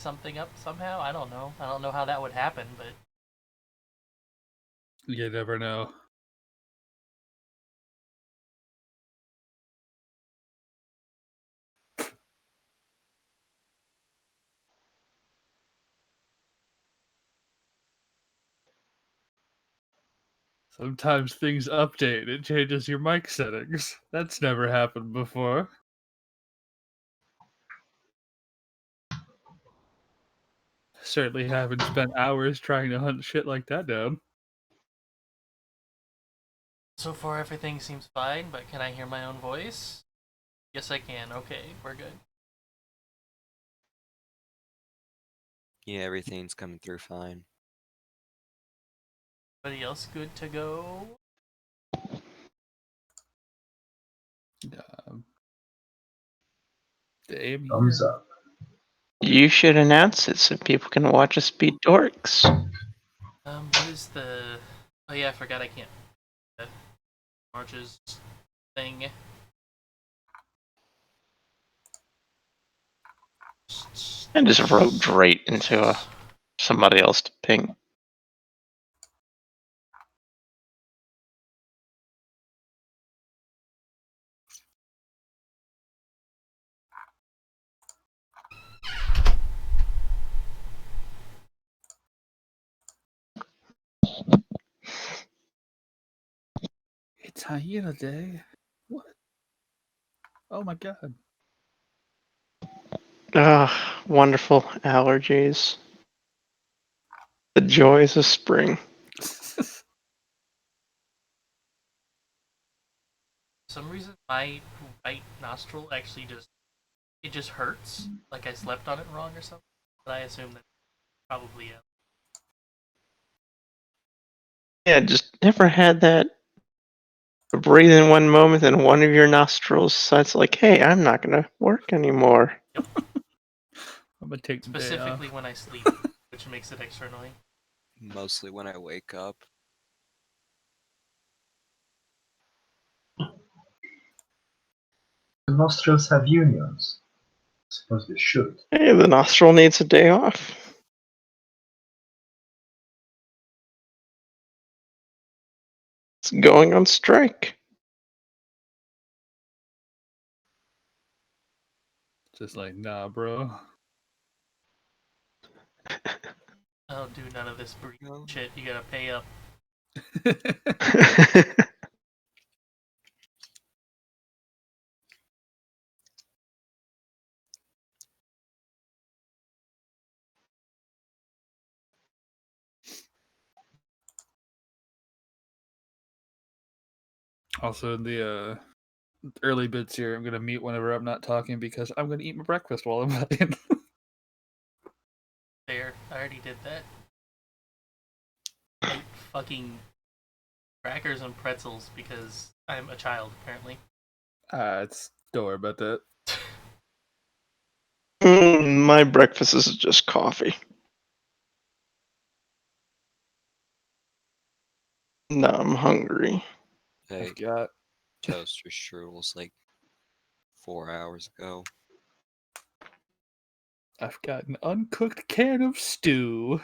something up somehow. I don't know. I don't know how that would happen, but You never know. Sometimes things update. It changes your mic settings. That's never happened before. Certainly haven't spent hours trying to hunt shit like that down. so far everything seems fine. But can I hear my own voice? Yes, I can. Okay, we're good. Yeah, everything's coming through fine. Anybody else good to go? Damn Thumbs here. up. You should announce it so people can watch us be dorks. What is the? Oh yeah, I forgot I can't. The March's thing. And just wrote right into somebody else to ping. It's hyena day. What? Oh my god. Ah, wonderful allergies. The joys of spring. For some reason, my right nostril actually just hurts. Like I slept on it wrong or something. But I assume that probably Yeah, just never had that breathe in one moment and one of your nostrils decides like, hey, I'm not gonna work anymore. Yep. I'm gonna take the day Specifically off. when I sleep, which makes it extra annoying. Mostly when I wake up. The nostrils have unions. I suppose they should. Hey, the nostril needs a day off. It's going on strike. Just like, nah, bro. I don't do none of this breathing No. shit. You gotta pay up. Also, in the early bits here, I'm gonna mute whenever I'm not talking because I'm gonna eat my breakfast while I'm playing. There, I already did that. I ate fucking crackers and pretzels because I'm a child, apparently. Don't worry about that. My breakfast is just coffee. Now I'm hungry. Hey, I've got toaster strudels like 4 hours ago. I've got an uncooked can of stew.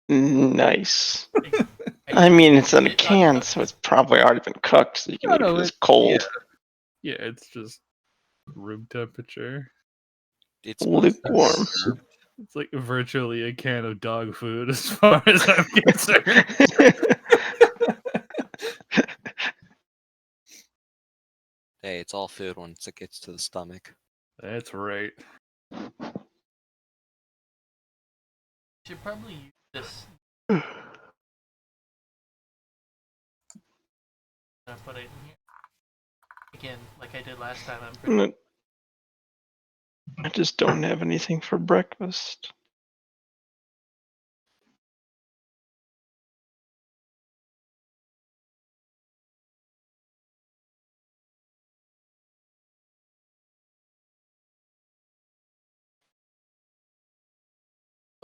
Nice. I I mean, it's in a it can, uncooked. so it's probably already been cooked, so you can eat it as cold. Yeah, it's just room temperature. It's Lukewarm. mostly It's like virtually a can of dog food as far as I'm concerned. hey, it's all food once it gets to the stomach. That's right. Should probably use this. I put it in here again, like I did last time. I'm pretty. I just don't have anything for breakfast.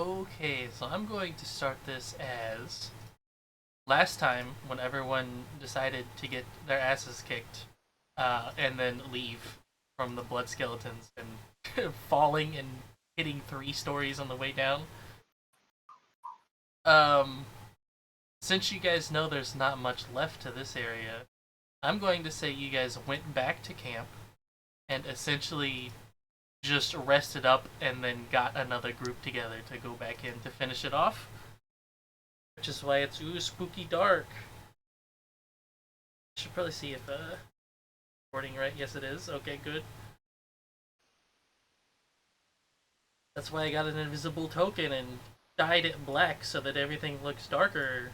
Okay, so I'm going to start this as last time when everyone decided to get their asses kicked and then leave from the blood skeletons and falling and hitting 3 stories on the way down. Since you guys know there's not much left to this area, I'm going to say you guys went back to camp and essentially just rested up and then got another group together to go back in to finish it off. Which is why it's spooky dark. Should probably see if recording right. Yes, it is. Okay, good. That's why I got an invisible token and dyed it black so that everything looks darker.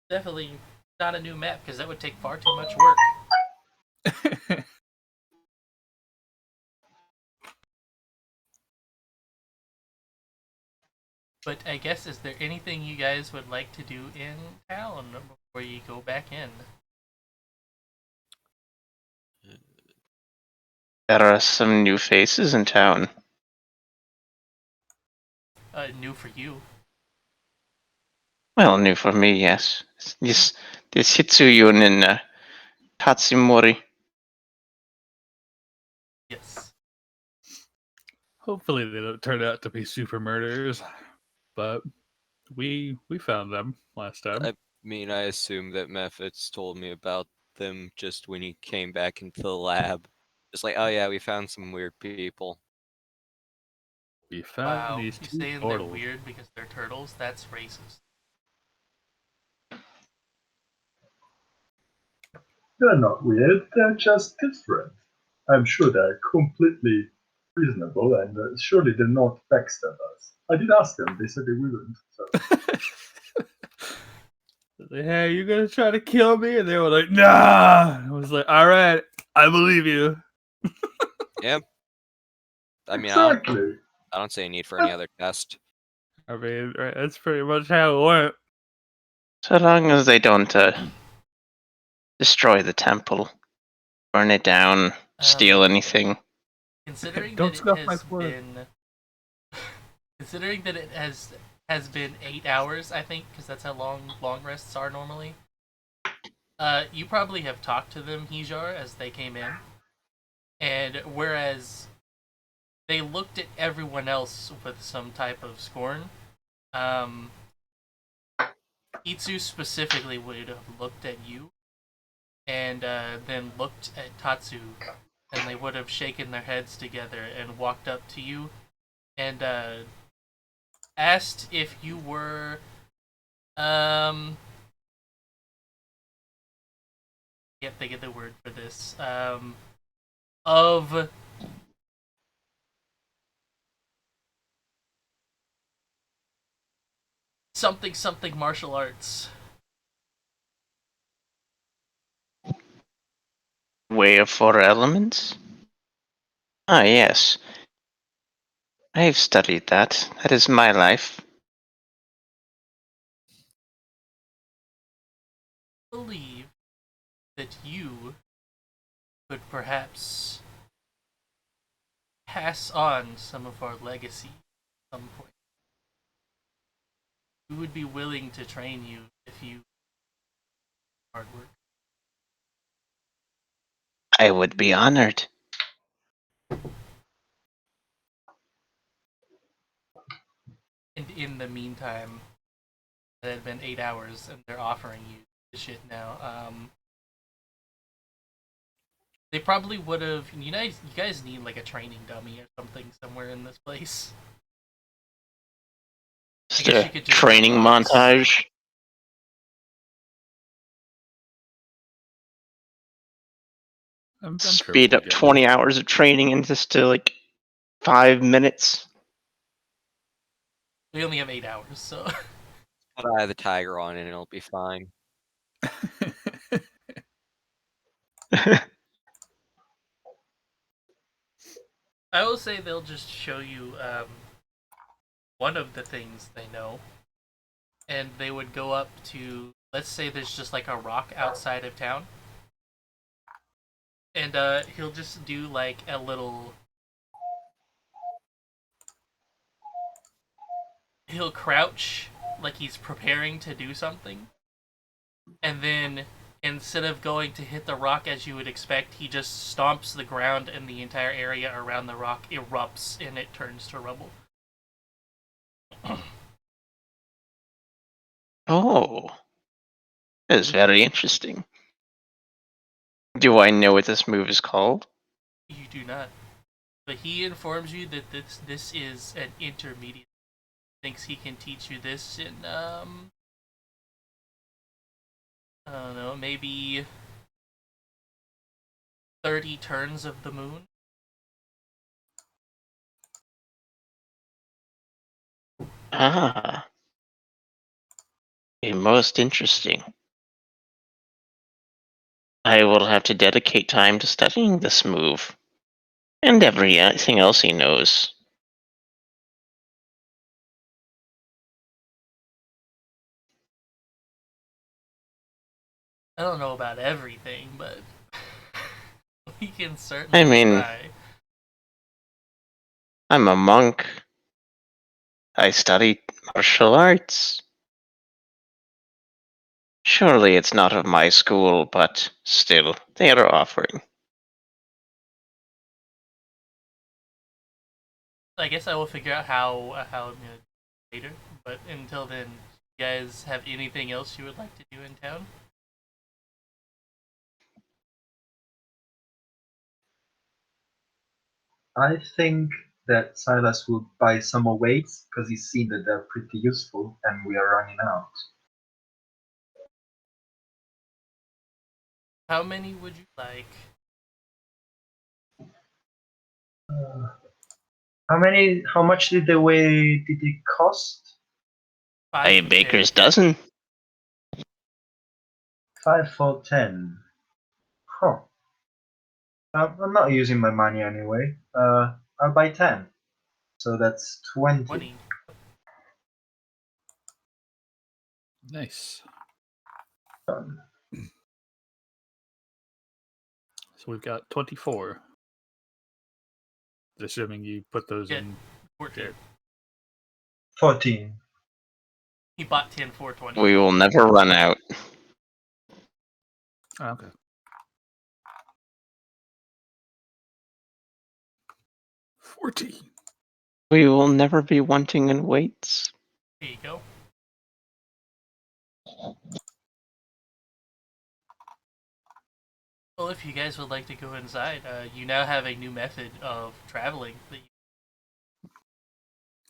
Definitely not a new map because that would take far too much work. But I guess, is there anything you guys would like to do in town before you go back in? There are some new faces in town. New for you. Well, new for me, yes. This Hitsuyun and Tatsumori. Yes. Hopefully they don't turn out to be super murderers, but we found them last time. I mean, I assume that Mephits told me about them just when he came back into the lab. Just like, oh yeah, we found some weird people. We found Wow. these You two saying portals. they're weird because they're turtles? That's racist. They're not weird, they're just different. I'm sure they're completely reasonable and surely they're not backstab us. I did ask them, they said they wouldn't. So. Hey, you gonna try to kill me? And they were like, nah. I was like, all right, I believe you. Yep. I mean, Exactly. I don't see a need for any other test. I mean, right, that's pretty much how it went. So long as they don't destroy the temple, burn it down, steal anything. Considering Don't that it scuff my has foot. been, considering that it has been 8 hours, I think, because that's how long rests are normally. You probably have talked to them, Hijar, as they came in, and whereas they looked at everyone else with some type of scorn, Itsu specifically would have looked at you and then looked at Tatsu, and they would have shaken their heads together and walked up to you and asked if you were can't think of the word for this of something martial arts. Way of Four Elements? Ah, yes. I have studied that. That is my life. I believe that you could perhaps pass on some of our legacy at some point. We would be willing to train you if you hard work. I would be honored. And in the meantime, it had been 8 hours, and they're offering you the shit now. They probably would have. You guys need like a training dummy or something somewhere in this place. Just guess a you could just training get rocks. montage. I'm sure Speed we'll up get 20 one. hours of training into just like 5 minutes. We only have 8 hours, so Put Eye of the Tiger on and it'll be fine. I will say they'll just show you one of the things they know, and they would go up to. Let's say there's just like a rock outside of town, and he'll just do like a little. He'll crouch like he's preparing to do something, and then instead of going to hit the rock as you would expect, he just stomps the ground and the entire area around the rock erupts and it turns to rubble. Oh, that is very interesting. Do I know what this move is called? You do not. But he informs you that this is an intermediate. Thinks he can teach you this in I don't know, maybe 30 turns of the moon. Ah, most interesting. I will have to dedicate time to studying this move and everything else he knows. I don't know about everything, but we can certainly I mean, try. I'm a monk. I study martial arts. Surely it's not of my school, but still, they are offering. I guess I will figure out how later. But until then, you guys have anything else you would like to do in town? I think that Silas would buy some more weights because he's seen that they're pretty useful and we are running out. How many would you like? How much did it cost? 5 A for baker's 10. dozen. 5 for 10. Huh. I'm not using my money anyway. I'll buy 10. So that's 20. 20. Nice. Done. So we've got 24. Assuming you put those Yeah, in. 14. 14. He bought 10 for 20. We will never run out. Oh, okay. $14. We will never be wanting in weights. There you go. Well, if you guys would like to go inside, you now have a new method of traveling.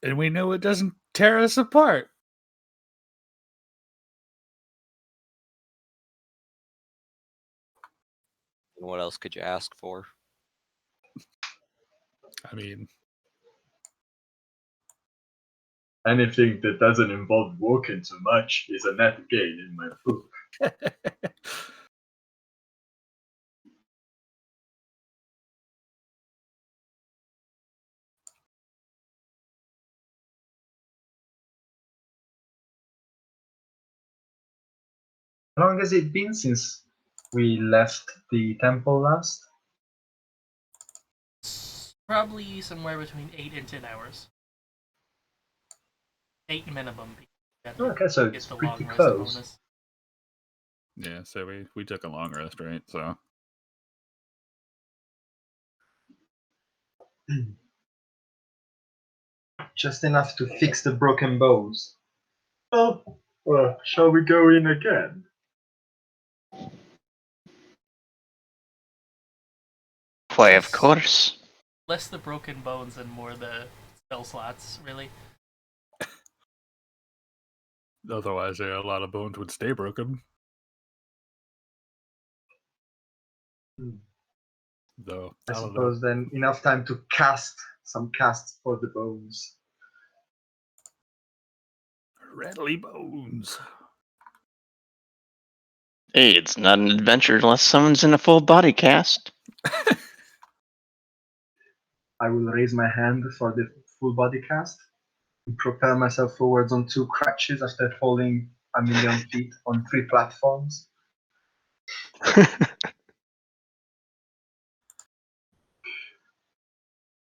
And we know it doesn't tear us apart. And what else could you ask for? I mean, Anything that doesn't involve walking too much is a net gain in my book. How long has it been since we left the temple last? Probably somewhere between 8 and 10 hours. 8 minimum. Okay, so Get it's the pretty long rest close. bonus. yeah, so we took a long rest, right? So Just enough to fix the broken bows. Well, shall we go in again? Why, of Yes. course. Less the broken bones and more the spell slots, really. otherwise, a lot of bones would stay broken. Though I don't know. suppose then enough time to cast some casts for the bows. Rattly bones. Hey, it's not an adventure unless someone's in a full body cast. I will raise my hand for the full body cast and propel myself forwards on 2 crutches after falling a million feet on 3 platforms.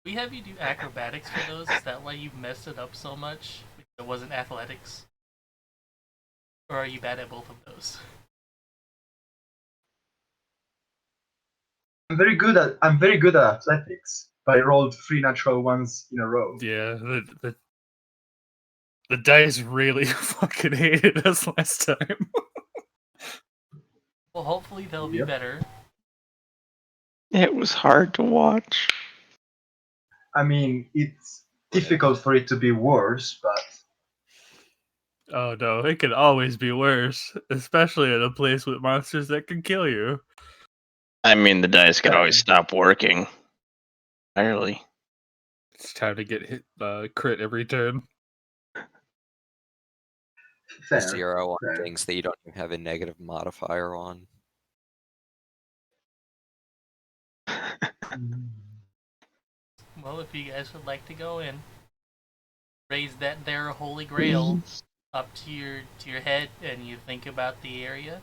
We have you do acrobatics for those. Is that why you messed it up so much? It wasn't athletics? Or are you bad at both of those? I'm very good at athletics, but I rolled 3 natural ones in a row. Yeah, the dice really fucking hated us last time. Well, hopefully they'll be Yep. better. It was hard to watch. I mean, it's difficult for it to be worse, but Oh no, it can always be worse, especially in a place with monsters that can kill you. I mean, the dice could always stop working entirely. It's time to get hit crit every turn. fair. 0 on fair. things that you don't even have a negative modifier on. Well, if you guys would like to go in, raise that there holy grail up to your head, and you think about the area,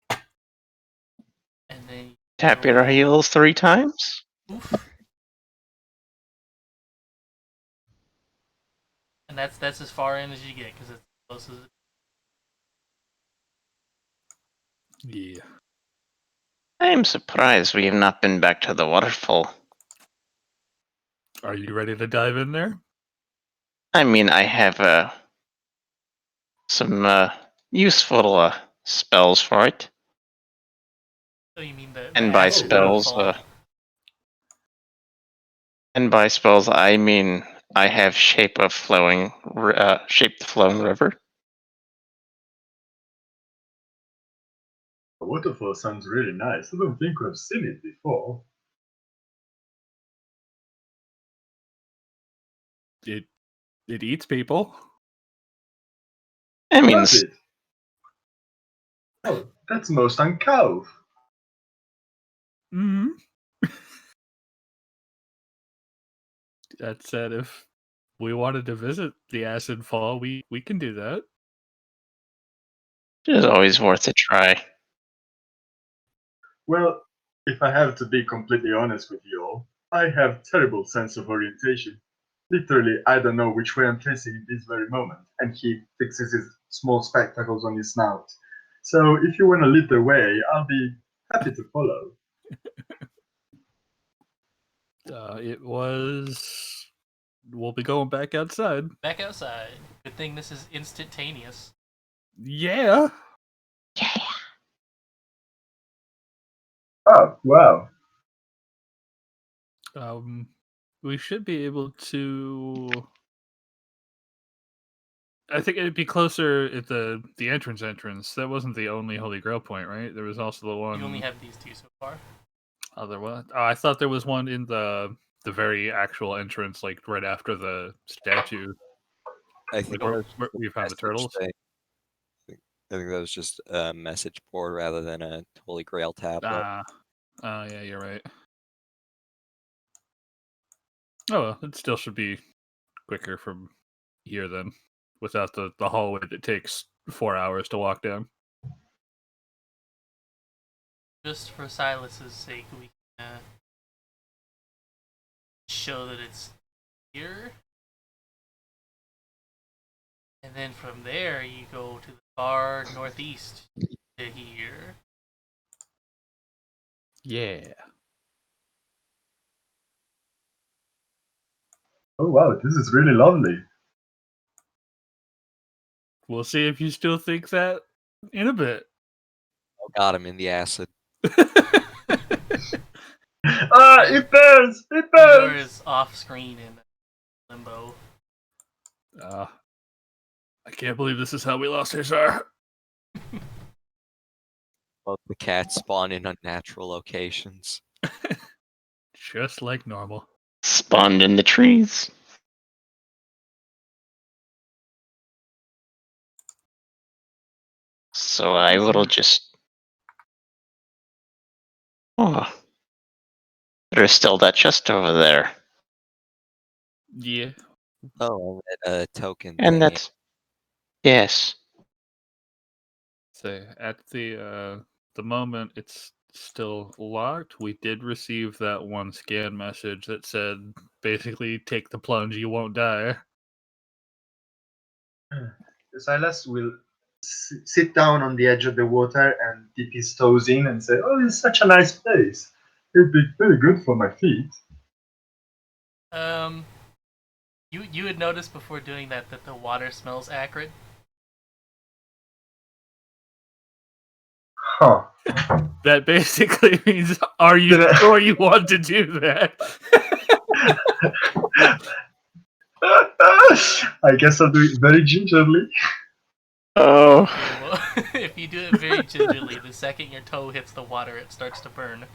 and then you Tap go, your heels 3 times. oof. And that's as far in as you get because it's close as. Yeah. I am surprised we have not been back to the waterfall. Are you ready to dive in there? I mean, I have some useful spells for it. So you mean the And by acid spells, waterfall? and by spells, I mean I have shape the flowing river. The waterfall sounds really nice. I don't think I've seen it before. It eats people. I mean, Does it? Oh, that's most uncouth. Hmm. That said, if we wanted to visit the acid fall, we can do that. it is always worth a try. Well, if I have to be completely honest with you all, I have terrible sense of orientation. Literally, I don't know which way I'm facing in this very moment. And he fixes his small spectacles on his snout. So if you want to lead the way, I'll be happy to follow. It was. We'll be going back outside. Back outside. Good thing this is instantaneous. Yeah. Oh, wow. We should be able to. I think it'd be closer at the entrance. That wasn't the only Holy Grail point, right? There was also the one. You only have these two so far. Other one. Oh, I thought there was one in the very actual entrance, like right after the statue. I think Like that was where we found the message turtles. thing. I think that was just a message board rather than a Holy Grail tablet. Yeah, you're right. Oh, well, it still should be quicker from here then, without the hallway that takes 4 hours to walk down. Just for Silas's sake, we can show that it's here. And then from there, you go to the far northeast to here. Yeah. Oh, wow, this is really lovely. We'll see if you still think that in a bit. Oh, got him in the acid. Ah, it burns! It Igor burns! is off screen in limbo. I can't believe this is how we lost Hazar. Both the cats spawn in unnatural locations. Just like normal. Spawned in the trees. So I will just. Oh, there's still that chest over there, Yeah. Oh, that token and thing. that's yes. So at the moment it's still locked. We did receive that one scan message that said basically take the plunge, you won't die. Silas will sit down on the edge of the water and dip his toes in and say, "Oh, it's such a nice place." It'd be very good for my feet. You had noticed before doing that the water smells acrid. Huh. That basically means, are you Did I- sure you want to do that? I guess I'll do it very gingerly. Oh, Okay, well, if you do it very gingerly, the second your toe hits the water, it starts to burn.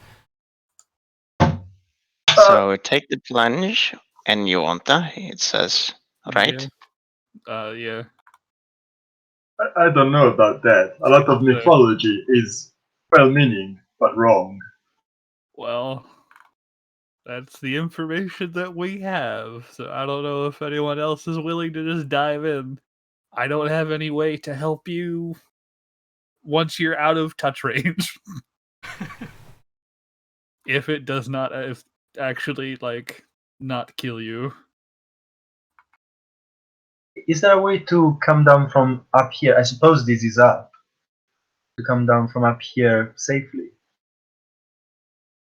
so take the plunge and you won't die, it says, right? Yeah. I don't know about that. A lot of mythology is well-meaning, but wrong. Well, that's the information that we have. So I don't know if anyone else is willing to just dive in. I don't have any way to help you once you're out of touch range. If it does not actually not kill you. Is there a way to come down from up here? I suppose this is up. To come down from up here safely.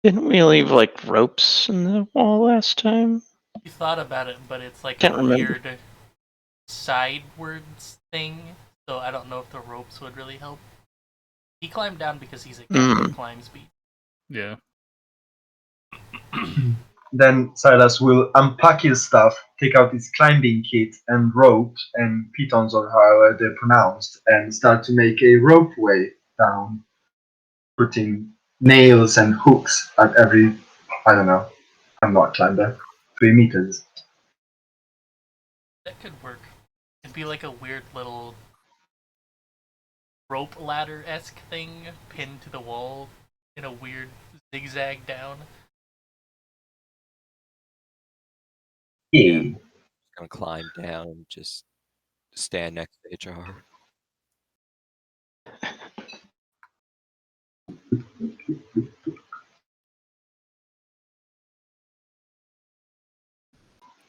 Didn't we leave like ropes in the wall last time? You thought about it, but it's like Can't a remember. weird sidewards thing, so I don't know if the ropes would really help. He climbed down because he's a cat who climbs speed. Yeah. Then Silas will unpack his stuff, take out his climbing kit and rope and pitons or however they're pronounced, and start to make a rope way down, putting nails and hooks at every, I don't know, I'm not a climber, 3 meters. That could work. It'd be like a weird little rope ladder-esque thing pinned to the wall in a weird zigzag down. Yeah. Gonna climb down and just stand next to HR.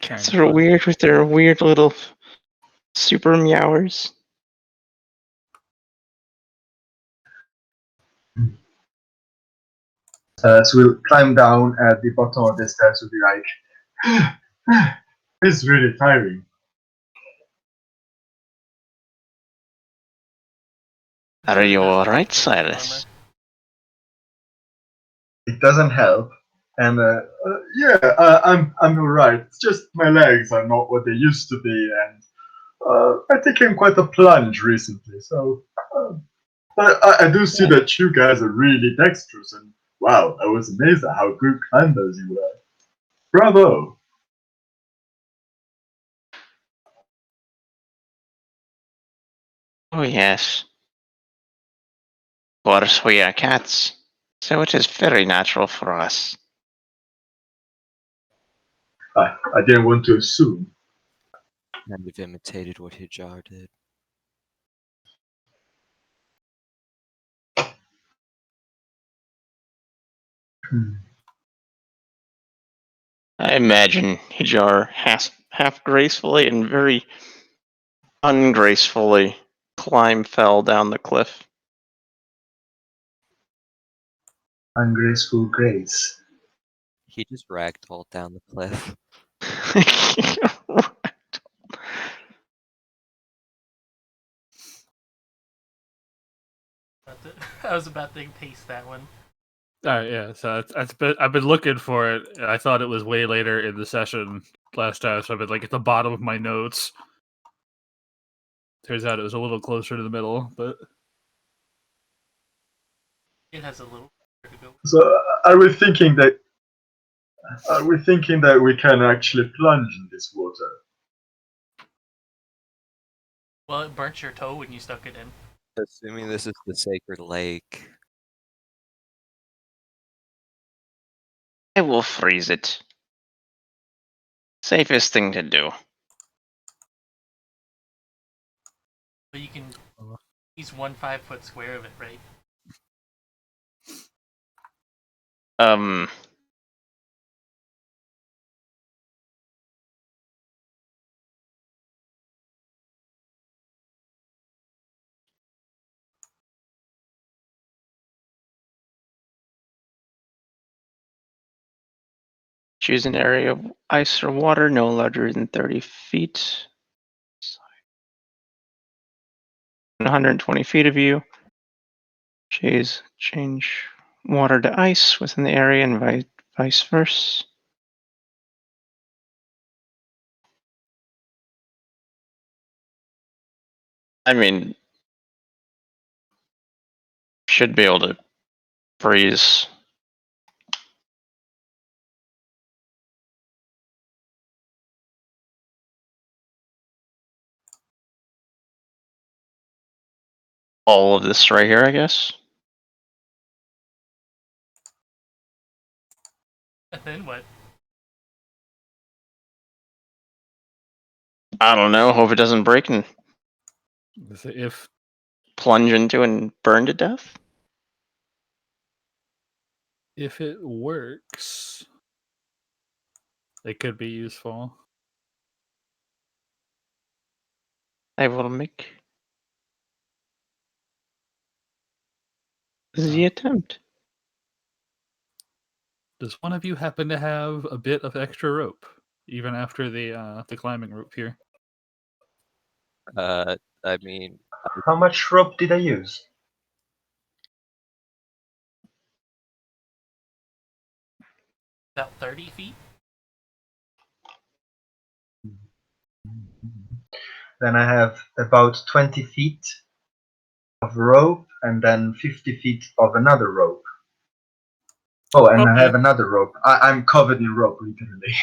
Cats are weird with their weird little super meowers. So we'll climb down at the bottom of the stairs. We'll be like, it's really tiring. Are you Doesn't alright, help Silas? It doesn't help. And yeah, I'm alright. It's just my legs are not what they used to be, and I've taken quite a plunge recently. So I do see that you guys are really dexterous, and wow, I was amazed at how good climbers you were. Bravo! Oh, yes. Of course, we are cats, so it is very natural for us. I didn't want to assume. Kind of imitated what Hijar did. I imagine Hijar half gracefully and very ungracefully fell down the cliff. Ungraceful grace. He just ragdolled down the cliff. I was about to paste that one. Yeah, so I've been looking for it. I thought it was way later in the session last time, so I've been like at the bottom of my notes. Turns out it was a little closer to the middle, but It has a little to go. So are we thinking that we can actually plunge in this water? Well, it burnt your toe when you stuck it in. Assuming this is the sacred lake. I will freeze it. Safest thing to do. But you can use 1 5-foot square of it, right? Um, Choose an area of ice or water no larger than 30 feet. 120 feet of you. Change water to ice within the area and vice versa. I mean, should be able to freeze. All of this right here, I guess. And then what? I don't know. Hope it doesn't break and If plunge into and burn to death. it works, it could be useful. I will make the attempt. Does one of you happen to have a bit of extra rope, even after the climbing rope here? I mean, How much rope did I use? About 30 feet? Then I have about 20 feet of rope and then 50 feet of another rope. Oh, and I Okay. have another rope. I'm covered in rope, literally.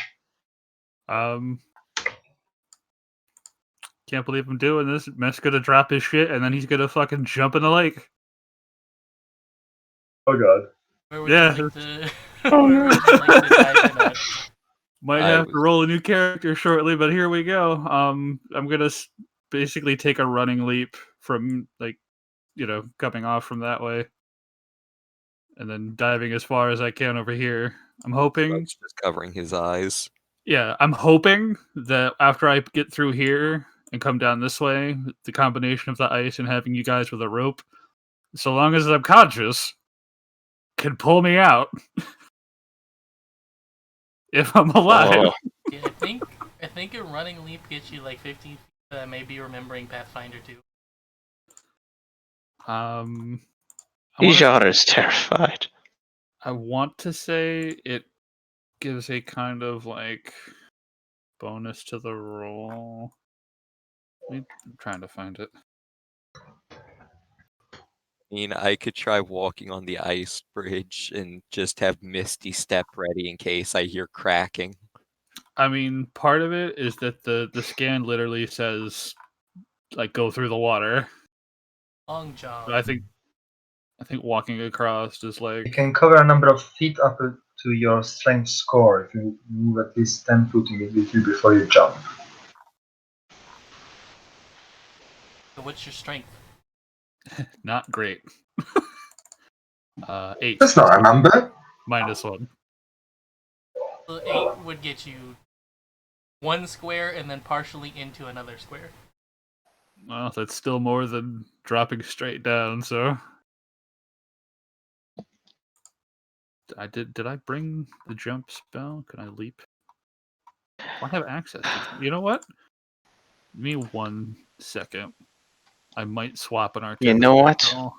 Can't believe I'm doing this. Mess gonna drop his shit and then he's gonna fucking jump in the lake. Oh god. Where would Yeah. you like to, Oh, where would you like to dive in on? Might I have to was- roll a new character shortly, but here we go. I'm gonna basically take a running leap from coming off from that way, and then diving as far as I can over here. I'm hoping. Bugs just covering his eyes. Yeah, I'm hoping that after I get through here and come down this way, the combination of the ice and having you guys with a rope, so long as I'm conscious, can pull me out if I'm alive. Oh, Yeah, I think a running leap gets you like 15 feet. I may be remembering Pathfinder 2. I wanna Ijar is terrified. I want to say it gives a kind of like bonus to the roll. I'm trying to find it. I mean, I could try walking on the ice bridge and just have Misty step ready in case I hear cracking. I mean, part of it is that the scan literally says like go through the water. Long jump. But I think walking across is like You can cover a number of feet up to your strength score if you move at least 10 foot immediately before you jump. So what's your strength? not great. 8 That's not a number. -1. So 8 would get you one square and then partially into another square. Well, that's still more than dropping straight down. So Did I bring the jump spell? Can I leap? Do I have access to? You know what? Give me 1 second. I might swap an arcane. You know what? spell.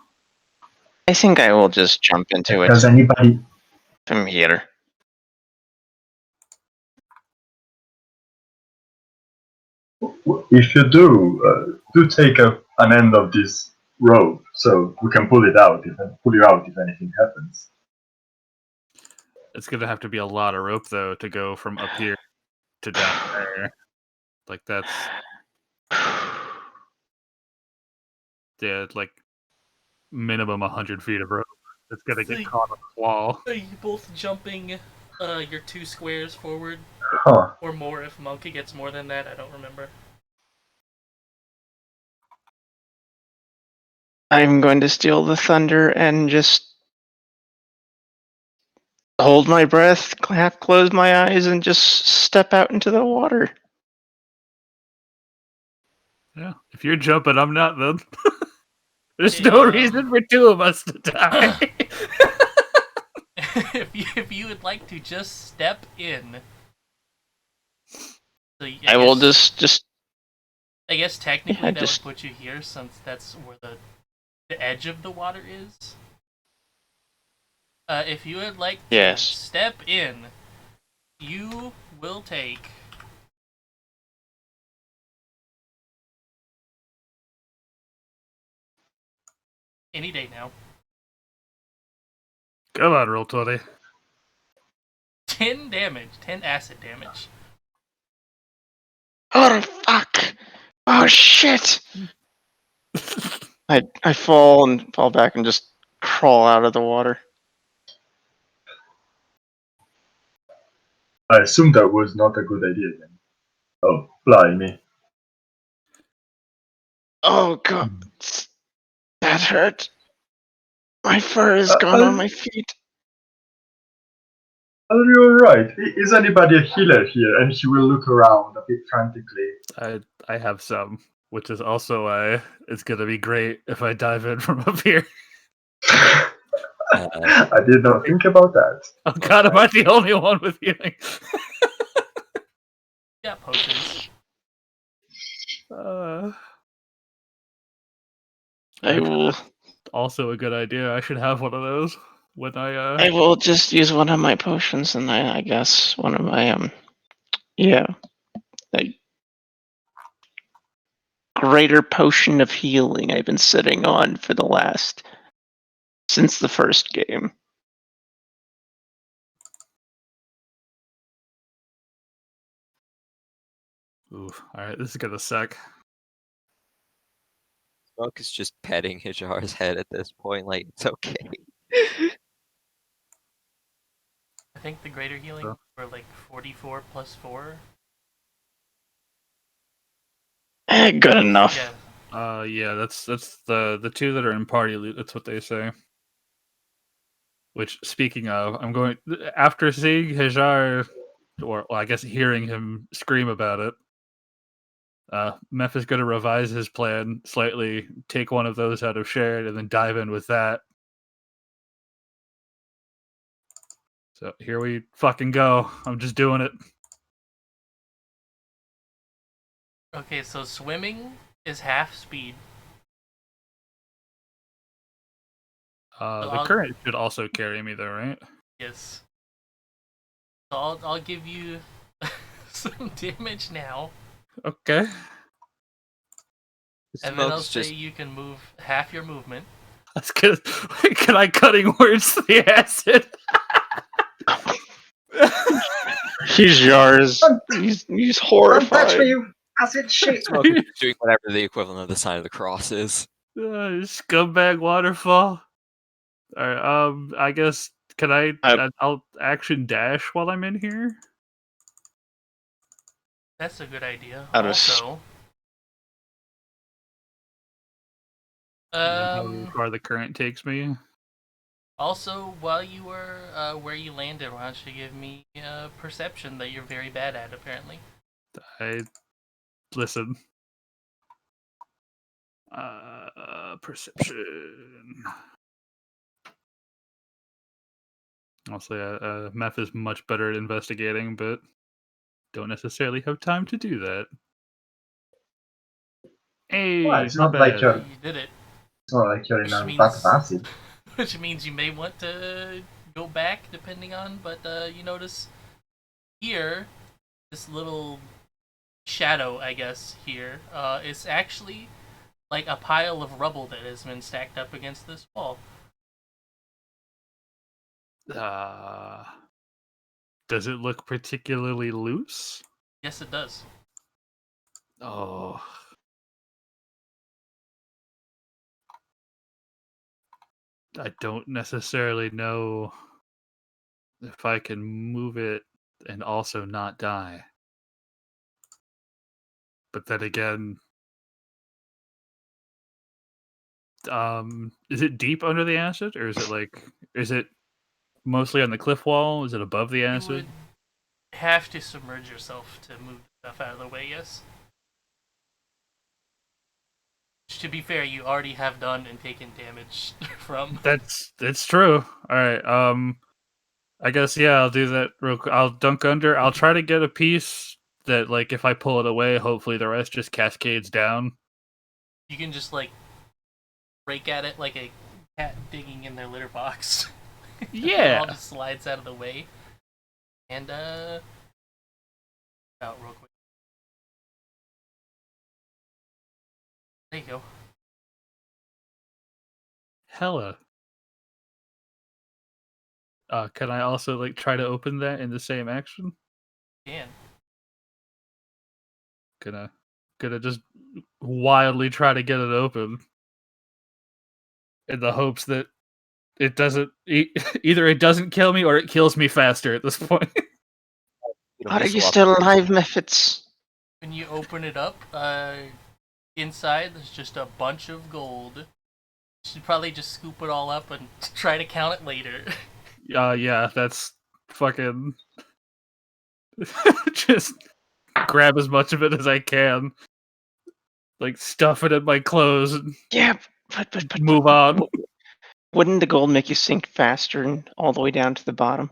I think I will just jump into it Does anybody? from here. If you do take an end of this rope so we can pull you out if anything happens. It's gonna have to be a lot of rope though to go from up here to down there. Like that's like minimum 100 feet of rope. It's gonna get caught on the wall. Are you both jumping your 2 squares forward? Huh. Or more if Monkey gets more than that, I don't remember. I'm going to steal the thunder and just hold my breath, half close my eyes, and just step out into the water. Yeah, if you're jumping, I'm not. Then there's no reason for 2 of us to die. if you would like to just step in, so I will just I guess technically Yeah, that just- would put you here since that's where the edge of the water is. If you would like to Yes. step in, you will take any day now. Come on, roll 20. 10 damage, 10 acid damage. Oh fuck! Oh shit! I fall back and just crawl out of the water. I assume that was not a good idea then. Oh, blimey. Oh god, that hurt. My fur is gone on my feet. Are you alright? Is anybody a healer here? And he will look around a bit frantically. I have some, which is also why it's gonna be great if I dive in from up here. I did not think about that. Oh god, am I the only one with healing? Yeah, potions. I will. Also a good idea. I should have one of those when I will just use one of my potions, and I guess one of my yeah, a greater potion of healing I've been sitting on for the last since the first game. Oof. Alright, this is gonna suck. Smoke is just petting Hijar's head at this point, like, it's okay. I think the greater healing for like 44 plus 4. Good enough. Yeah. Yeah, that's the two that are in party loot. That's what they say. Which, speaking of, I'm going after seeing Hijar, or well, I guess hearing him scream about it. Meph is going to revise his plan slightly, take one of those out of shared, and then dive in with that. So here we fucking go. I'm just doing it. Okay, so swimming is half speed. The current should also carry me though, right? Yes. So I'll give you some damage now. Okay. And then I'll Smoke's say just you can move half your movement. That's good. Can I cutting words to the acid? He's yours. He's horrified. Don't touch me, you acid shit. Smoke is doing whatever the equivalent of the sign of the cross is. Scumbag waterfall. All right. I guess can I'll action dash while I'm in here. That's a good idea. Out of Also, How far the current takes me. also, while you were where you landed, why don't you give me perception that you're very bad at, apparently. Listen. Perception. Honestly, Meth is much better at investigating, but don't necessarily have time to do that. Hey, Well, it's not not like bad. you're- You did it. It's not like you're in Which a means- vat of acid. Which means you may want to go back, depending on, but you notice here, this little shadow, I guess, here, is actually like a pile of rubble that has been stacked up against this wall. Does it look particularly loose? Yes, it does. Oh. I don't necessarily know if I can move it and also not die. But then again, is it deep under the acid, or is it mostly on the cliff wall? Is it above the You acid? would have to submerge yourself to move stuff out of the way, yes. Which, to be fair, you already have done and taken damage from. That's true. All right. I guess, yeah, I'll do that real quick. I'll dunk under. I'll try to get a piece that, like, if I pull it away, hopefully the rest just cascades down. You can just like rake at it like a cat digging in their litter box. It Yeah. all just slides out of the way. And out real quick. There you go. Hella. Can I also, like, try to open that in the same action? Dan. Gonna just wildly try to get it open. In the hopes that it doesn't... either it doesn't kill me or it kills me faster at this point. Are you still alive, Mephits? When you open it up, inside there's just a bunch of gold. You should probably just scoop it all up and try to count it later. Yeah, that's fucking... just grab as much of it as I can. Like, stuff it in my clothes and Yeah, but move on. Wouldn't the gold make you sink faster and all the way down to the bottom?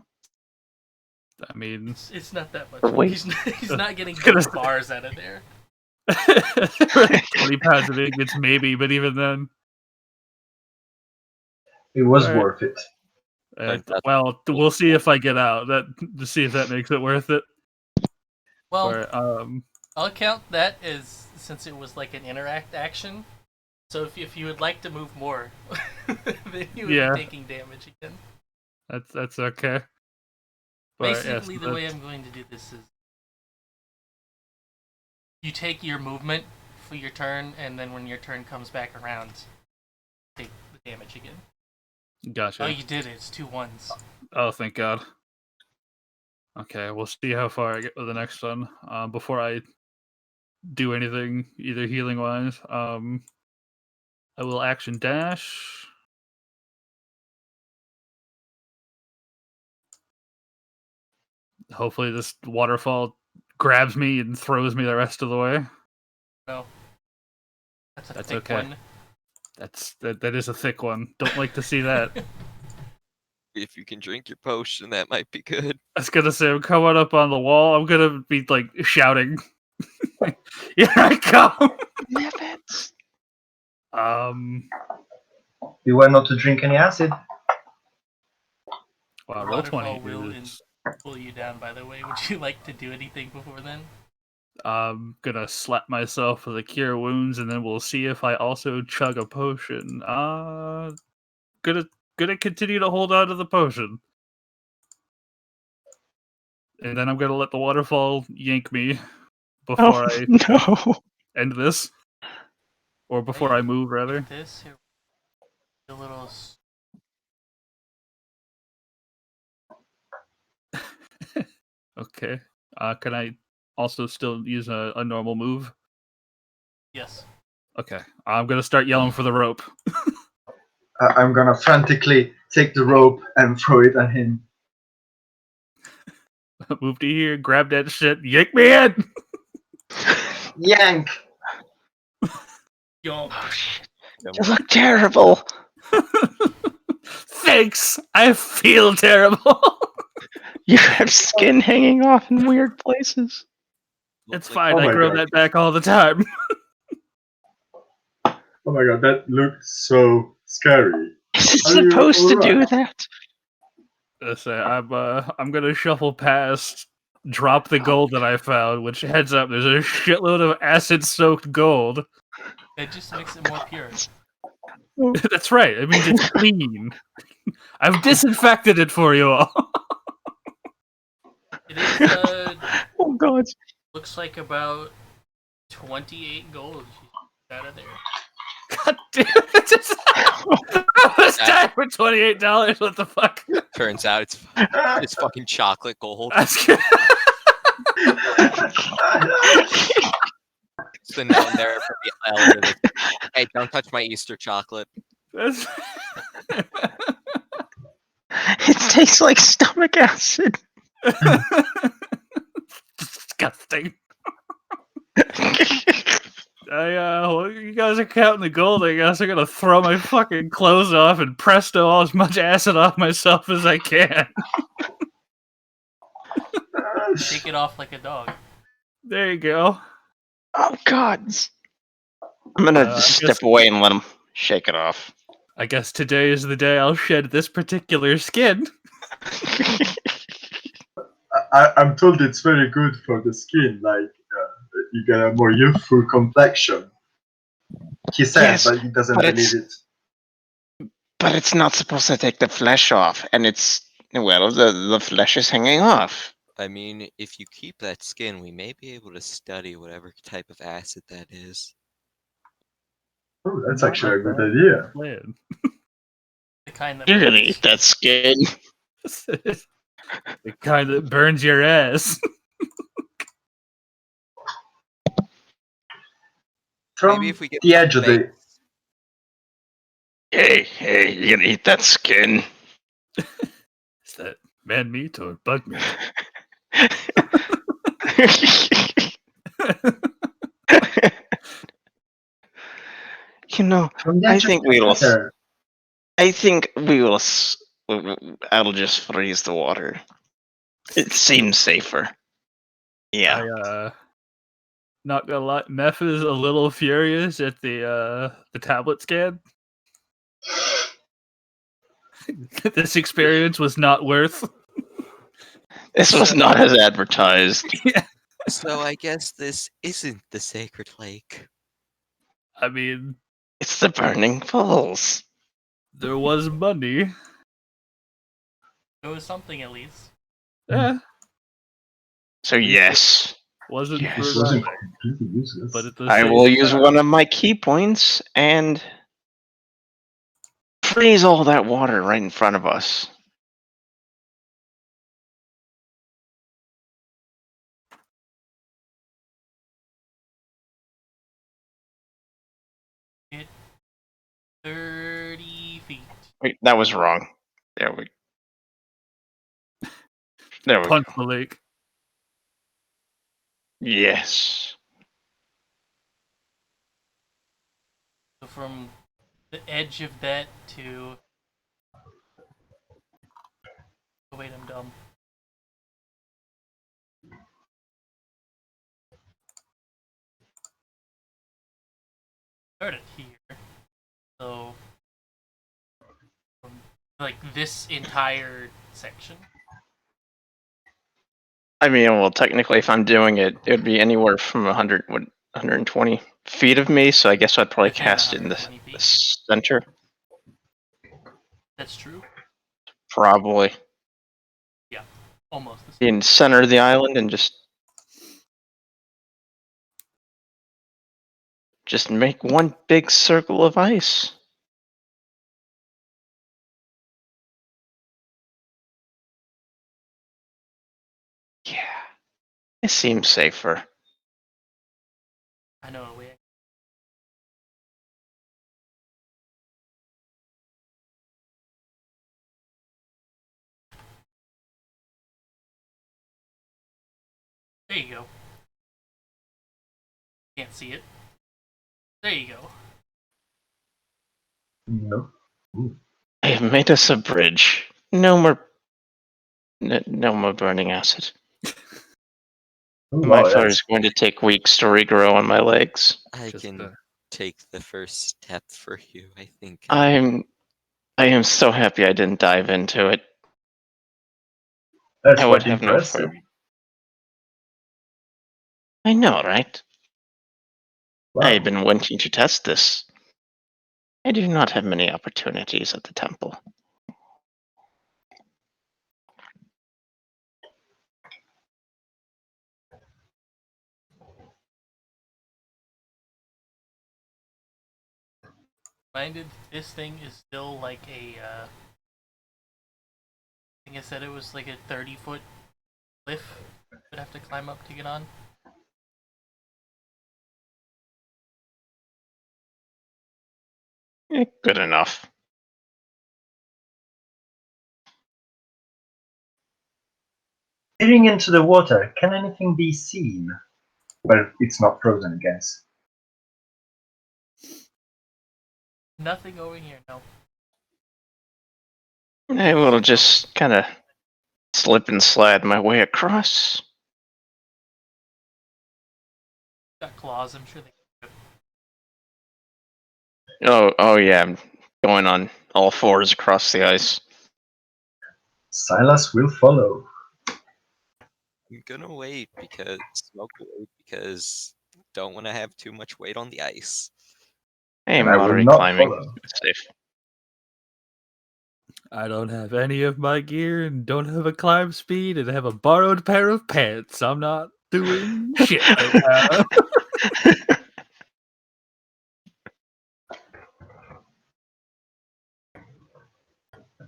I mean... It's not that much. Or wait. He's not getting Gonna- gold bars out of there. 20 pounds of ingots, maybe, but even then... It was Alright. worth it. Well, we'll see if I get out. To see if that makes it worth it. Well, Or, I'll count that as since it was like an interact action. So if you would like to move more, then you would Yeah. be taking damage again. that's okay. But, yes, Basically, the way I'm going to do this is you take your movement for your turn, and then when your turn comes back around, take the damage again. Gotcha. Oh, you did it. It's 2 ones. Oh, thank God. Okay, we'll see how far I get with the next one. Before I do anything, either healing wise, I will action dash. Hopefully, this waterfall grabs me and throws me the rest of the way. No. That's a That's thick okay. one. That is a thick one. Don't like to see that. If you can drink your potion, that might be good. I was gonna say, I'm coming up on the wall. I'm gonna be like shouting. Here I come. Mephits! You were not to drink any acid. Wow, roll Waterfall 20 will is... pull you down, by the way. Would you like to do anything before then? I'm gonna slap myself with a cure wounds, and then we'll see if I also chug a potion. Gonna continue to hold on to the potion, and then I'm gonna let the waterfall yank me before I no! end this, or before I move rather. This here, a little. Okay. Can I also still use a normal move? Yes. Okay. I'm gonna start yelling for the rope. I'm gonna frantically take the rope and throw it at him. Move to here, grab that shit, yank me in! Yank! Yo. You look terrible! Thanks! I feel terrible! You have skin hanging off in weird places. It's Looks fine, Oh I my grow God. that back all the time. Oh my god, that looked so scary. Is it Are you supposed to do alright? that? I'm gonna shuffle past, drop the gold that I found, which heads up, there's a shitload of acid-soaked gold. That just makes it more pure. That's right, it means it's clean. I've disinfected it for you all. It is, Oh god. looks like about 28 gold out of there. God damn it! I was dying for $28. What the fuck? Turns out it's fucking chocolate gold. That's good. It's the note there from the elder. Hey, don't touch my Easter chocolate. That's... It tastes like stomach acid. Disgusting. Well, you guys are counting the gold. I guess I'm gonna throw my fucking clothes off and presto all as much acid off myself as I can. Shake it off like a dog. There you go. Oh God! I'm gonna I just guess- step away and let him shake it off. I guess today is the day I'll shed this particular skin. I'm told it's very good for the skin, like you get a more youthful complexion. He said, Yes, but he doesn't but believe it's- it. But it's not supposed to take the flesh off, and it's well, the flesh is hanging off. I mean, if you keep that skin, we may be able to study whatever type of acid that is. Oh, that's Not actually a good bad idea. plan. The kind that You're gonna burns. eat that skin. The kind that burns your ass. From Maybe if we get the edge of the Hey, you gonna eat that skin? Is that man meat or bug meat? You know, from the I edge of think the we will. water. I think we will. I'll just freeze the water. It seems safer. Yeah. Not gonna lie, Meph is a little furious at the tablet scan. This experience was not worth. This was not as advertised. Yeah. So I guess this isn't the Sacred Lake. I mean, It's the Burning Falls. there was money. It was something at least. Yeah, So yes, wasn't Yes. for It wasn't nothing, completely useless. but at the I same will use time- one of my key points and freeze all that water right in front of us. It 30 feet. Wait, that was wrong. There we punch go. the lake. Yes. So from the edge of that to. Oh, wait, I'm dumb. Started here. So. From, like, this entire section. I mean, well, technically, if I'm doing it, it would be anywhere from 120 feet of me. So I guess I'd probably Within cast it in the 120 feet. center. That's true. Probably Almost. The same. in center of the island and just make one big circle of ice. Yeah, it seems safer. I know. There you go. Can't see it. There you go. No. I have made us a bridge. No more burning acid. Oh, My wow, fire that's- is going to take weeks to regrow on my legs. I Just, can take the first step for you, I think. I am so happy I didn't dive into it. that's I would quite have no impressive. fire. I know, right? Wow. I've been wanting to test this. I do not have many opportunities at the temple. Minded, this thing is still like a. I think I said it was like a 30-foot cliff. Would have to climb up to get on. Good enough. Peering into the water, can anything be seen? Well, it's not frozen, I guess. Nothing over here. No. I will just kind of slip and slide my way across. Got claws, I'm sure they. Oh yeah, I'm going on all fours across the ice. Silas will follow. I'm gonna wait because smoke will wait because don't want to have too much weight on the ice. Hey, And I will moderate not climbing. follow. It's safe. I don't have any of my gear and don't have a climb speed and have a borrowed pair of pants. I'm not doing shit right now.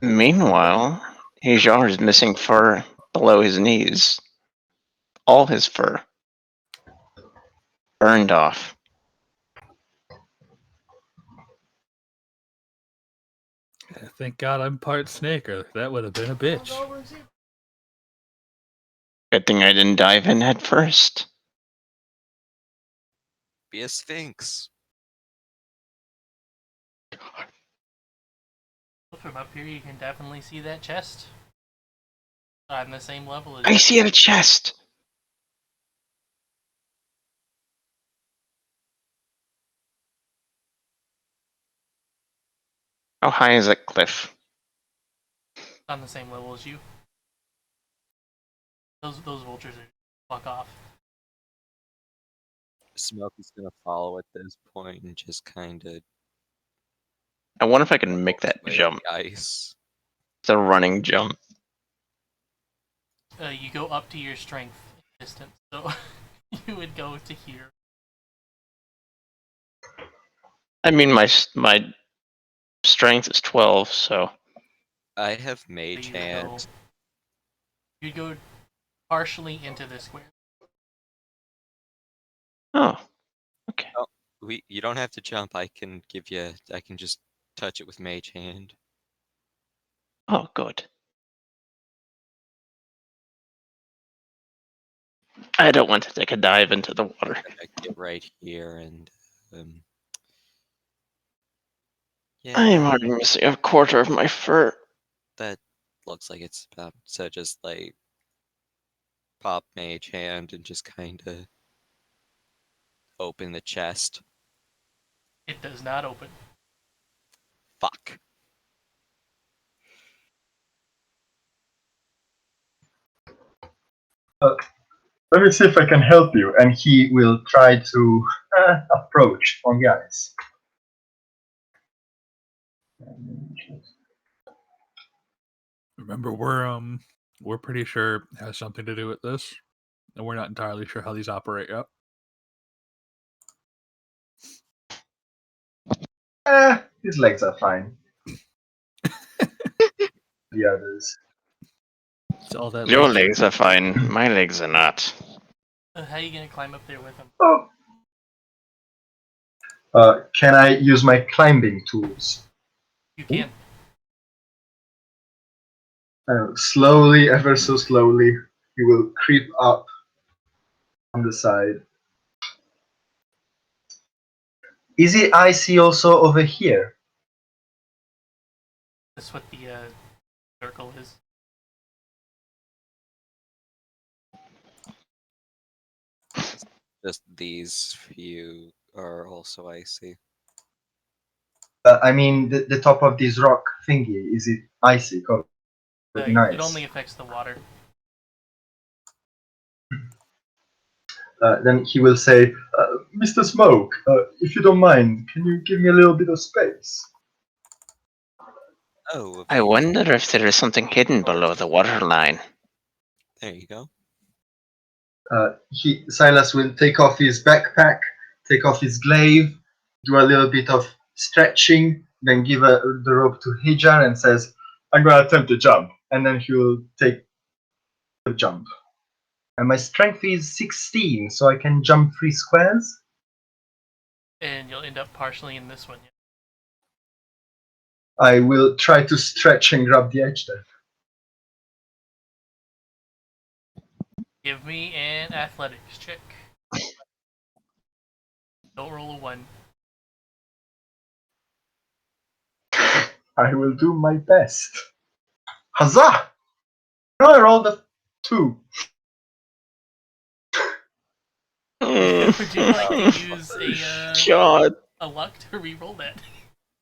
Meanwhile, Hajar is missing fur below his knees. All his fur. Burned off. Thank God I'm part snake, or that would have been a bitch. Good thing I didn't dive in head first. Be a sphinx. From up here, you can definitely see that chest. On the same level as. I see a chest! How high is that cliff? On the same level as you. Those vultures are fuck off. Smoke is gonna follow at this point and just kind of I wonder if I can make that jump. Ice. It's a running jump. You go up to your strength distance, so you would go to here. I mean, my strength is 12, so... I have mage You hand. You'd go partially into this square. Oh, okay. Oh, you don't have to jump. I can just touch it with mage hand. Oh, good. I don't want to take a dive into the water. I get right here and yeah. I am already missing a quarter of my fur. That looks like it's about so just like pop mage hand and just kind of open the chest. It does not open. Fuck. Let me see if I can help you. And he will try to approach on the ice. Remember, we're pretty sure it has something to do with this, and we're not entirely sure how these operate yet. His legs are fine. The others. It's all that Your lifting. legs are fine. My legs are not. How are you gonna climb up there with him? Oh. Can I use my climbing tools? You can. Slowly, ever so slowly, he will creep up on the side. Is it icy also over here? That's what the circle is. Just these few are also icy. I mean, the top of this rock thingy, is it icy? Nice. It only affects the water. Then he will say, Mr. Smoke, if you don't mind, can you give me a little bit of space? Oh, I wonder if there is something hidden below the waterline. there you go. Silas will take off his backpack, take off his glaive, do a little bit of stretching, then give the rope to Hajar and says, I'm going to attempt to jump. And then he will take the jump. And my strength is 16, so I can jump 3 squares. And you'll end up partially in this one. I will try to stretch and grab the edge then. Give me an athletics check. Don't roll a 1. I will do my best. Huzzah! No, I rolled a 2. Would you like to use God. a luck to re-roll that?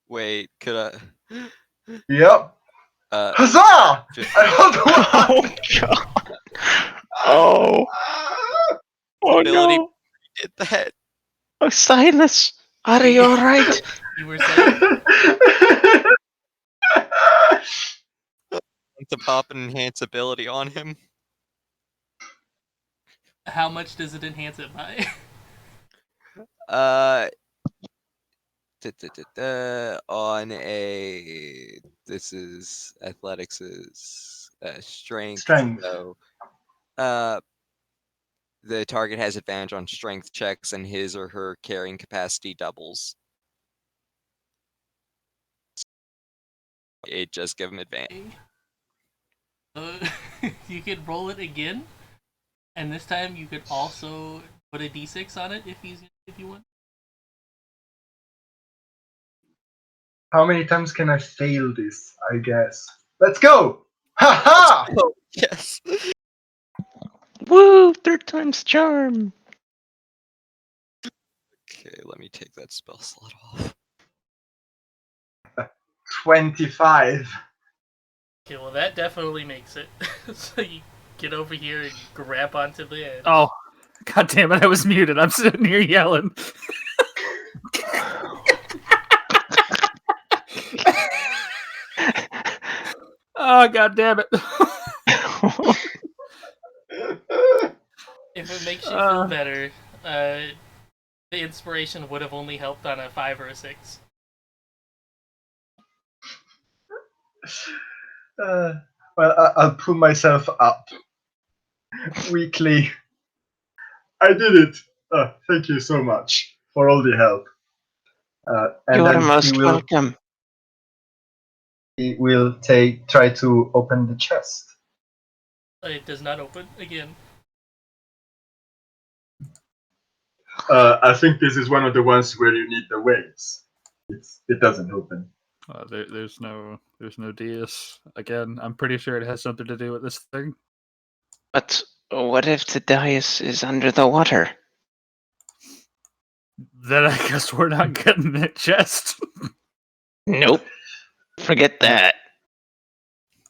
Wait, could I? Yep. Huzzah! Fif- I hold Oh one. God. Oh. Oh Ability no. did that. Oh, Silas, are you alright? You were saying? To pop an enhance ability on him. How much does it enhance it by? Uh, on this is athletics is strength. Strength. So, the target has advantage on strength checks, and his or her carrying capacity doubles. It just give him advantage. You could roll it again, and this time you could also put a d6 on it if you want. How many times can I fail this? I guess. Let's go! Ha ha! Oh, yes. Woo! Third time's charm. Okay, let me take that spell slot off. 25. Okay, well that definitely makes it. So you get over here and grab onto the edge. Oh, god damn it! I was muted. I'm sitting here yelling. Oh god damn it! If it makes you feel better, the inspiration would have only helped on a 5 or a 6. I'll pull myself up weakly. I did it. Thank you so much for all the help. And You are then most welcome. he will try to open the chest. It does not open again. I think this is one of the ones where you need the waves. It doesn't open. There's no DS. Again, I'm pretty sure it has something to do with this thing. But what if the dais is under the water? Then I guess we're not getting that chest. Nope. Forget that.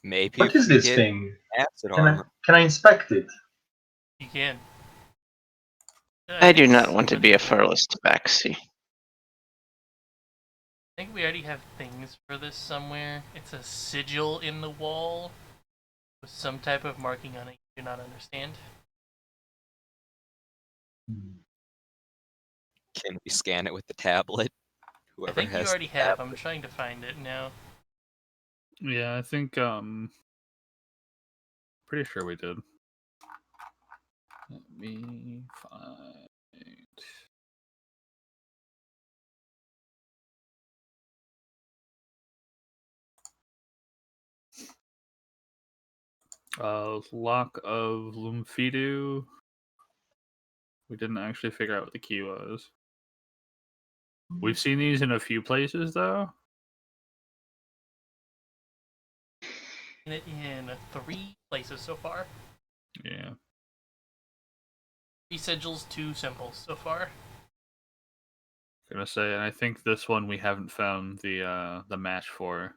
Maybe What if is we this get thing? acid Can I armor. can I inspect it? You can. I do think not it's want to much be a better. furless tabaxi. I think we already have things for this somewhere. It's a sigil in the wall with some type of marking on it you do not understand. Can we scan it with the tablet? I Whoever think you has already the have. tablet. I'm trying to find it now. Yeah, I think pretty sure we did. Let me find. Lock of Lum'Fidu. We didn't actually figure out what the key was. We've seen these in a few places though. Seen it in 3 places so far. Yeah. 3 sigils, 2 symbols so far. Gonna say, and I think this one we haven't found the match for.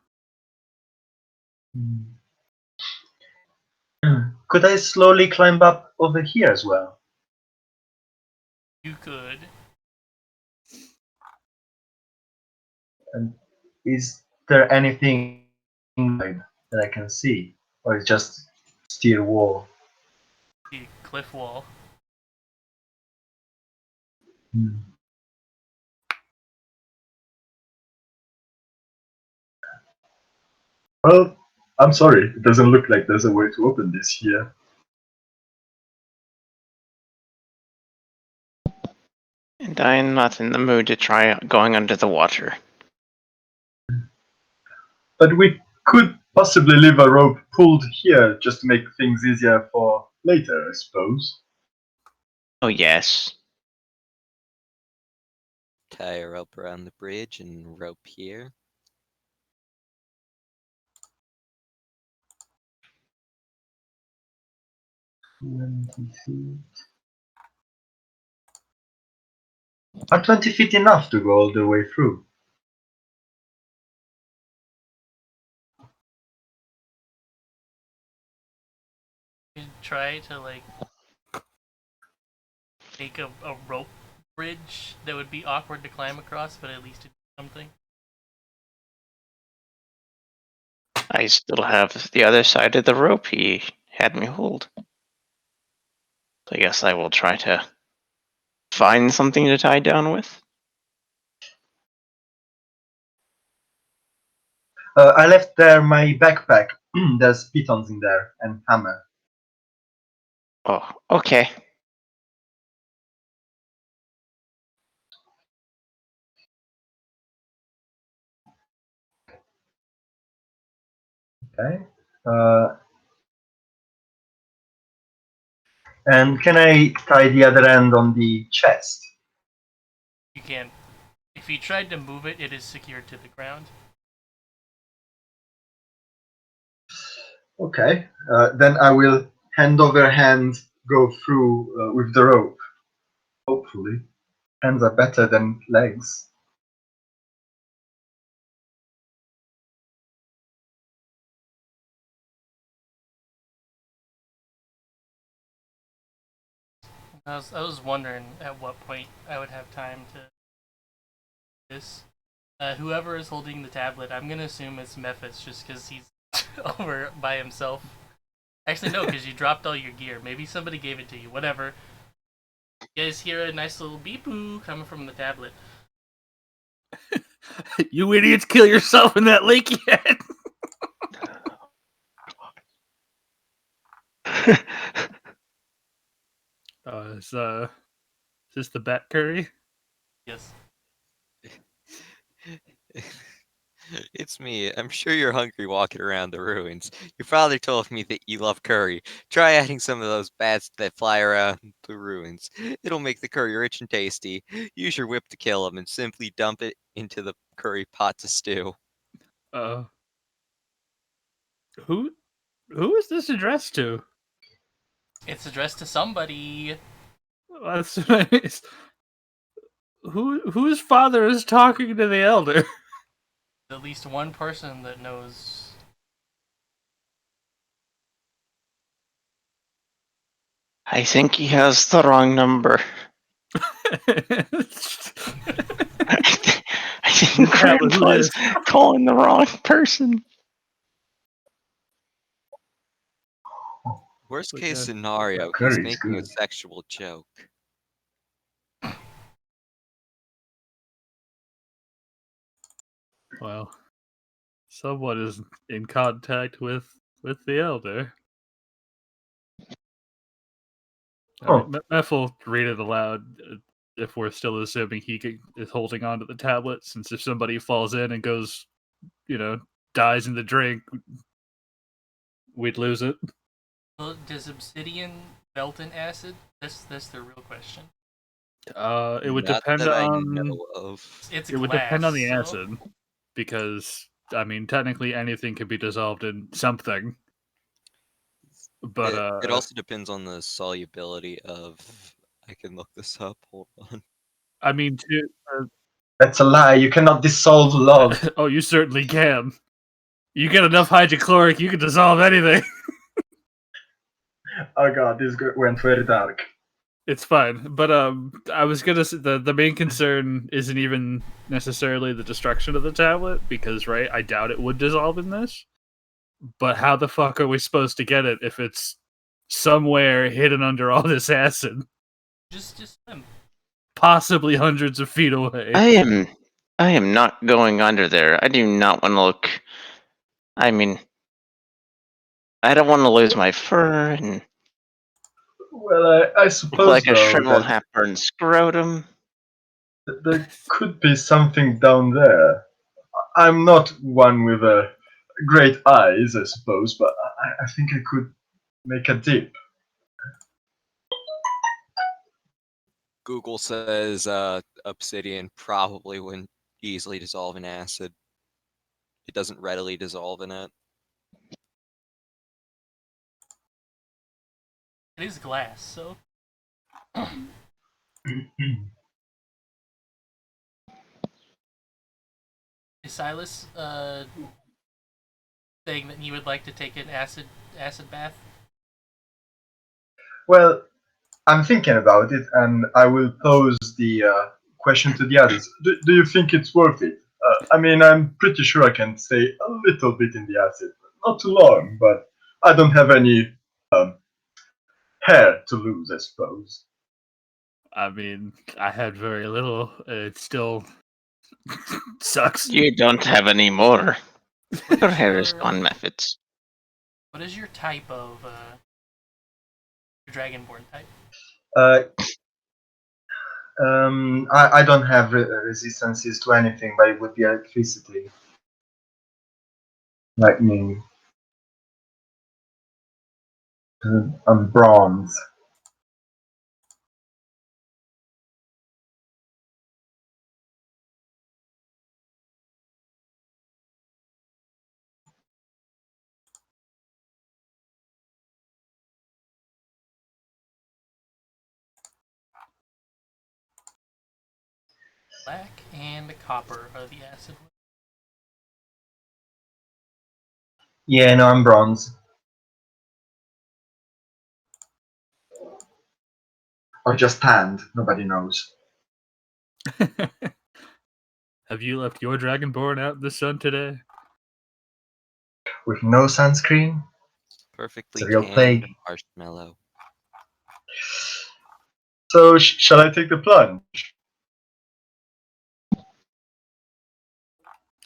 Could I slowly climb up over here as well? You could. And is there anything inside that I can see, or is just steel wall? The cliff wall. Well, I'm sorry. It doesn't look like there's a way to open this here. And I am not in the mood to try going under the water. But we could possibly leave a rope pulled here just to make things easier for later, I suppose. Oh, yes. Tie a rope around the bridge and rope here. Are 20 feet enough to go all the way through? You try to like make a rope bridge that would be awkward to climb across, but at least do something. I still have the other side of the rope he had me hold. So I guess I will try to find something to tie down with. I left there my backpack. There's pitons in there and hammer. Oh, okay. Okay. And can I tie the other end on the chest? You can't. If you tried to move it, it is secured to the ground. Okay. Then I will hand over hand go through with the rope. Hopefully. Hands are better than legs. I was wondering at what point I would have time to this. Whoever is holding the tablet, I'm gonna assume it's Mephis, just because he's over by himself. Actually, no, because you dropped all your gear. Maybe somebody gave it to you. Whatever. You guys hear a nice little beep-boo coming from the tablet. You idiots, kill yourself in that lake yet? Is this the bat curry? Yes. It's me. I'm sure you're hungry walking around the ruins. Your father told me that you love curry. Try adding some of those bats that fly around the ruins. It'll make the curry rich and tasty. Use your whip to kill them and simply dump it into the curry pot to stew. Uh, who is this addressed to? It's addressed to somebody. That's nice. Whose father is talking to the elder? At least one person that knows. I think he has the wrong number. I think Tell who Grandpa it is is. calling the wrong person. Worst Okay. case scenario, he's Curry is making a good. sexual joke. Well, someone is in contact with the elder. Oh. All right, Meph will read it aloud if we're still assuming is holding on to the tablet, since if somebody falls in and goes, dies in the drink, we'd lose it. Well, does obsidian melt in acid? That's the real question. It would Not depend that I on know of. It's it would glass. depend on the so- acid, because technically anything can be dissolved in something. But It also depends on the solubility of. I can look this up. Hold on. That's a lie. You cannot dissolve love. Oh, you certainly can. You get enough hydrochloric, you can dissolve anything. Oh god, this went very dark. It's fine, but I was gonna say the main concern isn't even necessarily the destruction of the tablet, because I doubt it would dissolve in this. But how the fuck are we supposed to get it if it's somewhere hidden under all this acid, Just swim. possibly hundreds of feet away? I am not going under there. I do not want to look. I mean, I don't want to lose my fur and Well, I look suppose like a though shriveled, that half-burned scrotum. there could be something down there. I'm not one with great eyes, I suppose, but I think I could make a dip. Google says obsidian probably wouldn't easily dissolve in acid. It doesn't readily dissolve in it. It is glass, so Silas saying that you would like to take an acid bath? Well, I'm thinking about it, and I will pose the question to the others. Do you think it's worth it? I mean, I'm pretty sure I can stay a little bit in the acid. Not too long, but I don't have any hair to lose, I suppose. I mean, I had very little. It still sucks. You don't have any more. What Your is hair is your- gone, methods. What is your type of your Dragonborn type? Uh, I don't have resistances to anything, but it would be electricity. Lightning. I'm bronze. Black and copper are the acid ones. Yeah, no, I'm bronze. Or just tanned, nobody knows. Have you left your Dragonborn out in the sun today? With no sunscreen? Perfectly It's a real canned plague. marshmallow. So, shall I take the plunge?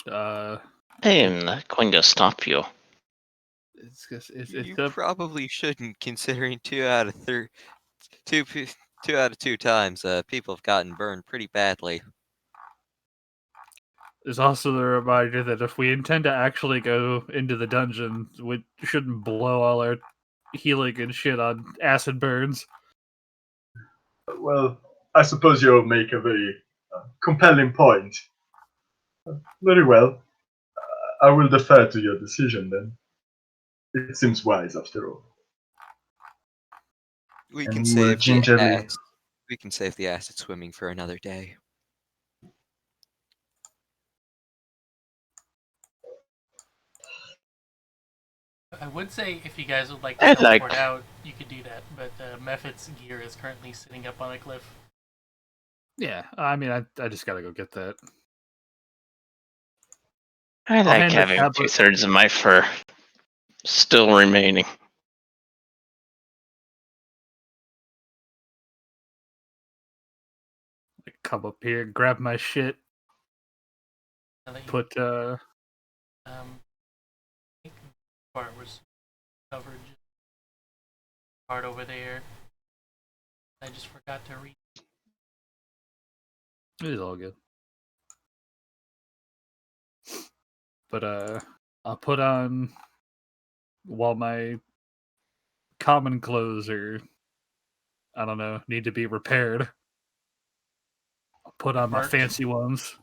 I am not going to stop you. It's You up. probably shouldn't, considering 2 out of 2 times people have gotten burned pretty badly. There's also the reminder that if we intend to actually go into the dungeon, we shouldn't blow all our healing and shit on acid burns. Well, I suppose you'll make a very compelling point. Very well. I will defer to your decision then. It seems wise after all. We And can we will save the gingerly. acid. We can save the acid swimming for another day. I would say if you guys would like to I'd teleport like- out, you could do that, but Mephit's gear is currently sitting up on a cliff. Yeah, I mean, I just gotta go get that. I I'll like hand the having tablet- 2/3 of my fur still remaining. Come up here, grab my shit, Now that you- put I think the part was covered. Part over there. I just forgot to read. it is all good. But I'll put on while my common clothes are, I don't know, need to be repaired. I'll put on my Marked. fancy ones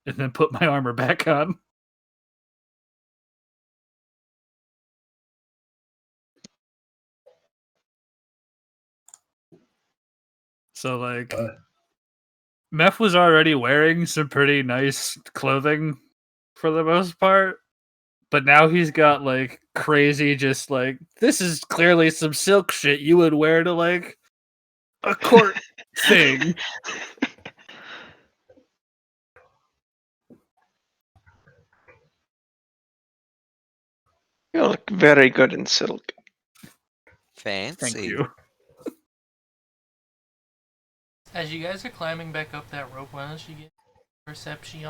and then put my armor back on. So like Meph was already wearing some pretty nice clothing for the most part, but now he's got like crazy, just like, this is clearly some silk shit you would wear to like a court thing. You look very good in silk. Fancy. Thank you. As you guys are climbing back up that rope, why don't you get perception?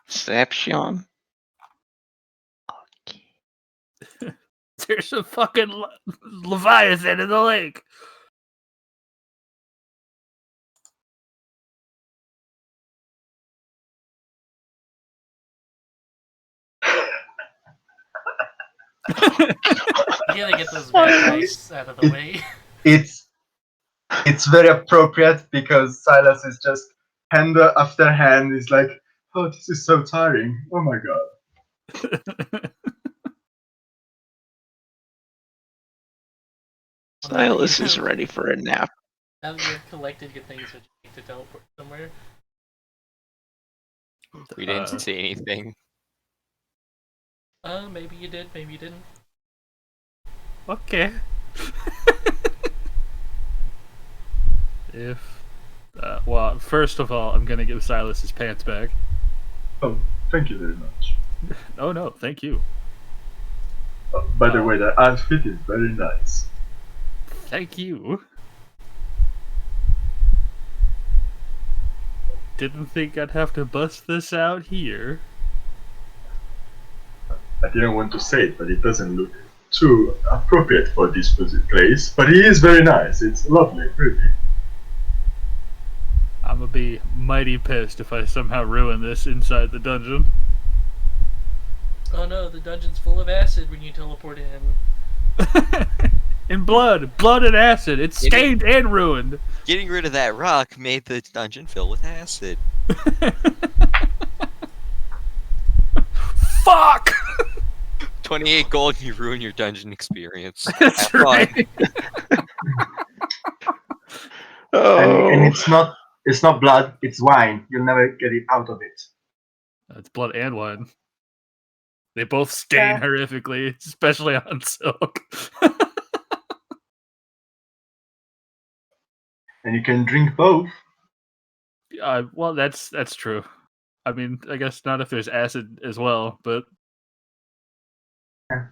Perception. Okay. There's a fucking Leviathan in the lake. You gotta get those bad dice out of the way. It's very appropriate because Silas is just hand after hand is like, oh, this is so tiring. Oh my god. Silas is ready for a nap. Now that you've collected your things, would you like to teleport somewhere? We didn't see anything. Maybe you did, maybe you didn't. Okay. If, well, first of all, I'm gonna give Silas his pants back. Oh, thank you very much. Oh no, thank you. By the way, the outfit is very nice. Thank you. Didn't think I'd have to bust this out here. I didn't want to say it, but it doesn't look too appropriate for this place. But he is very nice. It's lovely, really. I'm gonna be mighty pissed if I somehow ruin this inside the dungeon. Oh no, the dungeon's full of acid when you teleport in. In blood and acid. It's stained and ruined. Getting rid of that rock made the dungeon fill with acid. Fuck! 28 gold and you ruin your dungeon experience. That's Have fun. right. Oh, And it's not blood, it's wine. You'll never get it out of it. That's blood and wine. They both stain horrifically, especially on silk. And you can drink both. Well, that's true. I mean, I guess not if there's acid as well, but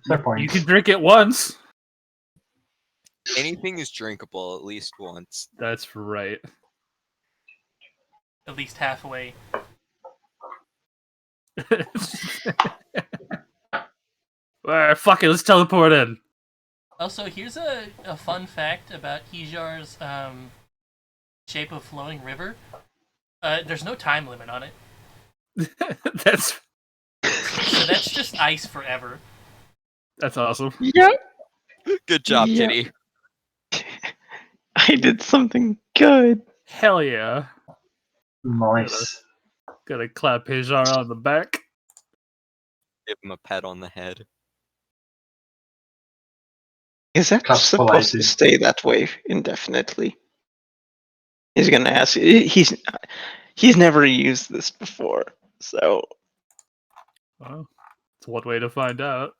Fair point. you can drink it once. Anything is drinkable at least once. That's right. At least halfway. Alright, fuck it, let's teleport in. Also, here's a fun fact about Hijar's Shape of Flowing River. There's no time limit on it. That's So that's just ice forever. awesome. yep. Good job, Yeah. Kitty. I did something good. Hell yeah. Nice. Gotta clap Hajar on the back. Give him a pat on the head. Is that Clap supposed politely. to stay that way indefinitely? He's gonna ask. He's never used this before, so Well, it's one way to find out.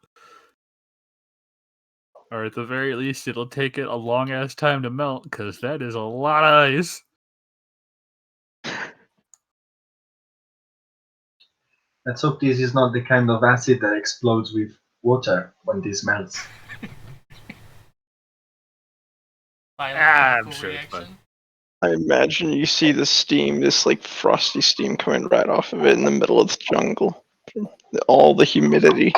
Or at the very least, it'll take it a long ass time to melt, because that is a lot of ice. Let's hope this is not the kind of acid that explodes with water when this melts. Violent I'm chemical sure it's fine. reaction. I imagine you see the steam, this like frosty steam coming right off of it in the middle of the jungle. All the humidity.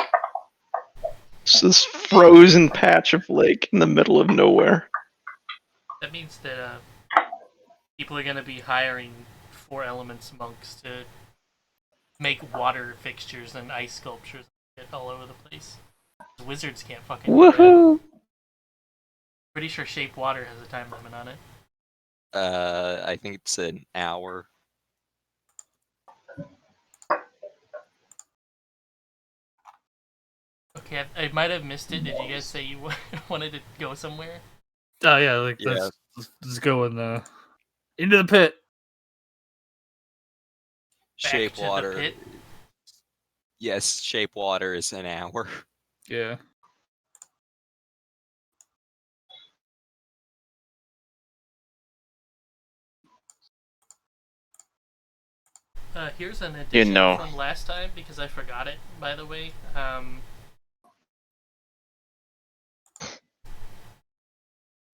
It's this frozen patch of lake in the middle of nowhere. That means that people are going to be hiring 4 Elements monks to make water fixtures and ice sculptures all over the place. Wizards can't fucking do that. Woohoo! Pretty sure Shape Water has a time limit on it. I think it's an hour. Okay, I might have missed it. Did you guys say you wanted to go somewhere? Oh yeah, like Yeah. let's go in into the pit. Back Shape to the water. pit? Yes, shape water is an hour. Yeah. Here's an addition know. from last time because I forgot it, by the way.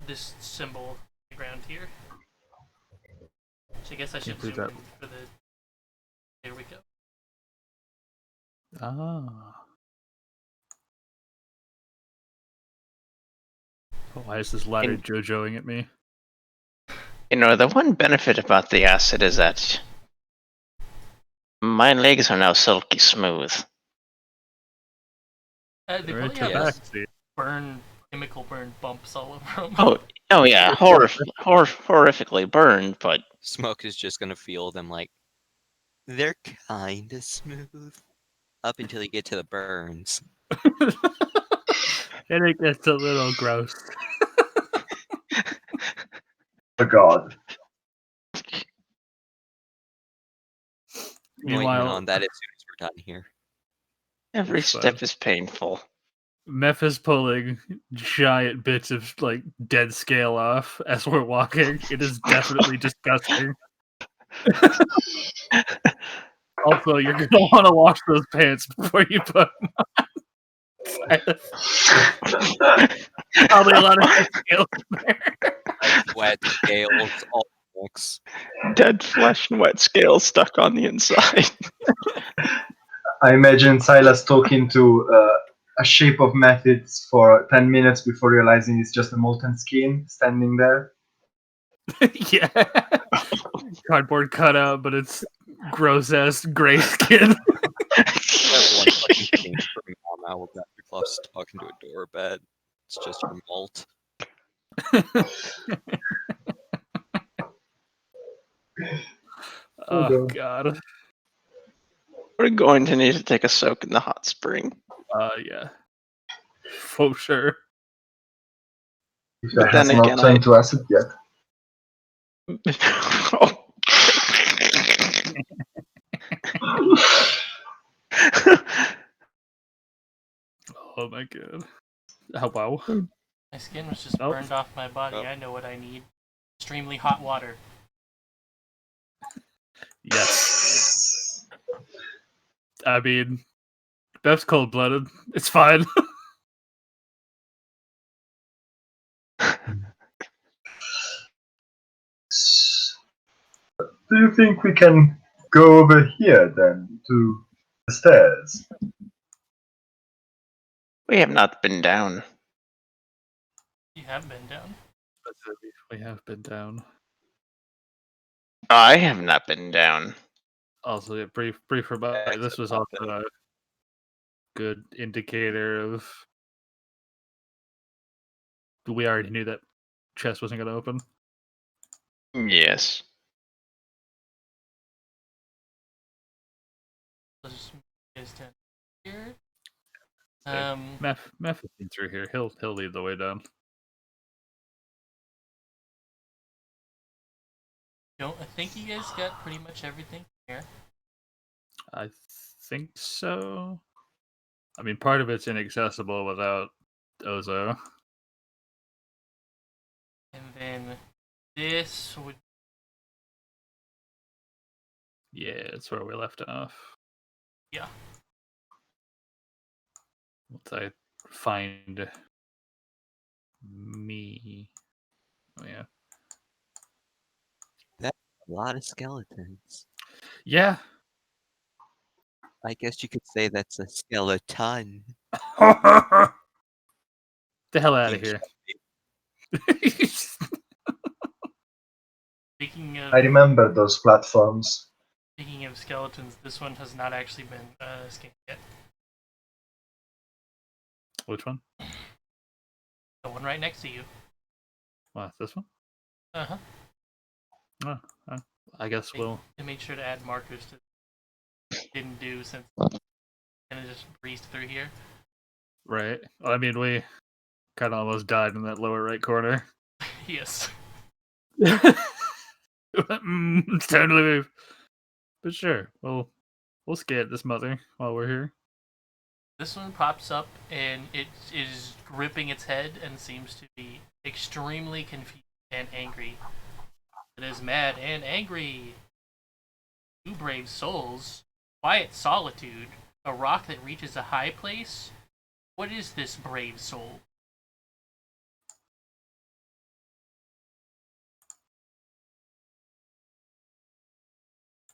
This symbol on the ground here. Which I guess I should Include zoom that. in for the. There we go. Ah. Oh, why is this ladder JoJoing at me? You know, the one benefit about the acid is that my legs are now silky smooth. They They're probably into have back. chemical burn bumps all over them. Oh yeah, horrifically burned, but Smoke is just gonna feel them like they're kinda smooth. Up until you get to the burns. And it gets a little gross. Oh god. Waiting Meanwhile, on that as soon as we're done here. Every It's fine. step is painful. Meph is pulling giant bits of like dead scale off as we're walking. It is definitely disgusting. Also, you're gonna want to wash those pants before you put them on. Probably a lot of dead scales in there. Wet scales, all mix. Dead flesh and wet scales stuck on the inside. I imagine Silas talking to a shape of methods for 10 minutes before realizing it's just a molten skin standing there. Yeah. Cardboard cutout, but it's gross ass gray skin. That one fucking thing from Mom Owl got your gloves talking to a door bed. It's just your malt. Oh god. We're going to need to take a soak in the hot spring. Yeah. For sure. If But that then has not again, turned to acid yet. Oh my god. Oh wow. My skin was just Nope. burned off my body. Nope. I know what I need. Extremely hot water. Yes. I mean, Beth's cold blooded. It's fine. Do you think we can go over here then to the stairs? We have not been down. You have been down. We have been down. I have not been down. Also, yeah, brief reminder. This was also a good indicator of. We already knew that chest wasn't going to open. Yes. Let's just move you guys down here. Meph has been through here. He'll lead the way down. I think you guys got pretty much everything here. I think so. I mean, part of it's inaccessible without Ozo. And then this would. Yeah, it's where we left off. Yeah. Once I find me. Oh yeah. A lot of skeletons. Yeah. I guess you could say that's a skeleton. The hell out of here. Speaking I of remember those platforms. skeletons, this one has not actually been scanned yet. Which one? The one right next to you. What, this one? Uh huh. Oh, I guess we'll. I made sure to add markers to. Didn't do since. And it just breezed through here. Right. I mean, we kind of almost died in that lower right corner. Yes. It's time to move. But sure, we'll scan this mother while we're here. This one pops up and it is gripping its head and seems to be extremely confused and angry. It is mad and angry. Two brave souls, quiet solitude, a rock that reaches a high place. What is this brave soul?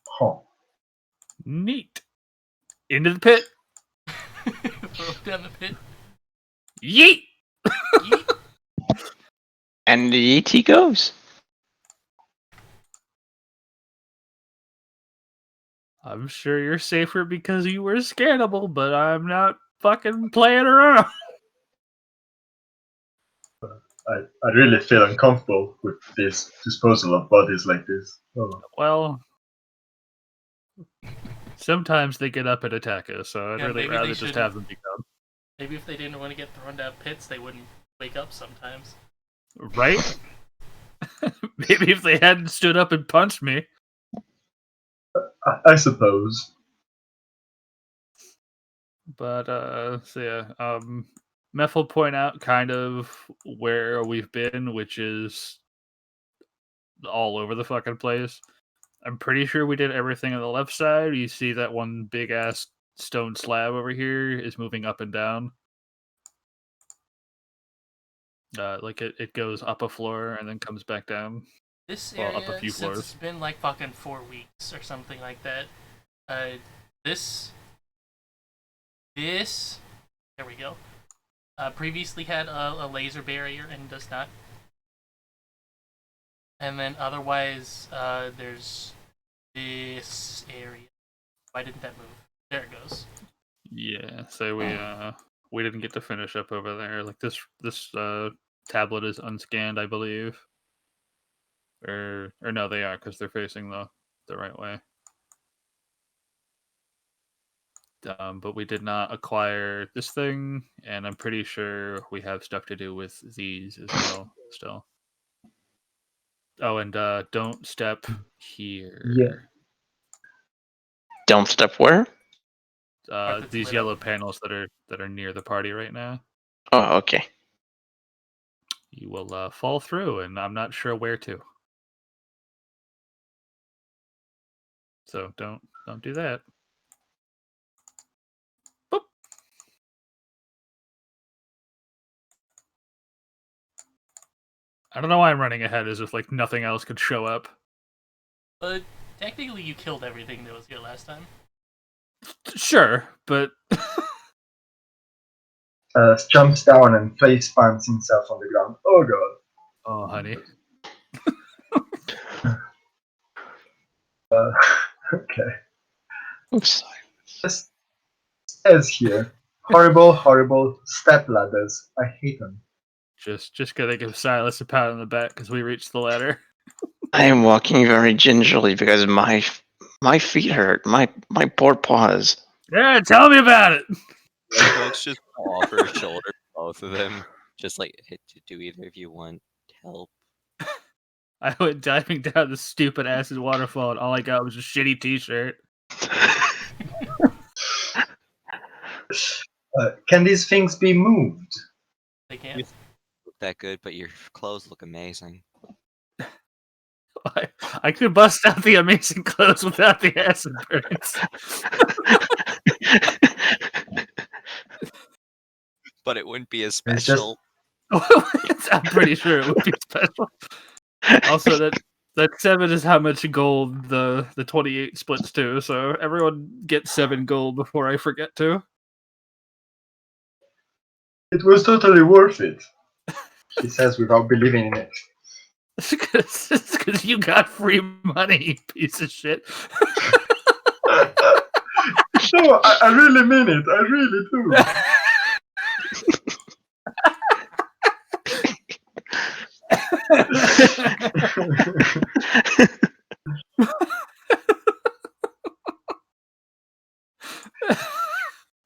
Huh. Neat. Into the pit. Throw it down the pit. Yeet. Yeet. And the ET goes. I'm sure you're safer because you were scannable, but I'm not fucking playing around. I really feel uncomfortable with this disposal of bodies like this. Oh. Well, sometimes they get up and attack us, so I'd Yeah, really maybe rather they just should- have them be gone. Maybe if they didn't want to get thrown down pits, they wouldn't wake up sometimes. Right? Maybe if they hadn't stood up and punched me. I suppose. But so yeah, Meth will point out kind of where we've been, which is all over the fucking place. I'm pretty sure we did everything on the left side. You see that one big ass stone slab over here is moving up and down. Like it goes up a floor and then comes back down. This Well, up a area, few since floors. it's been like fucking 4 weeks or something like that, this, there we go. Previously had a laser barrier and does not. And then otherwise, there's this area. Why didn't that move? There it goes. Yeah, so we didn't get to finish up over there. Like this tablet is unscanned, I believe. Or no, they are because they're facing the right way. But we did not acquire this thing, and I'm pretty sure we have stuff to do with these as well. Still. Oh, and don't step here. Yeah. Don't step where? that's These lit yellow up. panels that are near the party right now. Oh, okay. You will fall through, and I'm not sure where to. So don't do that. Boop. I don't know why I'm running ahead as if like nothing else could show up. But technically, you killed everything that was here last time. Sure, but Jumps down and face plants himself on the ground. Oh god. oh honey. Okay. Oops. Just says here. Horrible, horrible step ladders. I hate them. Just gotta give Silas a pat on the back because we reached the ladder. I am walking very gingerly because my feet hurt. My poor paws. Yeah, tell me about it. Folks just fall off her shoulder, both of them. Just like, hey, do either of you want help? I went diving down the stupid acid waterfall, and all I got was a shitty T-shirt. Can these things be moved? They can't. Look that good, but your clothes look amazing. I could bust out the amazing clothes without the acid burns. But it wouldn't be as It's just- special. I'm pretty sure it would be special. Also, that 7 is how much gold the 28 splits to, so everyone gets 7 gold before I forget to. It was totally worth it. She says without believing in it. It's because you got free money, you piece of shit. No, I really mean it. I really do.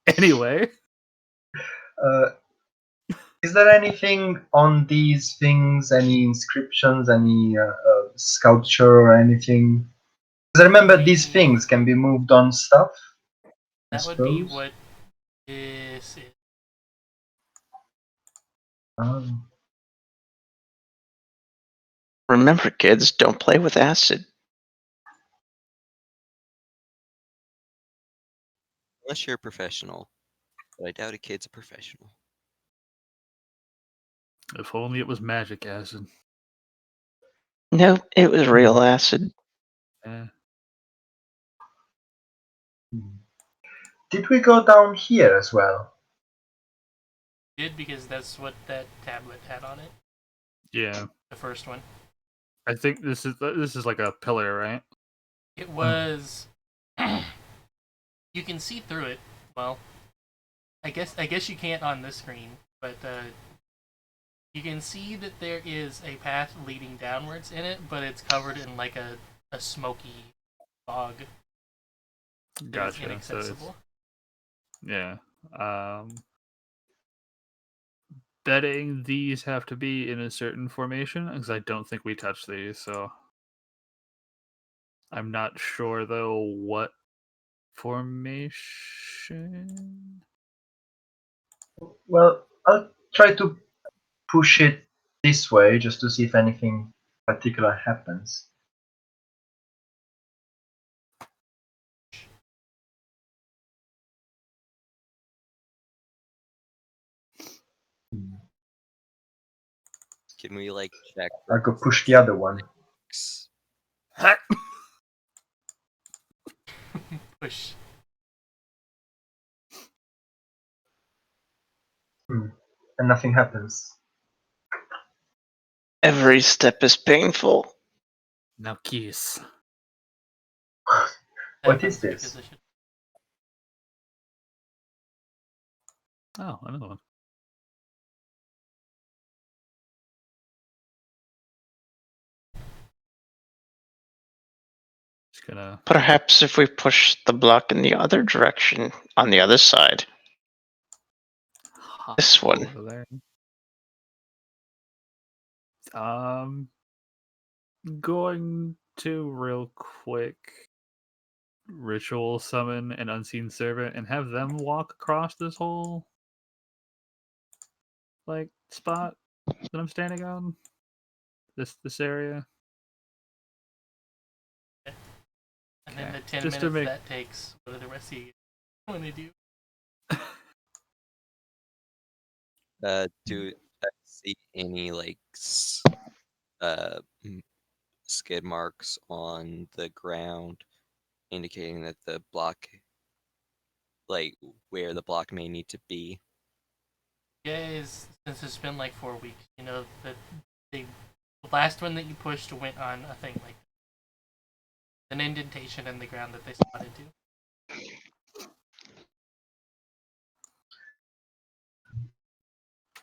Anyway, Is there anything on these things? Any inscriptions? Any sculpture or anything? Because I remember these things can be moved on stuff. I That would be suppose. what this is. Remember, kids, don't play with acid. Unless you're a professional. But I doubt a kid's a professional. if only it was magic acid. No, it was real acid. Yeah. Did we go down here as well? Did because that's what that tablet had on it. Yeah. The first one. I think this is like a pillar, right? It was. You can see through it. Well, I guess you can't on this screen, but you can see that there is a path leading downwards in it, but it's covered in like a smoky fog. That is Gotcha. So inaccessible. yeah. Betting these have to be in a certain formation because I don't think we touched these. So I'm not sure though what formation. Well, I'll try to push it this way just to see if anything particular happens. Can we like check? I'll go push the other one. Push. And nothing happens. Every step is painful. Now kiss. What is Happens this? because I should- Oh, another one. Just gonna. Perhaps if we push the block in the other direction, on the other side. hop This one. over there. Going to real quick ritual summon an unseen servant and have them walk across this whole like spot that I'm standing on. This area. And then Okay, the 10 just to minutes make- that takes, what do the rest of you want to do? Do I see any like skid marks on the ground indicating that the block, like where the block may need to be? Guys, since it's been like 4 weeks, you know that the last one that you pushed went on a thing like an indentation in the ground that they spotted to.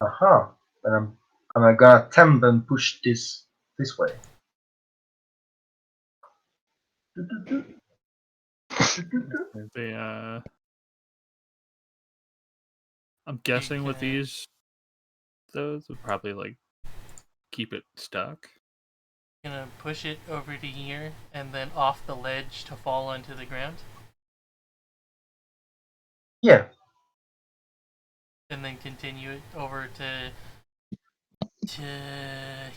Aha. And I'm gonna attempt and push this way. The I'm guessing with can- these, those would probably like keep it stuck. Gonna push it over to here and then off the ledge to fall onto the ground, Yeah. and then continue it over to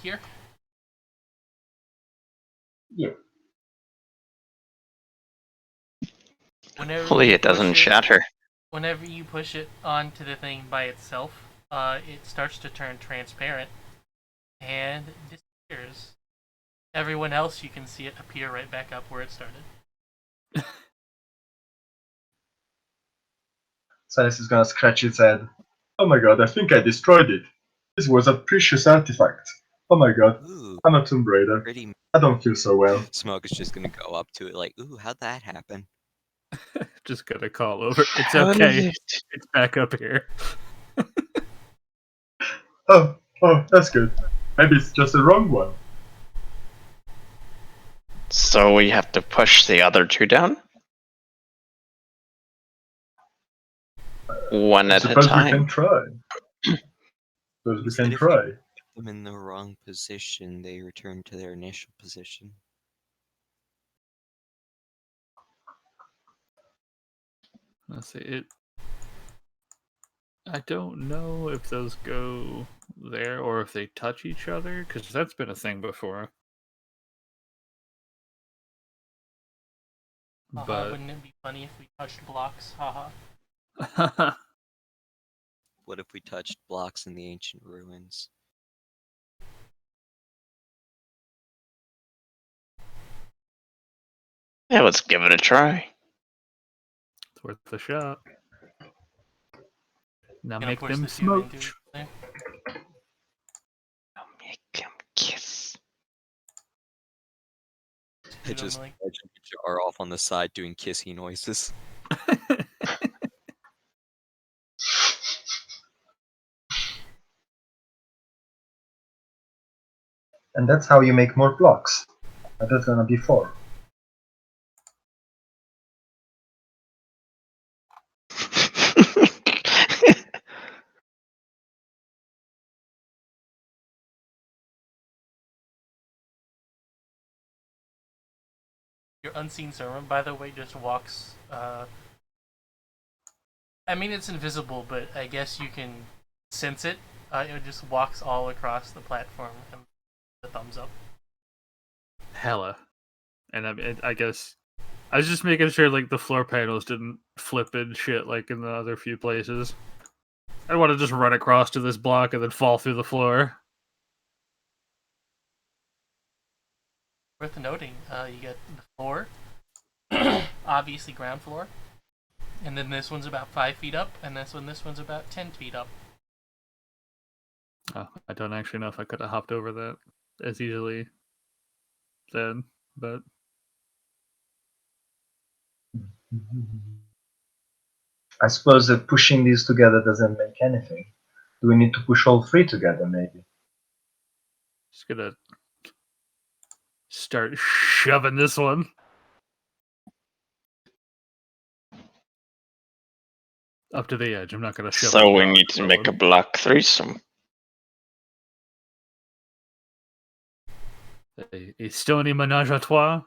here. Yeah. Whenever Hopefully you it doesn't push it- shatter. Whenever you push it onto the thing by itself, it starts to turn transparent and disappears. Everyone else, you can see it appear right back up where it started. Silas is gonna scratch its head. Oh my god, I think I destroyed it. This was a precious artifact. Oh my god, Ooh, I'm a Tomb Raider. pretty. I don't feel so well. Smoke is just gonna go up to it like, ooh, how'd that happen? Just gonna call over. It's How did okay. it- It's back up here. Oh, that's good. Maybe it's just the wrong one. So we have to push the other two down? One I at a suppose we can time. try. Suppose we Instead can of try. put them in the wrong position, they return to their initial position. Let's see it. I don't know if those go there or if they touch each other, because that's been a thing before. Haha, wouldn't it be funny if we touched blocks? Haha. But What if we touched blocks in the ancient ruins? Yeah, let's give it a try. it's worth a shot. Now Gonna make push them the two smoke. into each other. Make them kiss. I Shoot 'em just like- imagine Jar off on the side doing kissy noises. And that's how you make more blocks. But that's gonna be 4. Your unseen servant, by the way, just walks. I mean, it's invisible, but I guess you can sense it. It just walks all across the platform and the thumbs up. Hella. And I guess I was just making sure like the floor panels didn't flip and shit like in the other few places. I want to just run across to this block and then fall through the floor. Worth noting, you get the floor, obviously ground floor, and then this one's about 5 feet up, and this one's about 10 feet up. Oh, I don't actually know if I could have hopped over that as easily then, but I suppose that pushing these together doesn't make anything. Do we need to push all three together, maybe? just gonna start shoving this one. Up to the edge. I'm not gonna shove So it we across need to that make a one. black threesome. A stony menage a trois.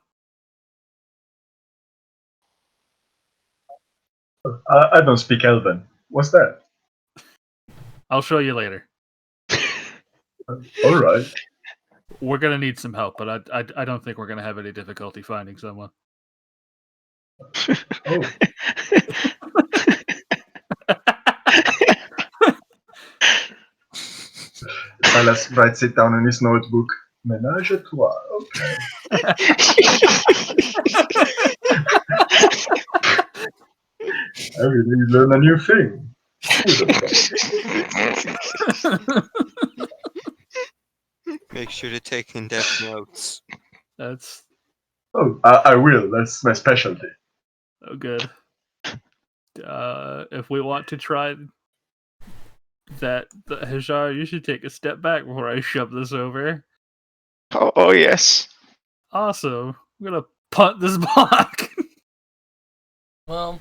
I don't speak Elven. What's that? I'll show you later. All right. We're gonna need some help, but I don't think we're gonna have any difficulty finding someone. Oh, Silas writes it down in his notebook. Menage a trois. Okay. Every day you learn a new thing. Make sure to take in-depth notes. That's Oh, I will. That's my specialty. good. If we want to try that, Hajar, you should take a step back before I shove this over. Oh yes. Awesome. I'm gonna punt this block. Well,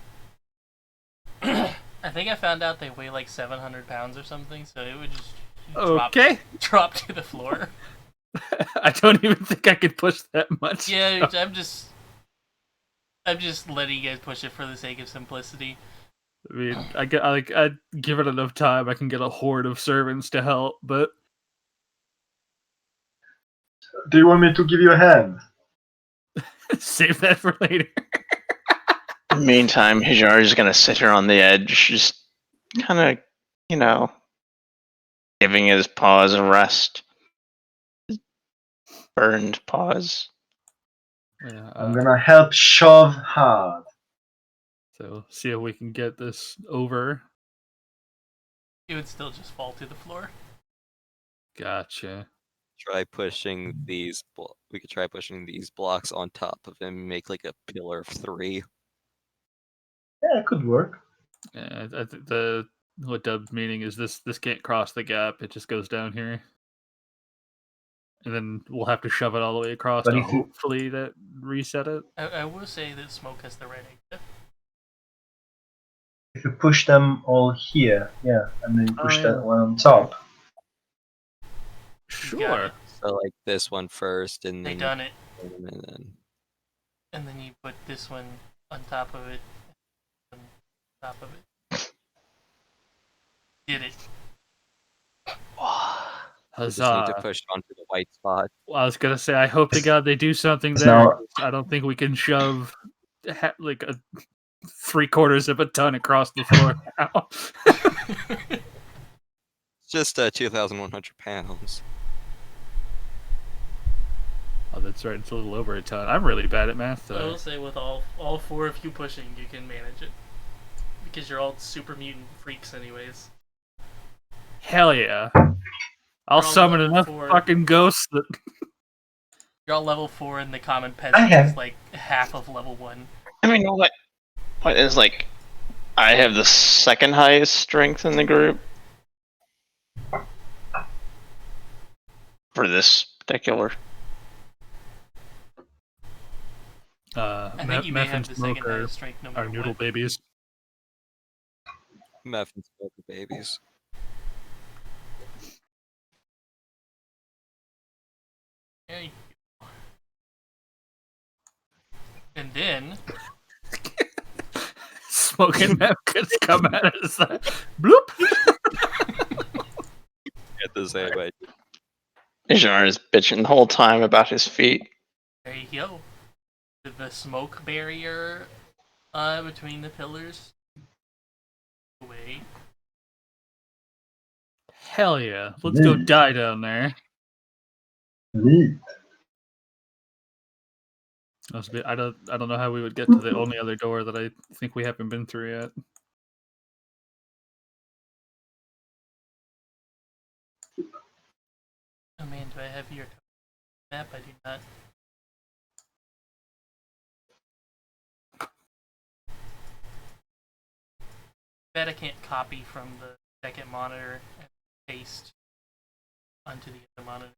I think I found out they weigh like 700 pounds or something, so it would just Okay. drop to the floor. I don't even think I could push that much. Yeah, I'm just letting you guys push it for the sake of simplicity. I mean, I give it enough time, I can get a horde of servants to help, but Do you want me to give you a hand? save that for later. Meantime, Hajar is gonna sit here on the edge, just kind of, giving his paws a rest. Burned paws. Yeah, I'm gonna help shove hard. so see if we can get this over. It would still just fall to the floor. Gotcha. Try pushing these. We could try pushing these blocks on top of him. Make like a pillar of 3. Yeah, it could work. Yeah, I think what Dub's meaning is this can't cross the gap. It just goes down here, and then we'll have to shove it all the way across But to if you- hopefully that reset it. I will say that Smoke has the right idea. If you push them all here, yeah, and then you push yeah. that one on top. Sure. it. So like this one first, and They then done it, and then and then you put this one on top of it, on top of it. Did it. we just need to Huzzah. push onto the white spot. Well, I was gonna say, I hope to God they do something It's there. now- 'Cause I don't think we can shove like a 3/4 of a ton across the floor now. It's just 2,100 pounds. Oh, that's right. It's a little over a ton. I'm really bad at math, I though. will say with all 4 of you pushing, you can manage it. Because you're all super mutant freaks anyways. Hell yeah. I'll We're all summon level enough 4. fucking ghosts that. You're all level 4 and the common I peasant have- is like half of level 1. I mean, what is like? I have the second highest strength in the group for this particular. I think you may Meth have and the Smoke second are, highest strength no are matter noodle what. babies. Meth and smoke the babies. Yeah, And then Smoking map could come at us. Bloop. Get this anyway. Ijar is bitching the whole time about his feet. there you go. The smoke barrier between the pillars away. Hell yeah. Let's go Neat. die down there. Neat. I don't know how we would get to the only other door that I think we haven't been through yet. Oh man, do I have your map? I do not. Bet I can't copy from the second monitor and paste onto the other monitor.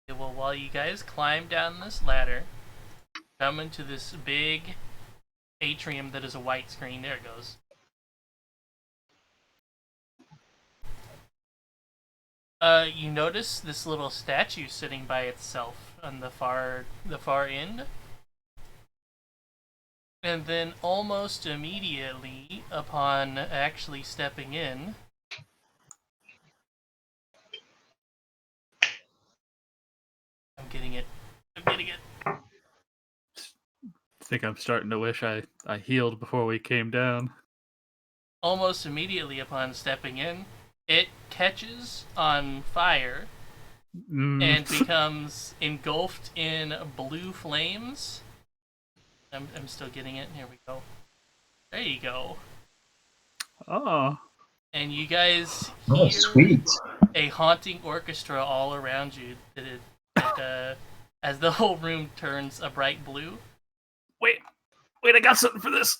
Okay, well, while you guys climb down this ladder, come into this big atrium that is a white screen. There it goes. You notice this little statue sitting by itself on the far end. And then almost immediately upon actually stepping in, I'm getting it. I think I'm starting to wish I healed before we came down. Almost immediately upon stepping in, it catches on fire and becomes engulfed in blue flames. I'm still getting it. Here we go. There you go. Oh. And you guys Oh, hear sweet. a haunting orchestra all around you. As the whole room turns a bright blue. Wait, I got something for this.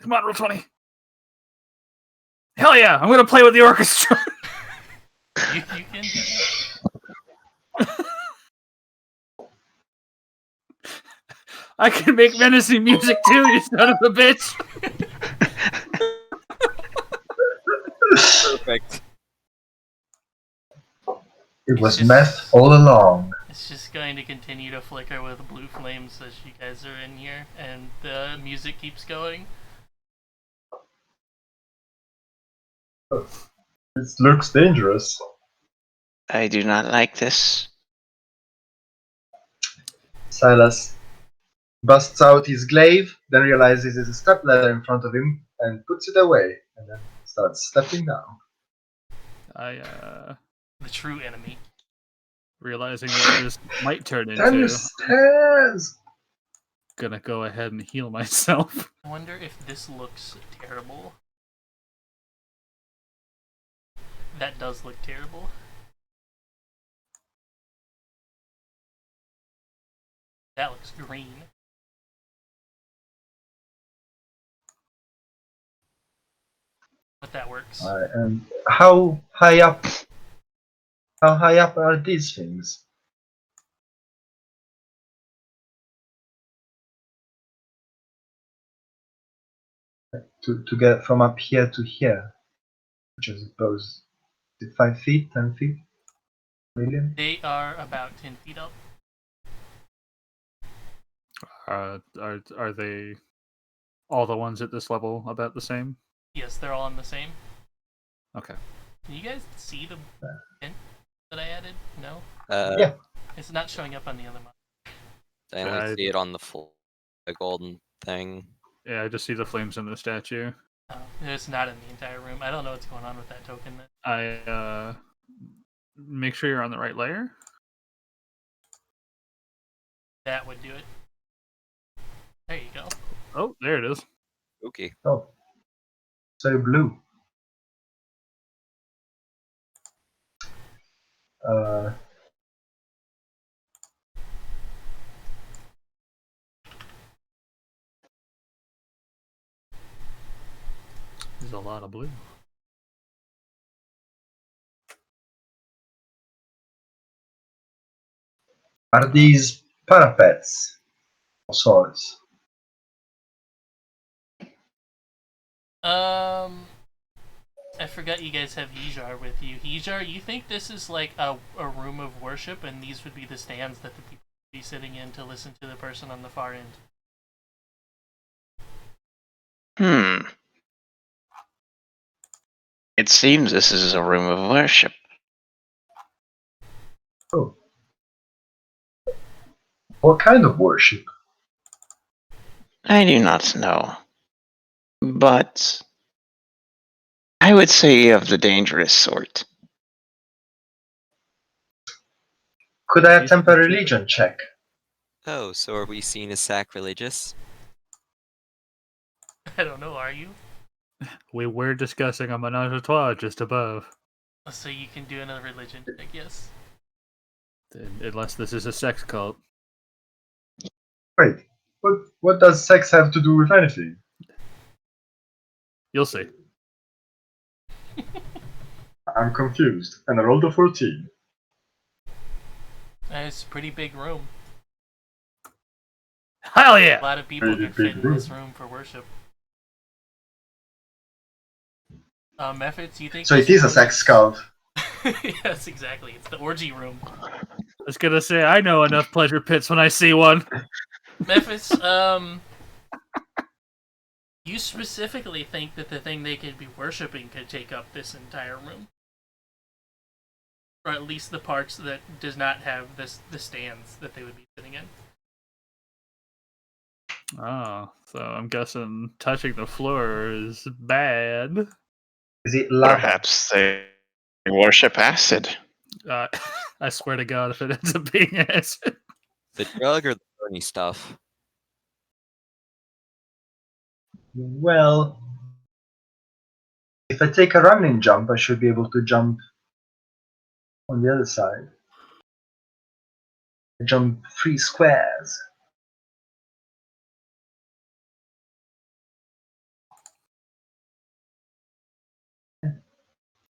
Come on, roll 20. Hell yeah, I'm gonna play with the orchestra. You can. I can make menacing music too, you son of a bitch. Perfect. It was just- meth all along. It's just going to continue to flicker with blue flames as you guys are in here, and the music keeps going. It looks dangerous. I do not like this. Silas busts out his glaive, then realizes there's a stepladder in front of him and puts it away, and then starts stepping down. I The true enemy. realizing what this might turn Damn into, the stairs! gonna go ahead and heal myself. I wonder if this looks terrible. That does look terrible. That looks green. But that works. And how high up? How high up are these things? To get from up here to here, which I suppose 5 feet, 10 feet, million. They are about 10 feet up. Are they all the ones at this level about the same? Yes, they're all on the same. Okay. Can you guys see the hint that I added? No? Yeah. It's not showing up on the other one. I only see it on the golden thing. Yeah, I just see the flames in the statue. Oh, it's not in the entire room. I don't know what's going on with that token. Then. I make sure you're on the right layer. That would do it. There you go. Oh, there it is. Okay. Oh, so blue. There's a lot of blue. Are these parapets or swords? I forgot you guys have Hijar with you. Hijar, you think this is like a room of worship, and these would be the stands that the people would be sitting in to listen to the person on the far end? It seems this is a room of worship. Oh. What kind of worship? I do not know. But I would say of the dangerous sort. Could I attempt a religion check? Oh, so are we seen as sacrilegious? I don't know, are you? We were discussing a menage a trois just above. So you can do another religion check, yes. Unless this is a sex cult. Wait, what does sex have to do with anything? You'll see. I'm confused, and I rolled a 14. It's a pretty big room. Hell A yeah! lot of people Pretty can fit big in this room for worship. Methods, you think So this it is a room sex cult. Yes, exactly. It's the orgy room. I was gonna say, I know enough pleasure pits when I see one. Memphis, you specifically think that the thing they could be worshipping could take up this entire room, or at least the parts that does not have the stands that they would be sitting in. Oh, so I'm guessing touching the floor is bad. Is it lava? Perhaps they worship acid. I swear to God, if it ends up being acid. The drug or the burny stuff? Well, if I take a running jump, I should be able to jump on the other side. I jump 3 squares.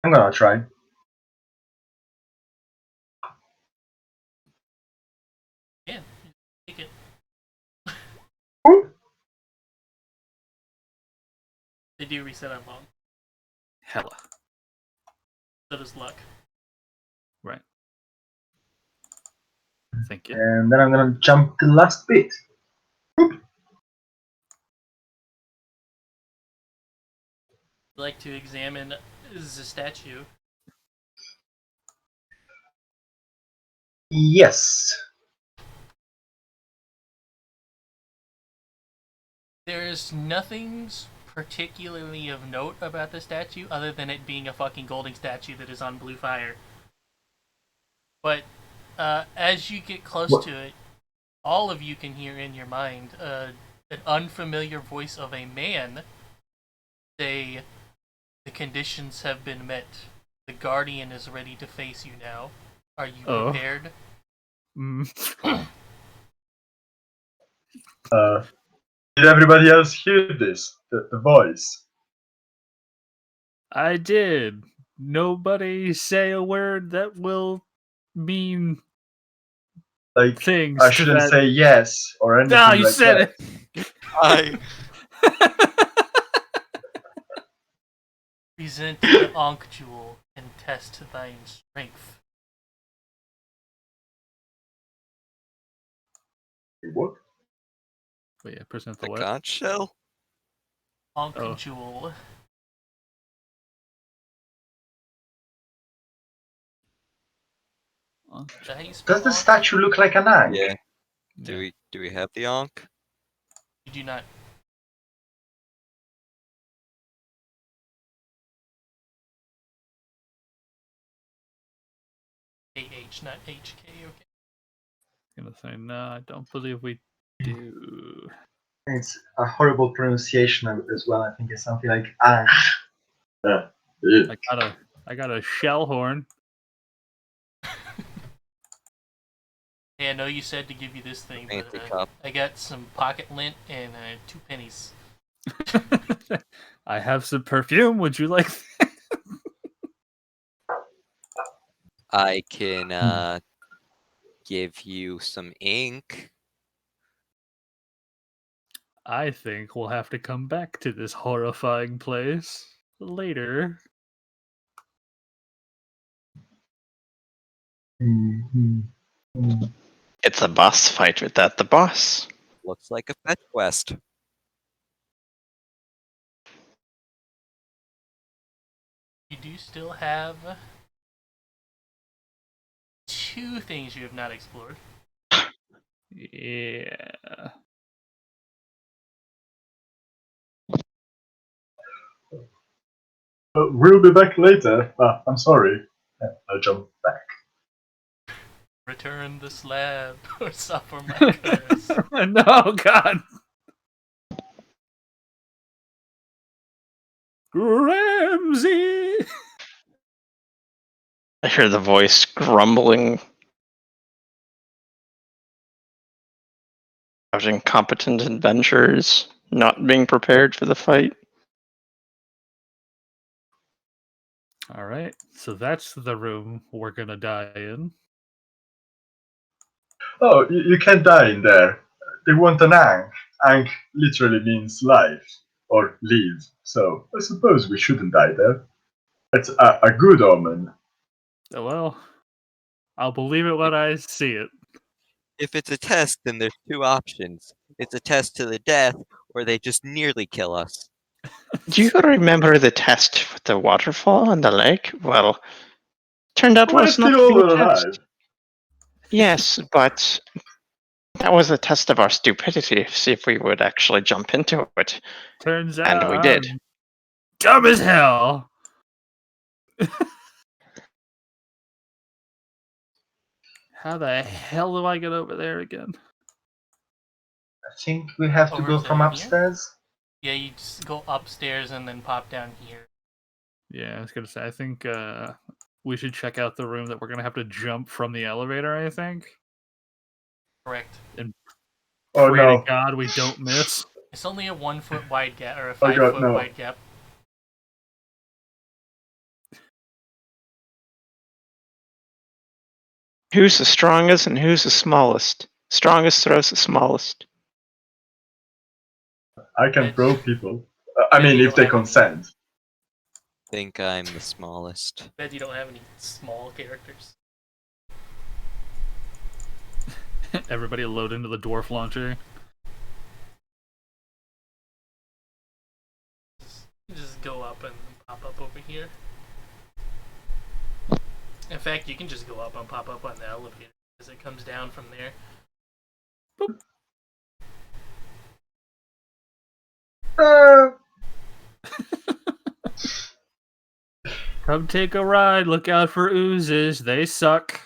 I'm gonna try. Yeah, take it. Ooh. They do reset on long. Hella. So does luck. Right. Thank you. And then I'm gonna jump the last bit. I'd like to examine the statue. Yes. There is nothing particularly of note about the statue other than it being a fucking golden statue that is on blue fire. But as you get close What? to it, all of you can hear in your mind an unfamiliar voice of a man say, "The conditions have been met. The Guardian is ready to face you now. Are you prepared?" Did everybody else hear this? The voice? I did. Nobody say a word that will mean Like, things. I to shouldn't that. say yes or anything No, you like said that. it. I Present the Ankh Jewel and test thine strength. What? Wait, yeah, present the the what? conch shell? Ankh Oh. Jewel. Is that how you spell Does the Ankh? statue look like an ankh? Yeah. Yeah. Do we have the Ankh? You do not. AH, not HK, okay. I'm gonna say no. I don't believe we do. It's a horrible pronunciation as well. I think it's something like ankh. I got a shell horn. Hey, I know you said to give you this thing, but Fancy cup. I got some pocket lint and 2 pennies. I have some perfume. Would you like? I can give you some ink. I think we'll have to come back to this horrifying place later. Mhm. Mm. It's a boss fight without the boss. Looks like a fetch quest. You do still have 2 things you have not explored. Yeah. We'll be back later. I'm sorry. I'll jump back. Return the slab or suffer my curse. No, God. Ramsey! I hear the voice grumbling about incompetent adventurers not being prepared for the fight. Alright, so that's the room we're gonna die in. Oh, you can't die in there. They want an Ankh. Ankh literally means life or leave. So I suppose we shouldn't die there. It's a good omen. Well, I'll believe it when I see it. If it's a test, then there's 2 options. It's a test to the death, or they just nearly kill us. Do you remember the test with the waterfall and the lake? Well, turned out We're was not still to be a alive. test. Yes, but that was a test of our stupidity, see if we would actually jump into it. Turns And out we did. I'm dumb as hell. How the hell do I get over there again? I think we have to Over go from there? upstairs. Yeah, you just go upstairs and then pop down here. Yeah, I was gonna say, I think we should check out the room that we're gonna have to jump from the elevator, I think. Correct. Oh Pray to no. God we don't miss. It's only a 1 foot wide gap or a Oh 5 God, foot no. wide gap. Who's the strongest and who's the smallest? Strongest throws the smallest. I can Bitch. throw people. I Bet mean, you if don't they have any. consent. Think I'm the smallest. Bet you don't have any small characters. Everybody load into the dwarf launcher. Just go up and pop up over here. In fact, you can just go up and pop up on the elevator as it comes down from there. Boop. Come take a ride. Look out for oozes. They suck.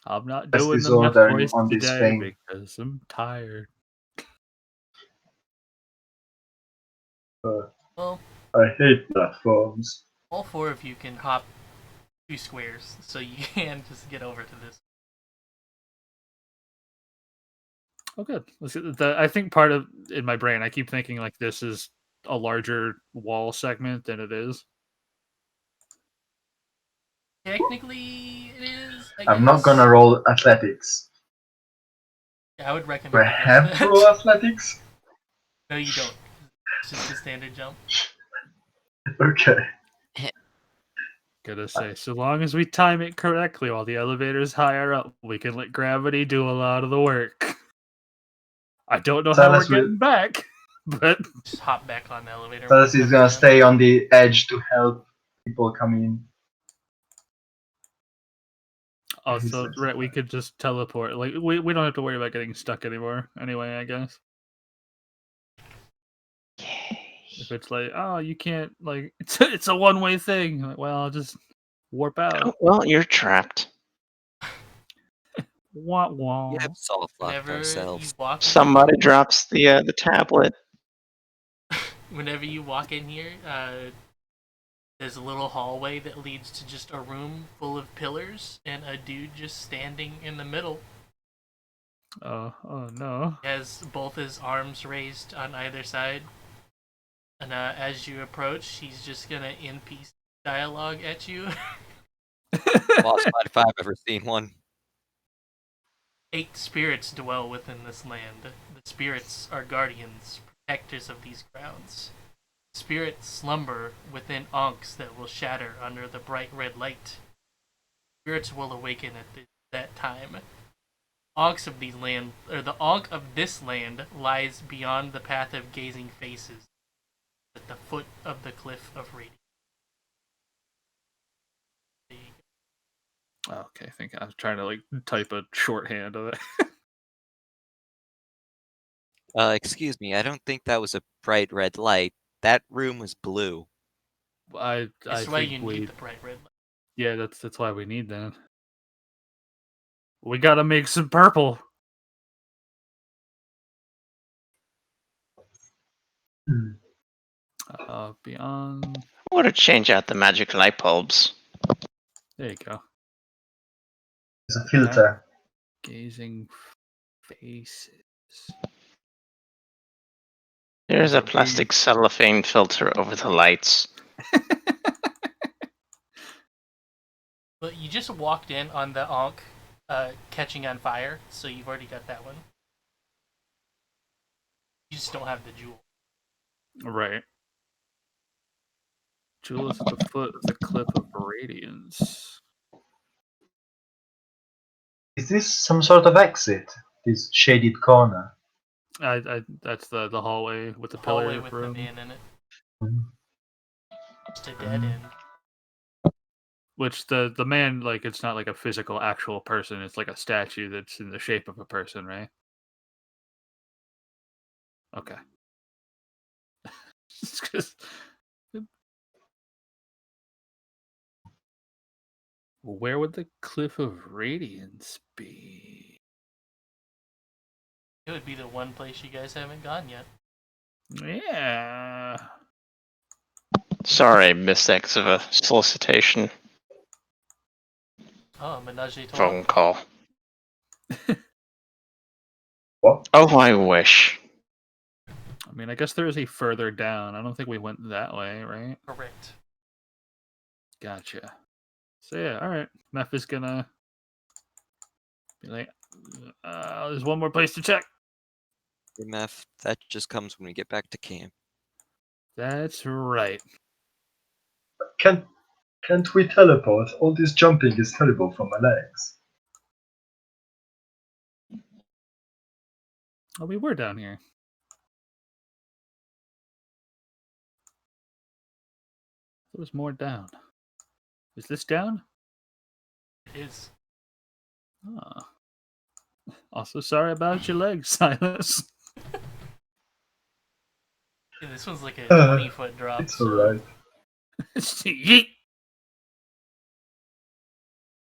I'm not Best doing is the meth ordering voice on this today thing. because I'm tired. Well, I hate platforms. all 4 of you can hop 2 squares, so you can just get over to this. Oh, good. I think part of in my brain, I keep thinking like this is a larger wall segment than it is. Technically, it is. I I'm not guess. gonna roll athletics. Yeah, I would Do recommend I against have that. to roll athletics? No, you don't. It's just a standard jump. Okay. Gonna say, so long as we time it correctly while the elevator's higher up, we can let gravity do a lot of the work. I don't know how we're Silas will- getting back, but Just hop back on the elevator. So when it he's comes gonna down. stay on the edge to help people come in. also, right, we could just teleport. Like, we don't have to worry about getting stuck anymore. Anyway, I guess. If it's like, oh, you can't, like, it's a one-way thing. Like, well, I'll just warp Oh, out. well, you're trapped. Wah wah. We have soft locked Whenever you ourselves. walk, Somebody drops the tablet. whenever you walk in here, there's a little hallway that leads to just a room full of pillars and a dude just standing in the middle. Oh no. He has both his arms raised on either side. And as you approach, he's just gonna in-piece dialogue at you. Lost fight if I've ever seen one. 8 spirits dwell within this land. The spirits are guardians, protectors of these grounds. Spirits slumber within ankhs that will shatter under the bright red light. Spirits will awaken at that time. Ankhs of these land, or the ankh of this land, lies beyond the path of gazing faces, at the foot of the cliff of radiance. Okay, I think I was trying to like type a shorthand of it. Excuse me, I don't think that was a bright red light. That room was blue. I That's why think you we need the bright red light. yeah, that's why we need that. We gotta make some purple. Hmm. Beyond. I want to change out the magic light bulbs. There you go. It's a filter. Gazing faces. There's a That'll be- plastic cellophane filter over the lights. But you just walked in on the ankh catching on fire, so you've already got that one. You just don't have the jewel. Right. Jewel is at the foot of the cliff of radiance. Is this some sort of exit? This shaded corner? That's the hallway with the Hallway pillar with room. the man in it. Mhm. Just a dead end. Which the man, like, it's not like a physical actual person, it's like a statue that's in the shape of a person, right? Okay. Just 'cause- Where would the cliff of radiance be? It would be the one place you guys haven't gone yet. Yeah. Sorry, Miss X of a solicitation Oh, Menage a trois. phone call. What? Oh, I wish. I mean, I guess there is a further down. I don't think we went that way, right? Correct. Gotcha. So yeah, all right. Meph is gonna be like, there's one more place to check. MF, that just comes when we get back to camp. That's right. Can't we teleport? All this jumping is terrible for my legs. Oh, we were down here. There was more down. Is this down? It is. Oh. Also, sorry about your legs, Silas. Yeah, this one's like a Uh, 20-foot drop. It's so... alright. Yeet.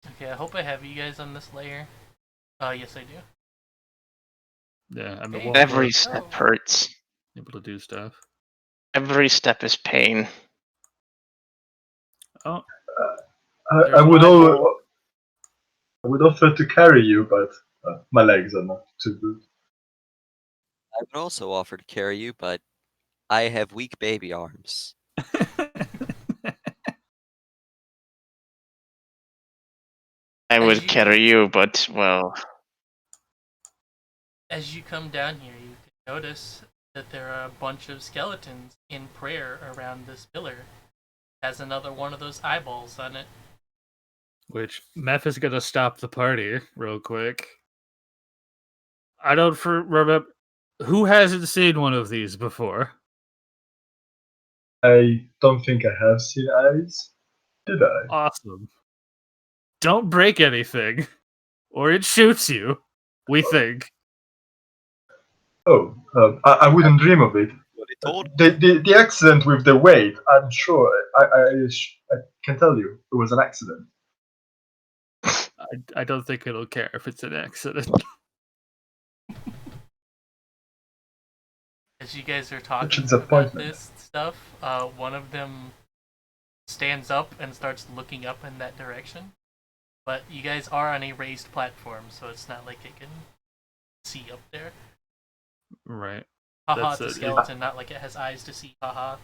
Okay, I hope I have you guys on this layer. Yes, I do. Yeah, I mean, Hey. we'll Every Oh. step hurts. able to do stuff. Every step is pain. Oh, I there's an would eyeball. I would offer to carry you, but my legs are not too good. I would also offer to carry you, but I have weak baby arms. I As would you- carry you, but, well, As you come down here, you can notice that there are a bunch of skeletons in prayer around this pillar. It has another one of those eyeballs on it. Which Meph is gonna stop the party real quick. I don't remember who hasn't seen one of these before. I don't think I have seen eyes. Did I? Awesome. Don't break anything, or it shoots you. We think. Oh, I wouldn't dream of it. What I told The accident with the weight, I'm sure. I can tell you, it was an accident. I don't think it'll care if it's an accident. As you guys are talking Such a about disappointment. this stuff, one of them stands up and starts looking up in that direction. But you guys are on a raised platform, so it's not like it can see up there. Right. Haha, That's it's a it. skeleton, not like it has eyes to see. Haha.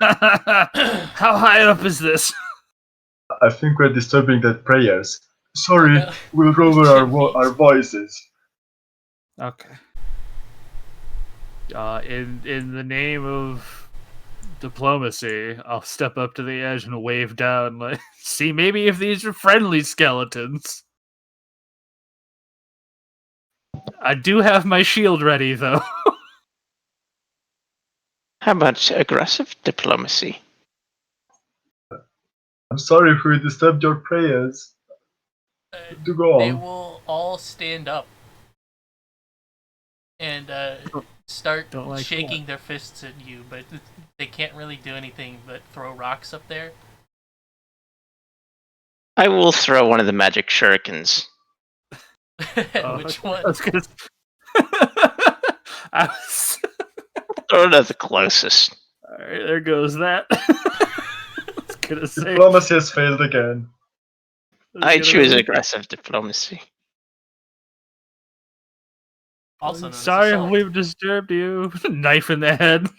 How high up is this? I think we're disturbing their prayers. Sorry, Well, we'll lower Jimmy. our voices. Okay. In the name of diplomacy, I'll step up to the edge and wave down, like, see, maybe if these are friendly skeletons. I do have my shield ready, though. How about aggressive diplomacy? I'm sorry if we disturbed your prayers. Do go They on. will all stand up and start Don't like shaking their fists at you, but they can't really do anything but throw rocks up there. I will throw one of the magic shurikens. Which one? I was gonna... I was... Throw it at the closest. Alright, there goes that. I was gonna say... Diplomacy has failed again. I choose aggressive diplomacy. Also known as Sorry if assault. we've disturbed you. Knife in the head.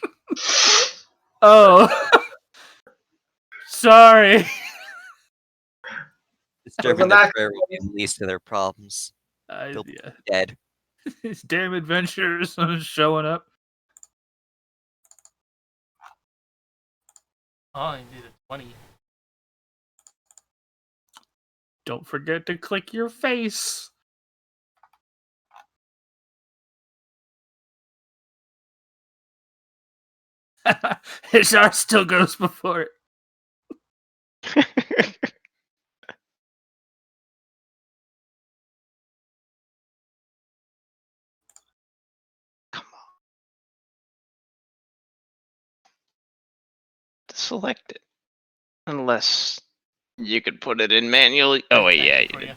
Oh. Sorry. Disturbing an their prayer will be the least of their problems. They'll be Yeah. dead. These damn adventurers showing up. Oh, you did a 20. Don't forget to click your face. Ishar still goes before it. Select it. Unless you could put it in manually. Oh, wait, yeah, you For did. you.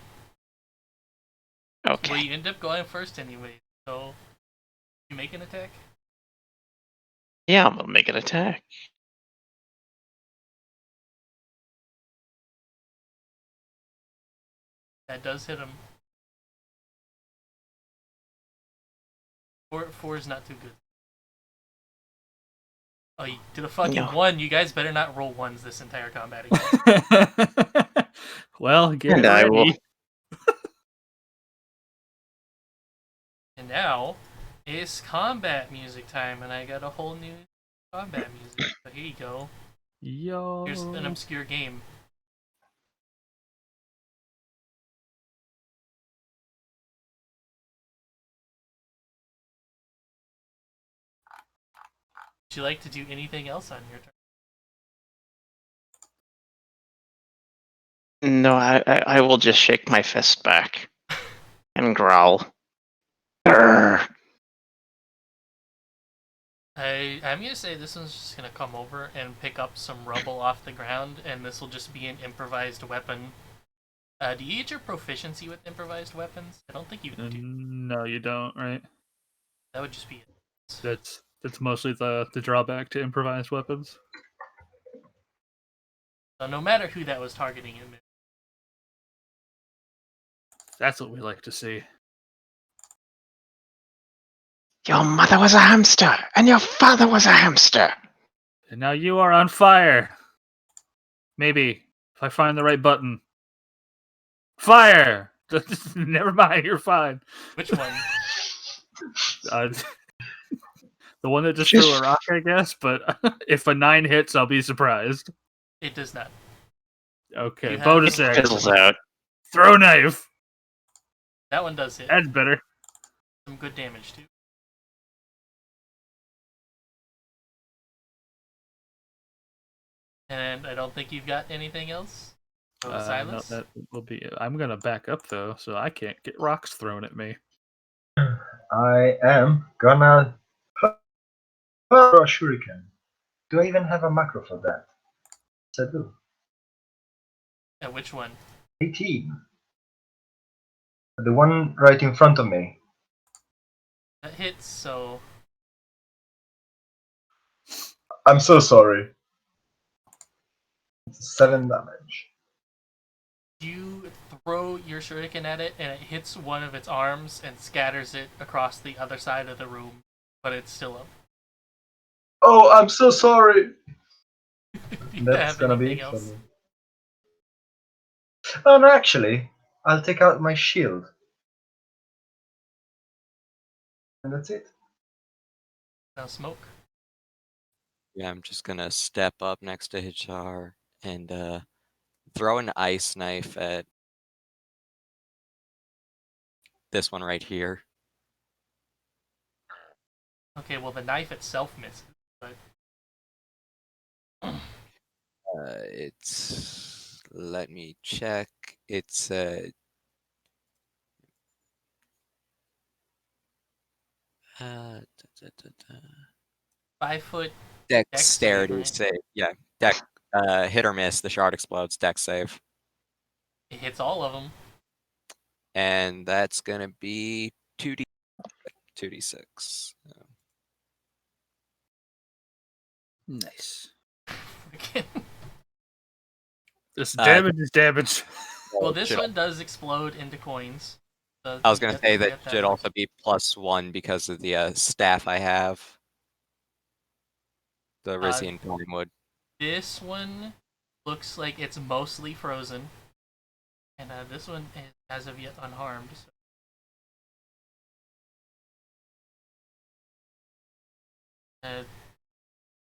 Okay. Well, you end up going first anyway, so you make an attack. Yeah, I'm gonna make an attack. That does hit him. Four is not too good. Oh, you did a fucking No. 1. You guys better not roll 1s this entire combat again. Well, get And I ready. will. And now it's combat music time, and I got a whole new combat music. So here you go. Yo. Here's an obscure game. Would you like to do anything else on your turn? No, I will just shake my fist back and growl. Grr. I'm gonna say this one's just gonna come over and pick up some rubble off the ground, and this will just be an improvised weapon. Do you get your proficiency with improvised weapons? I don't think you do. No, you don't, right? That would just be it. That's mostly the drawback to improvised weapons. So no matter who that was targeting him, That's what we like to see. Your mother was a hamster, and your father was a hamster. And now you are on fire. Maybe if I find the right button. Fire. Never mind, you're fine. which one? The one that just Just- threw a rock, I guess. But if a 9 hits, I'll be surprised. It does not. Okay, You have- bonus It action. fizzles out. Throw knife. That one does hit. That's better. Some good damage too. And I don't think you've got anything else. So No, Silas. that will be it. I'm gonna back up though, so I can't get rocks thrown at me. I am gonna throw a shuriken. Do I even have a macro for that? Yes, I do. Yeah, which one? 18. The one right in front of me. That hits. So I'm so sorry. It's 7 damage. you throw your shuriken at it, and it hits one of its arms and scatters it across the other side of the room. But it's still up. Oh, I'm so sorry. Do you That's have gonna be anything it for else? me. Oh no, actually, I'll take out my shield. And that's it. Now smoke. Yeah, I'm just gonna step up next to Hichar and throw an ice knife at this one right here. Okay, well the knife itself misses, but Let me check. It's 5 foot dexterity right? save. Yeah, hit or miss. The shard explodes. Dex save, It hits all of them. and that's gonna be 2d6. Nice. Freaking- This damage is damage. well, this Should- one does explode into coins. So I was you gonna get- say you that get should one. also be +1 because of the staff I have. The Rizian Pinewood. This one looks like it's mostly frozen, and this one is as of yet unharmed. So.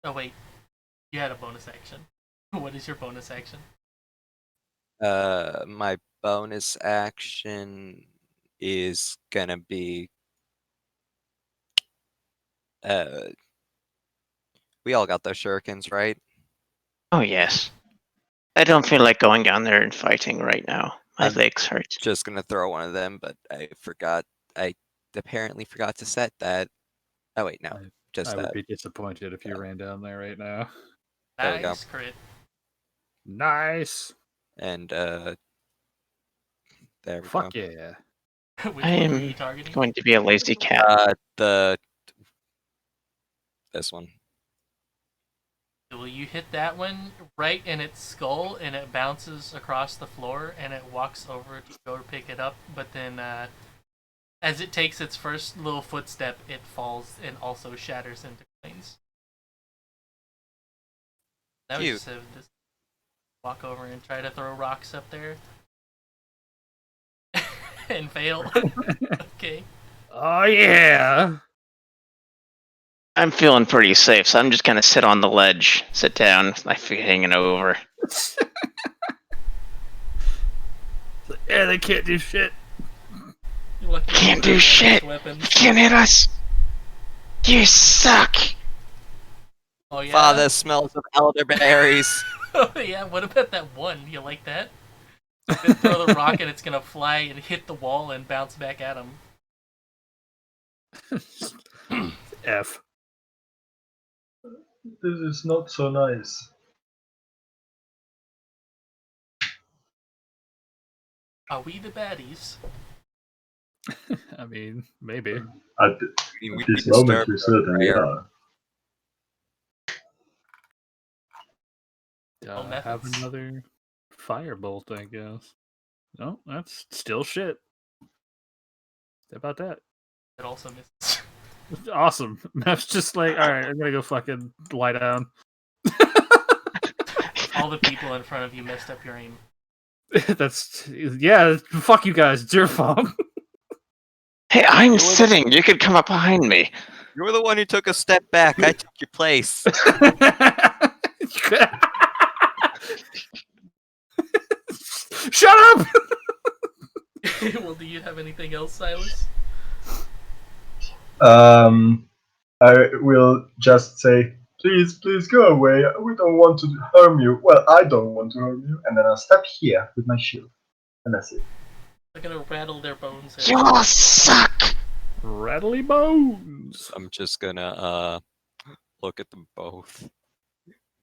Oh wait, you had a bonus action. What is your bonus action? My bonus action is gonna be we all got those shurikens, right? Oh yes. I don't feel like going down there and fighting right now. My I'm legs hurt. Just gonna throw one of them, but I apparently forgot to set that. Oh wait, no. Just I would that. be disappointed if you ran down there right now. There we go. Nice crit. Nice. And there we go. Fuck yeah. Which I one were am you targeting? going to be a lazy cat. This one. Well, you hit that one right in its skull, and it bounces across the floor, and it walks over to go to pick it up. But then, as it takes its first little footstep, it falls and also shatters into coins. That was Cute. just this walk over and try to throw rocks up there, and fail. Okay. Oh yeah. I'm feeling pretty safe, so I'm just gonna sit on the ledge, sit down, with my feet hanging over. Yeah, they can't do shit. You're lucky you Can't have do one of shit. those weapons. You can't hit us. You suck. Oh yeah. Father smells of elderberries. Oh yeah. What about that one? You like that? Just throw the rock and it's gonna fly and hit the wall and bounce back at him. F. This is not so nice. Are we the baddies? I mean, maybe. At this moment, we certainly are. Have methods. another firebolt, I guess. No, that's still shit. How about that? It also misses. Awesome. Map's just like, alright, I'm gonna go fucking lie down. All the people in front of you messed up your aim. Yeah, fuck you guys, it's your fault. Hey, I'm sitting. You could come up behind me. You were the one who took a step back. I took your place. Shut up! Well, do you have anything else, Silas? I will just say, please go away. We don't want to harm you. Well, I don't want to harm you. And then I'll step here with my shield. And that's it. They're gonna rattle their bones. You suck. Rattly bones. I'm just gonna look at them both.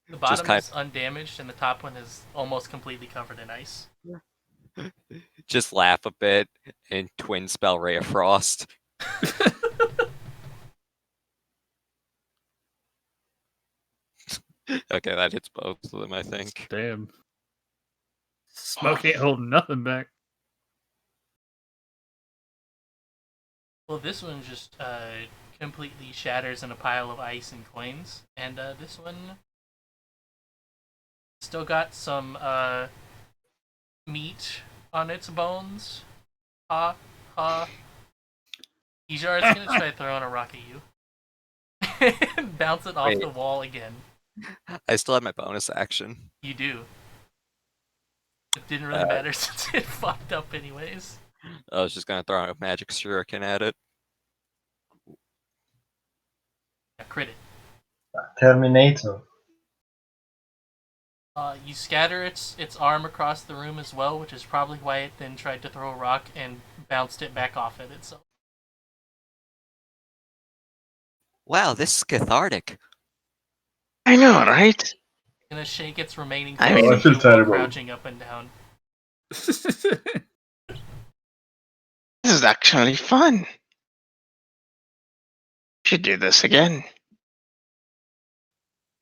The bottom kind- is undamaged, and the top one is almost completely covered in ice. Just laugh a bit and twin spell Ray of Frost. Okay, that hits both of them, I think. Damn. Smoke ain't holding nothing back. Well, this one just completely shatters in a pile of ice and coins, and this one still got some meat on its bones. Ha ha. Ijar's gonna try throwing a rock at you. And bounce it off Wait. the wall again. I still have my bonus action. You do. It didn't really matter since it fucked up anyways. I was just gonna throw a magic shuriken at it. A crit it. Terminator. You scatter its arm across the room as well, which is probably why it then tried to throw a rock and bounced it back off at itself. Wow, this is cathartic. I know, right? Gonna shake its remaining I fist mean- at I feel you while terrible. crouching up and down. This is actually fun. Should do this again.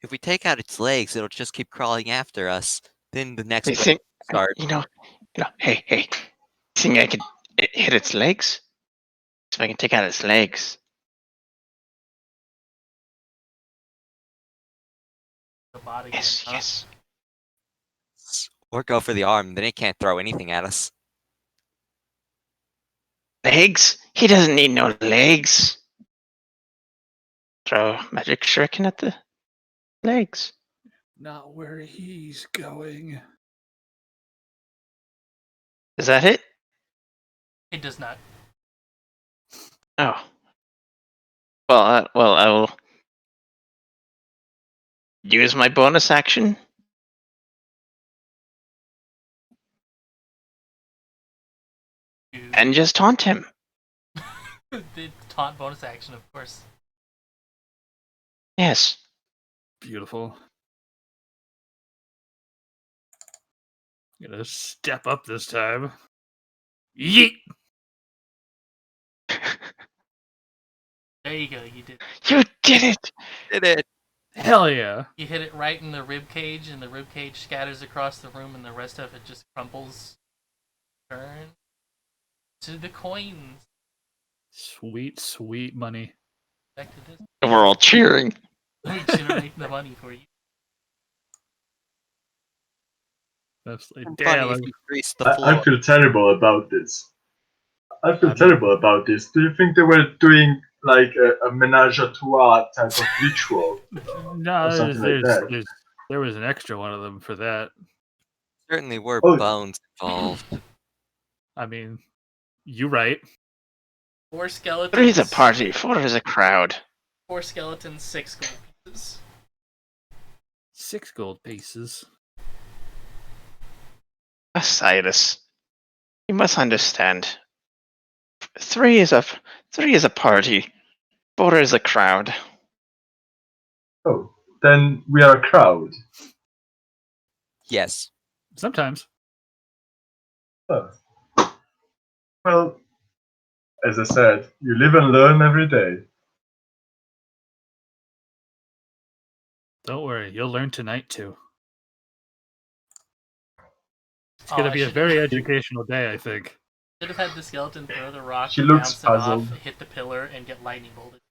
If we take out its legs, it'll just keep crawling after us. Then the next I wave think, will start. hey, think I could hit its legs? So I can take out its legs. The body. Yes, huh? yes. Or go for the arm, then it can't throw anything at us. Legs? He doesn't need no legs. Throw magic shuriken at the legs. Not where he's going. Is that it? It does not. Oh. Well, I will use my bonus action. And just taunt him. The taunt bonus action, of course. Yes. Beautiful. Gonna step up this time. Yeet! There you go. You did. You did it! Did it! Hell yeah! You hit it right in the rib cage, and the rib cage scatters across the room, and the rest of it just crumples. Turn to the coins. Sweet, sweet money. Back to this. We're all cheering. Let me generate the money for you. That's like, Funny damn. if you grease the floor. I feel terrible about this. I feel I'm- terrible about this. Do you think they were doing like a menage a trois type of ritual? No, or something like that. there was an extra one of them for that. Certainly were Oh. bones involved. I mean, you right. 4 skeletons. 3 is a party, 4 is a crowd. 4 skeletons, 6 gold pieces. 6 gold pieces. Cyrus, you must understand. 3 is a party, 4 is a crowd. Oh, then we are a crowd. Yes. Sometimes. Oh. Well, as I said, you live and learn every day. Don't worry, you'll learn tonight too. It's Oh, gonna I be a should've- very educational day, I think. Should have had the skeleton throw the rock, She looks bounce it off, puzzled. hit the pillar, and get lightning bolted.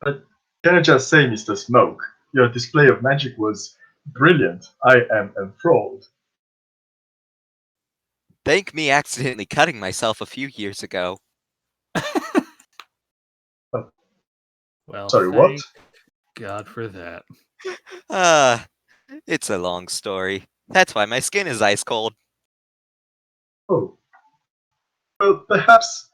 But can I just say, Mr. Smoke, your display of magic was brilliant. I am enthralled. Thank me accidentally cutting myself a few years ago. Well, Sorry, what? thank God for that. It's a long story. That's why my skin is ice cold. Oh. Well, perhaps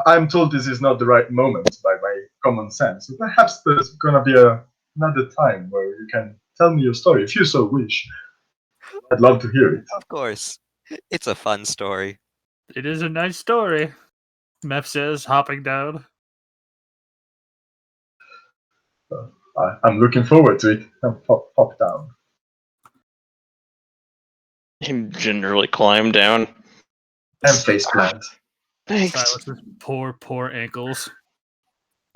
I'm told this is not the right moment by my common sense. So perhaps there's gonna be another time where you can tell me your story if you so wish. I'd love to hear it. Of course. It's a fun story. It is a nice story, Meph says, hopping down. I'm looking forward to it. Pop down. He gingerly climbed down. And face plant. Thanks. Silas's poor ankles.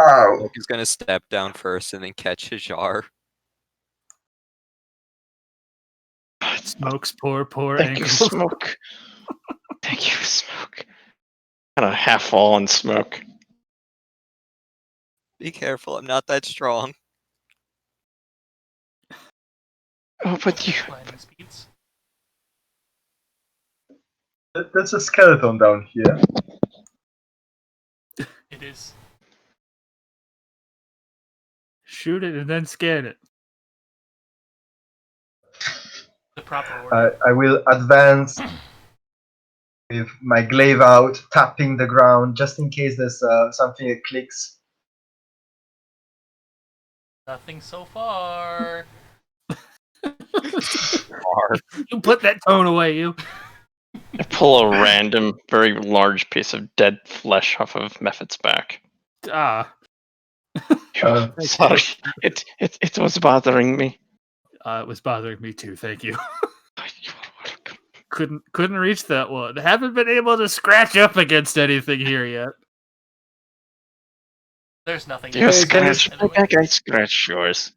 Ow! He's gonna step down first and then catch his jar. Smoke's poor Thank you, ankles. Smoke. Thank you, Smoke. Kind of half fall on Smoke. Be careful, I'm not that strong. Oh, but you. Climbing speeds. That's a skeleton down here. It is. Shoot it and then scan it. The proper order. I will advance with my glaive out, tapping the ground just in case there's something that clicks. Nothing so far. You put that tone away, you. I pull a random, very large piece of dead flesh off of Mephit's back. Ah, Uh, Sorry, it was bothering me. it was bothering me too. Thank you. You are welcome. Couldn't reach that one. Haven't been able to scratch up against anything here yet. There's nothing. You down scratch there my anyway. back, I scratch yours.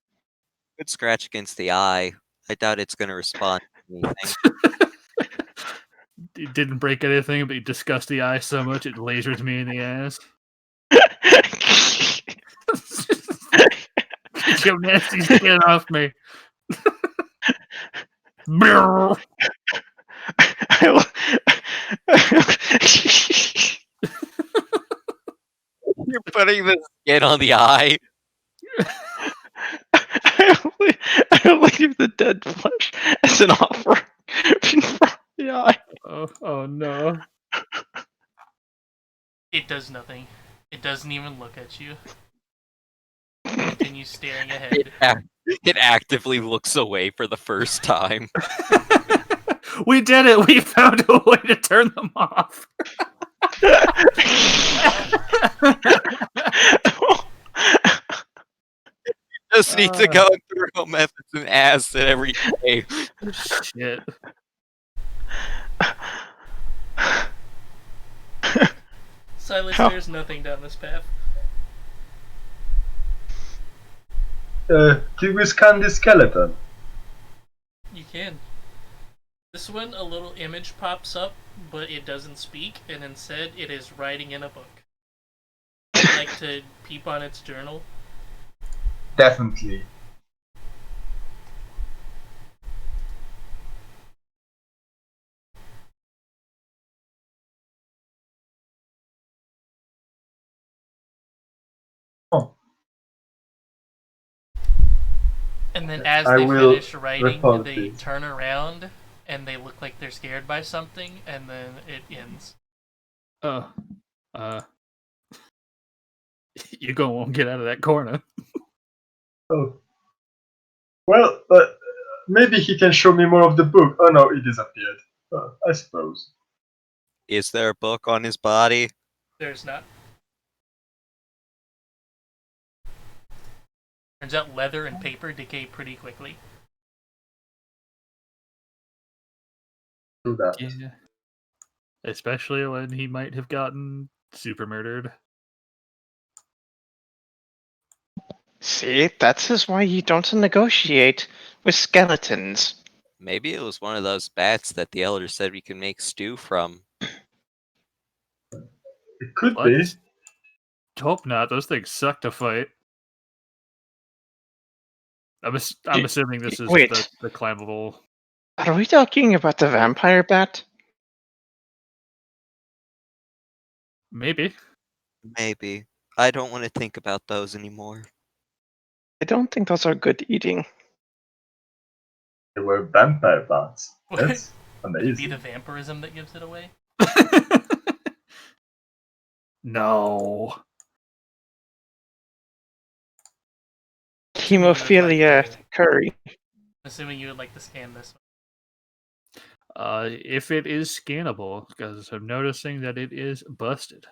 Good scratch against the eye. I doubt it's gonna respond to anything. It didn't break anything, but you disgust the eye so much it lasers me in the ass. Get your nasty skin off me. Brrr. You're putting the skin on the eye. I only leave the dead flesh as an offer in front of the eye. Oh no. It does nothing. It doesn't even look at you. Continue staring ahead. It actively looks away for the first time. We did it. We found a way to turn them off. Just need to go through methods and acid every day. Shit. Silas, How? there's nothing down this path. Did we scan the skeleton? You can. This one, a little image pops up, but it doesn't speak, and instead it is writing in a book. I'd like to peep on its journal. Definitely. Oh, And then as I they will finish writing, report they this. turn around, and they look like they're scared by something, and then it ends. You won't get out of that corner. oh. Well, maybe he can show me more of the book. Oh no, it disappeared. I suppose. Is there a book on his body? There's not. Turns out leather and paper decay pretty quickly. Do that. Yeah. Especially when he might have gotten super murdered. See, that is why you don't negotiate with skeletons. Maybe it was one of those bats that the elder said we could make stew from. It could What? be. Hope not. Those things suck to fight. I'm assuming this is Wait. the climbable. Are we talking about the vampire bat? Maybe. Maybe. I don't want to think about those anymore. I don't think those are good eating. They were vampire bats. Would That's it be amazing. the vampirism that gives it away? No. Hemophilia curry. Assuming you would like to scan this one. If it is scannable, because I'm noticing that it is busted.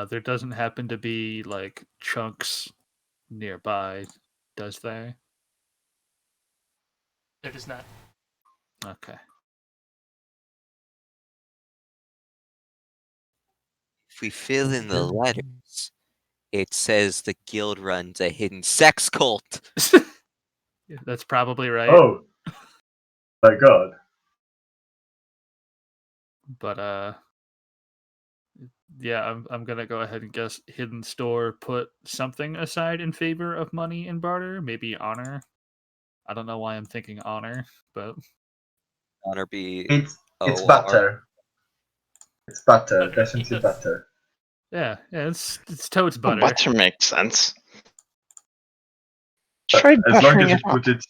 There doesn't happen to be like chunks nearby, does there? There does not. Okay. If we fill in the letters, it says the guild runs a hidden sex cult. Yeah, that's probably right. Oh, my God. But Yeah, I'm gonna go ahead and guess hidden store put something aside in favor of money and barter. Maybe honor. I don't know why I'm thinking honor, but Honor be It's OR. butter. It's butter. Okay, Definitely yes. butter. yeah, it's totes Butter. butter. Makes sense. But Try as long buttering as it you up. put it,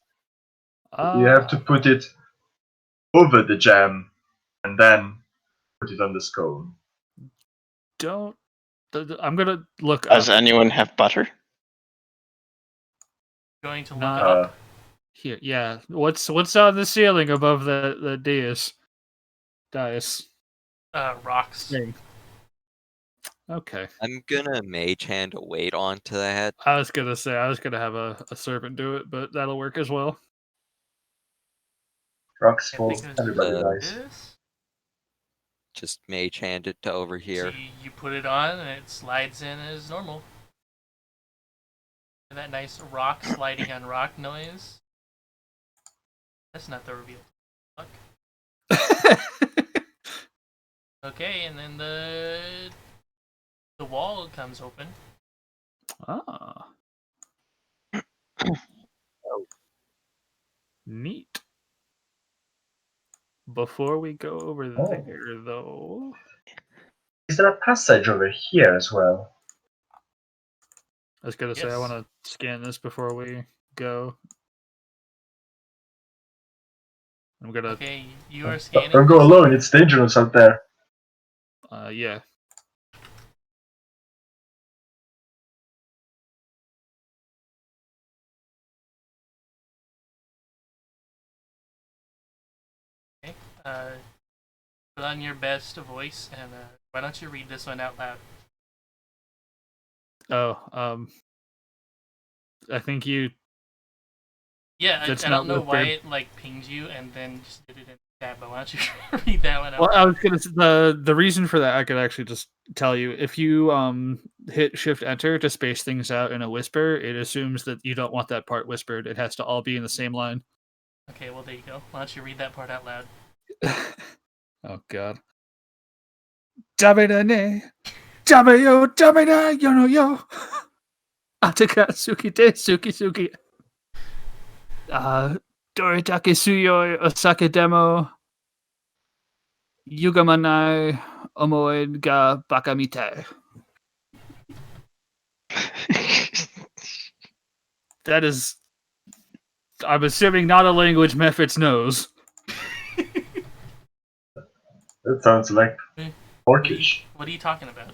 you have to put it over the jam and then put it on the scone. Don't. I'm gonna look Does up anyone have butter? Going to look Not- up. here. Yeah, what's on the ceiling above the dais Rocks. thing? Okay, I'm gonna mage hand a weight onto that. I was gonna say I was gonna have a servant do it, but that'll work as well. Rocks I for think it was everybody Uh, dies. this. Just mage hand it to over So here. you put it on and it slides in as normal. And that nice rock sliding on rock noise. That's not the reveal. Fuck. Okay, and then the wall comes open. Ah. Neat. Before we go over Oh. there, though, Is there a passage over here as well? I was gonna say I Yes. want to scan this before we go. I'm gonna, Okay, you are But scanning. don't go alone. It's dangerous out there. yeah. Okay. Put on your best voice and why don't you read this one out loud? Oh, I think you. Yeah, I That's don't not know what why they're- it like pinged you and then just did it in tab, but why don't you read that one out Well, I loud? was gonna the reason for that I could actually just tell you. If you hit Shift Enter to space things out in a whisper, it assumes that you don't want that part whispered. It has to all be in the same line. Okay, well there you go. Why don't you read that part out loud? Oh God. Damina ne, damayo, damina, yo no yo. Ataka suki de suki suki. Doritake suyoi osake demo. Yugamanai omoed ga bakamite. That is, I'm assuming, not a language Mephits knows. That sounds like Orcish. What are you talking about?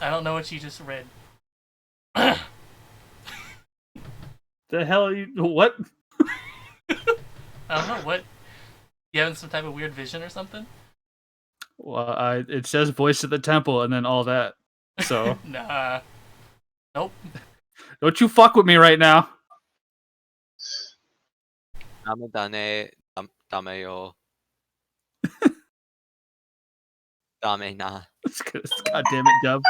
I don't know what you just read. The hell are you? What? I don't know what. You having some type of weird vision or something? Well, it says voice of the temple and then all that. So Nah. Nope. don't you fuck with me right now. Damedane, dameyo. Damena. God damn it, Dub.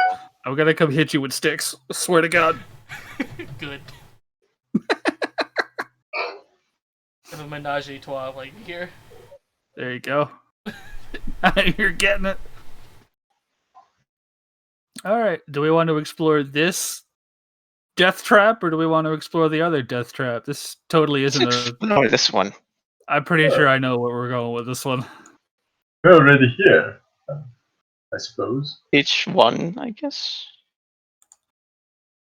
I'm gonna come hit you with sticks. Swear to God. Good. Have a menage a trois like here. There you go. You're getting it. All right. Do we want to explore this death trap, or do we want to explore the other death trap? This totally isn't a. No, this one. I'm pretty sure I know where we're going with this one. We're already here, I suppose. Each one, I guess.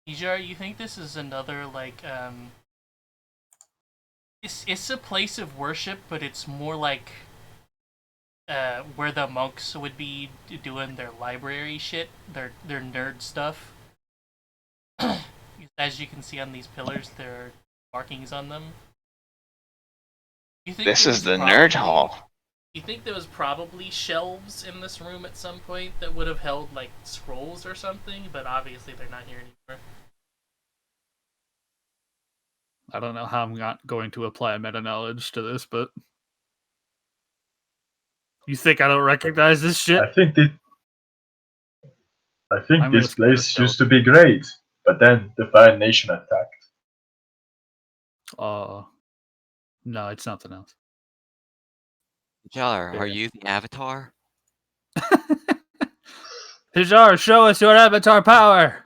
Ijar, you think this is another like it's a place of worship, but it's more like where the monks would be doing their library shit, their nerd stuff. As you can see on these pillars, there are markings on them. You think This there is was the nerd probably- hall. You think there was probably shelves in this room at some point that would have held like scrolls or something, but obviously they're not here anymore. I don't know how I'm not going to apply meta knowledge to this, but you think I don't recognize this shit? I think I'm gonna this spend a place spell. used to be great, but then the Fire Nation attacked. No, it's something else. Jar, are Yeah. you the avatar? Hajar, show us your avatar power!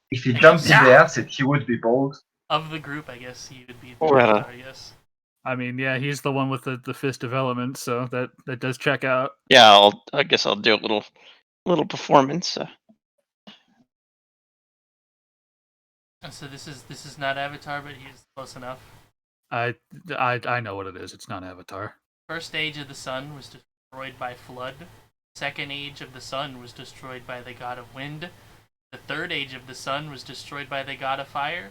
If he I jumped in guess- the acid, he would be bald. Of the group, I guess he would be the Well. Avatar, yes. I mean, yeah, he's the one with the fist of elements, so that does check out. Yeah, I guess I'll do a little performance. And so this is not Avatar, but he's close enough. I know what it is. It's not Avatar. First age of the sun was destroyed by flood. Second age of the sun was destroyed by the god of wind. The third age of the sun was destroyed by the god of fire.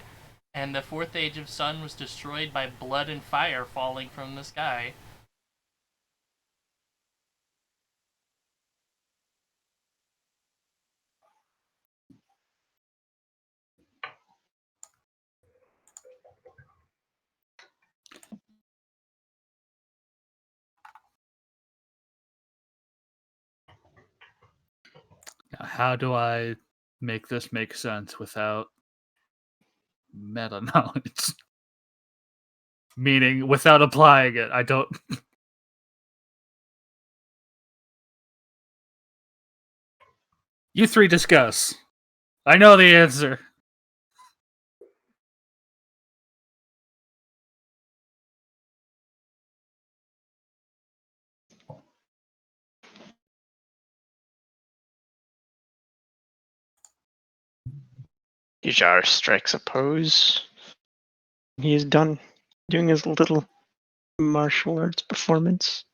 And the fourth age of sun was destroyed by blood and fire falling from the sky. Now, how do I make this make sense without meta knowledge? Meaning, without applying it, I don't. You three discuss. I know the answer. Hajar strikes a pose. He is done doing his little martial arts performance.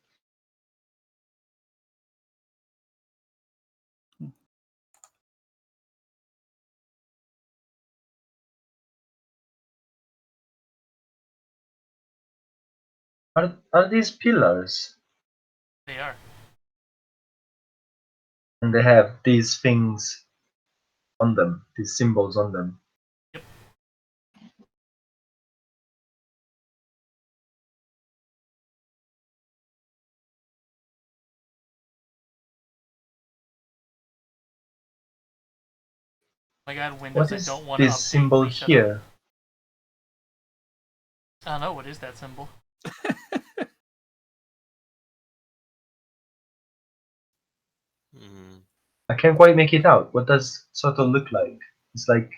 Are these pillars? They are. And they have these things on them, these symbols on them. My god, Windows, What I is don't want to this update. symbol Please shut up. here? I don't know, what is that symbol? Hmm. I can't quite make it out. What does it sort of look like? It's like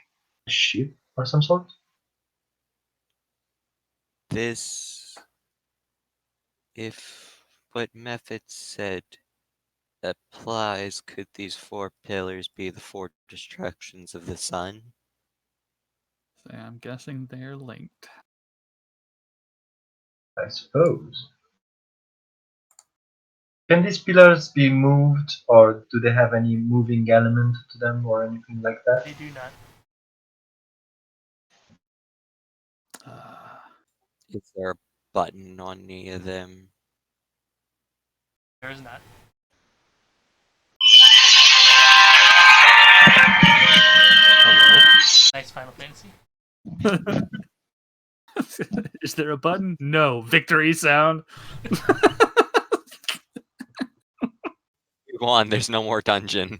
a ship or some sort? This, if what Method said applies, could these four pillars be the four destructions of the sun? So I'm guessing they're linked. I suppose. Can these pillars be moved, or do they have any moving element to them, or anything like that? They do not. Is there a button on any of them? There is not. Hello? Nice Final Fantasy. Is there a button? No. Victory sound. You won, there's no more dungeon.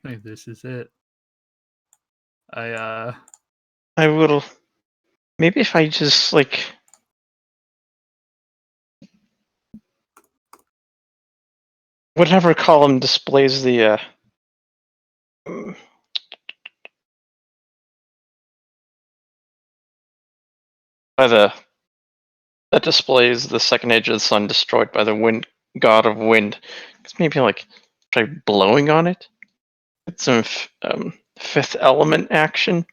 This is it. I will. Maybe if I just whatever column displays the that displays the second age of the sun destroyed by the wind god of wind. It's maybe try blowing on it. Get some fifth element action.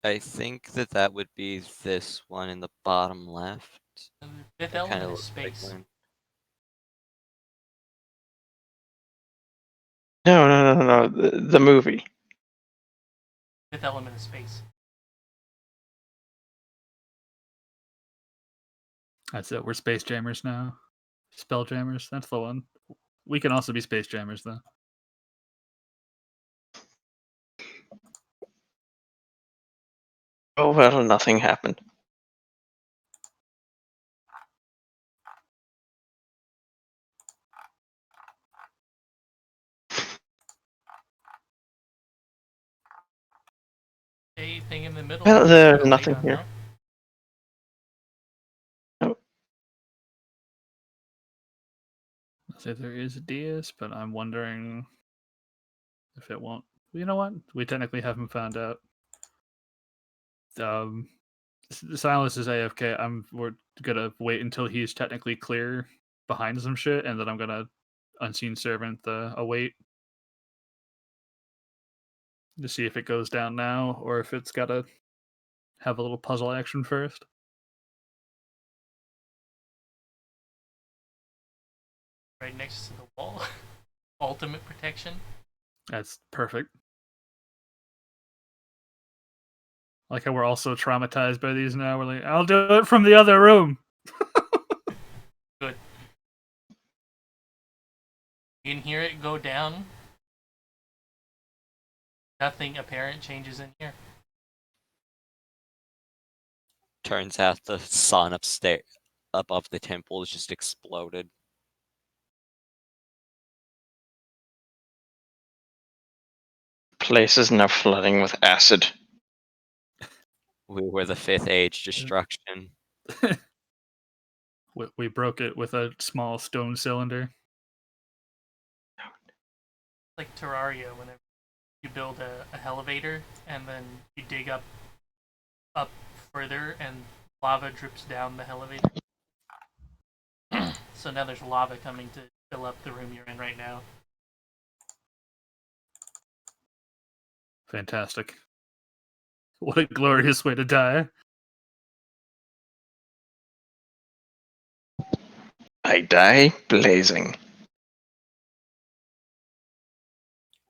I think that would be this one in the bottom left. The fifth That kinda element is looks like space. one. No. The movie. Fifth element is space. That's it. We're space jammers now. Spell jammers. That's the one. We can also be space jammers though. Oh well, nothing happened. Anything in the middle? Well, is there's kinda nothing late on, here. no? So there is a DS, but I'm wondering if it won't. You know what? We technically haven't found out. Silas is AFK. We're gonna wait until he's technically clear behind some shit, and then I'm gonna unseen servant the await to see if it goes down now or if it's gotta have a little puzzle action first. Right next to the wall. Ultimate protection. That's perfect. Like how we're also traumatized by these now. We're like, I'll do it from the other room. Good. You can hear it go down. Nothing apparent changes in here. Turns out the sun upstairs above the temple has just exploded. Place is now flooding with acid. We were the fifth age destruction. We broke it with a small stone cylinder. Like Terraria, whenever you build a elevator and then you dig up further and lava drips down the elevator. So now there's lava coming to fill up the room you're in right now. Fantastic. What a glorious way to die. I die blazing.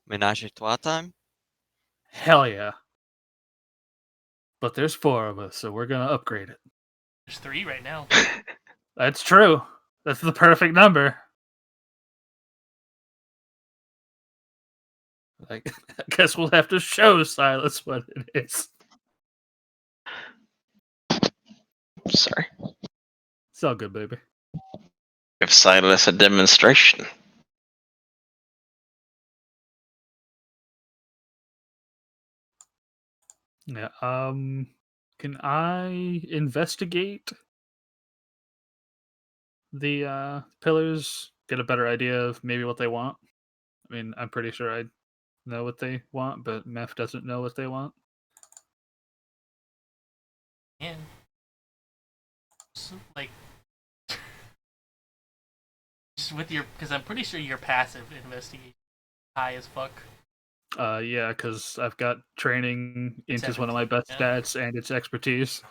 Menage a trois time? Hell yeah. But there's 4 of us, so we're gonna upgrade it. There's 3 right now. That's true. That's the perfect number. I guess we'll have to show Silas what it is. Sorry. It's all good, baby. Give Silas a demonstration. Yeah. Can I investigate the pillars? Get a better idea of maybe what they want. I mean, I'm pretty sure I know what they want, but Meph doesn't know what they want. And so, like, just with your, because I'm pretty sure your passive investigation high as fuck. Yeah, because I've got training into one of my 17, best yeah. stats and its expertise.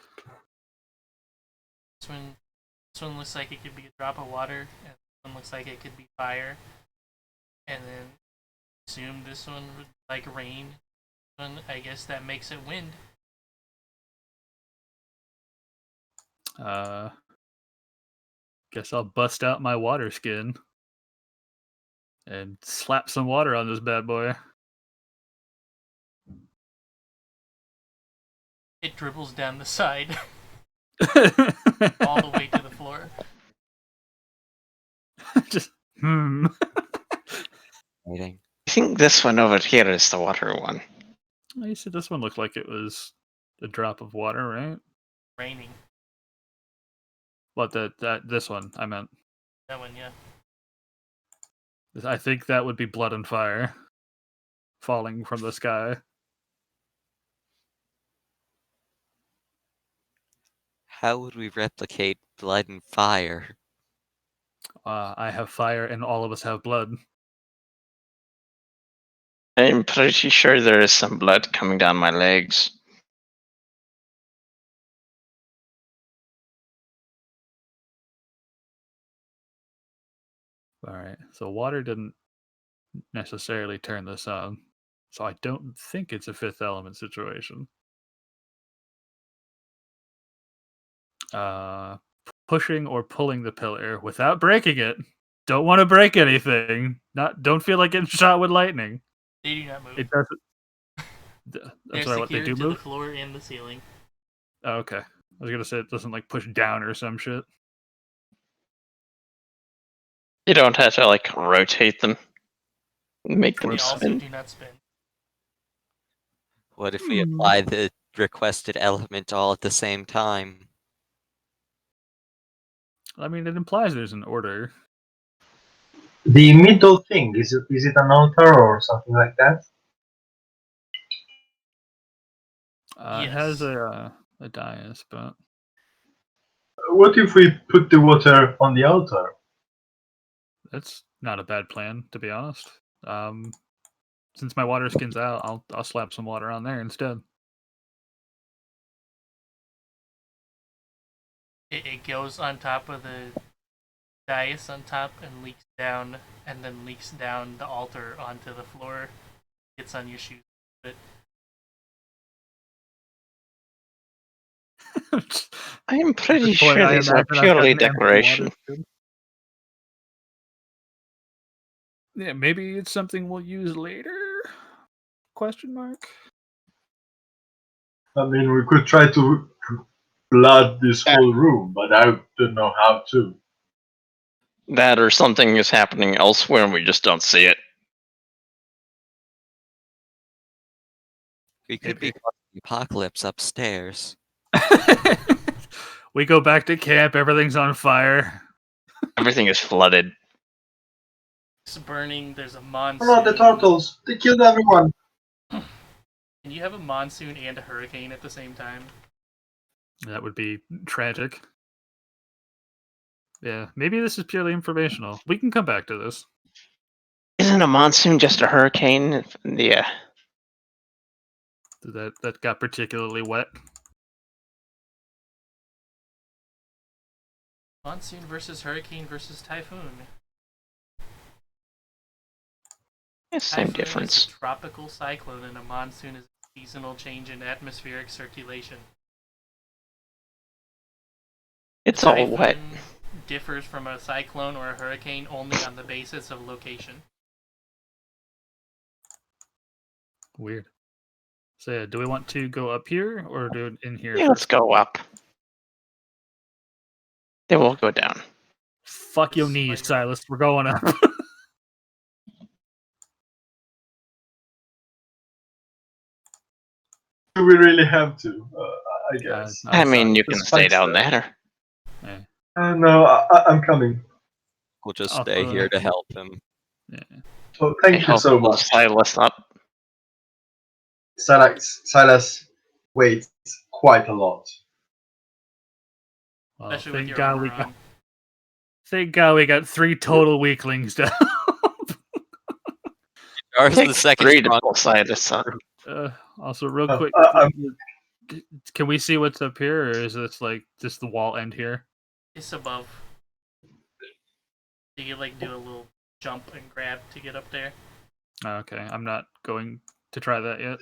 This one looks like it could be a drop of water, and this one looks like it could be fire. And then assume this one would like rain. And I guess that makes it wind. Guess I'll bust out my water skin and slap some water on this bad boy. It dribbles down the side all the way to the floor. Just Waiting. I think this one over here is the water one. You said this one looked like it was a drop of water, right? Raining. What this one I meant. That one, yeah. I think that would be blood and fire falling from the sky. How would we replicate blood and fire? I have fire and all of us have blood. I'm pretty sure there is some blood coming down my legs. Alright, so water didn't necessarily turn this on. So I don't think it's a fifth element situation. Pushing or pulling the pillar without breaking it. Don't want to break anything. Don't feel like getting shot with lightning. They do not move. It doesn't. I'm They're sorry, what they secured do to move? the floor and the ceiling. Oh, okay. I was gonna say it doesn't like push down or some shit. You don't have to like rotate them, make them They also spin. do not spin. What if we apply the requested element all at the same time? I mean, it implies there's an order. The middle thing, is it an altar or something like that? It has Yes. a dais, but What if we put the water on the altar? that's not a bad plan, to be honest. Since my water skin's out, I'll slap some water on there instead. It goes on top of the dais on top and leaks down, and then leaks down the altar onto the floor. Gets on your shoes. But I am pretty At this point, sure I these are imagine I've got purely an empty decoration. water skin. Yeah, maybe it's something we'll use later? Question mark. I mean, we could try to flood this whole room, but I don't know how to. That or something is happening elsewhere and we just don't see it. We could be Maybe. causing the apocalypse upstairs. We go back to camp. Everything's on fire. Everything is flooded. it's burning. There's a Oh monsoon. no, the turtles! They killed everyone! Can you have a monsoon and a hurricane at the same time? That would be tragic. Yeah, maybe this is purely informational. We can come back to this. Isn't a monsoon just a hurricane? Yeah. That got particularly wet. Monsoon versus hurricane versus typhoon. It's the same Typhoon difference. is a tropical cyclone, and a monsoon is a seasonal change in atmospheric circulation. It's all wet. Typhoon differs from a cyclone or a hurricane only on the basis of location. Weird. So yeah, do we want to go up here or do it in here Yeah, let's first? go up. Then we'll go down. Fuck your Just knees, like- Silas. We're going up. Do we really have to? I guess. I mean, you The can stay spikes down there. there. No, I'm coming. We'll just Oh, stay here to help him. Yeah. Oh, I thank you help so pull much. Silas up. Silas weighs quite a lot. Well, Especially with thank your God armor we got. on. Thank God we got 3 total weaklings down. Ours is the Takes second 3 to strongest. pull Silas up. Also, real Oh, quick, I'm- can we see what's up here, or is this like just the wall end here? It's above. You can like do a little jump and grab to get up there. Oh, okay, I'm not going to try that yet.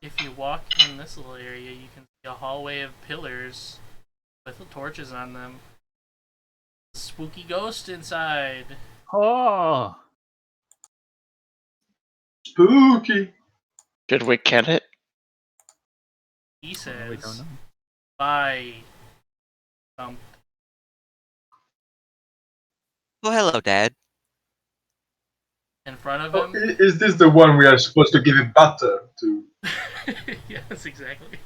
If you walk in this little area, you can see a hallway of pillars with torches on them. Spooky ghost inside. Oh, spooky. Should we get it? He we says, don't know. "Bye." Oh, hello, Dad. In front of Oh, him. is this the one we are supposed to give him butter to? Yes, exactly.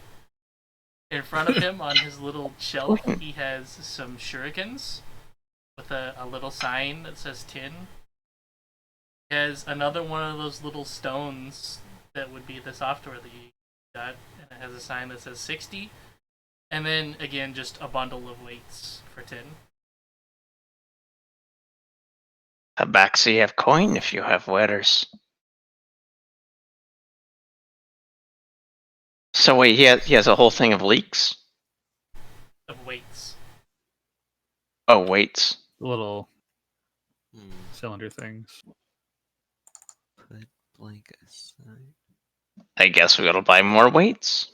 In front of him on his little shelf, he has some shurikens with a little sign that says tin. He has another one of those little stones that would be the software that you got, and it has a sign that says 60. And then, again, just a bundle of weights for tin. Tabaxi have coin if you have wetters. So wait, he has a whole thing of leaks? Of weights. Oh, weights. The little Hmm. cylinder things. Put blank aside. I guess we gotta buy more weights.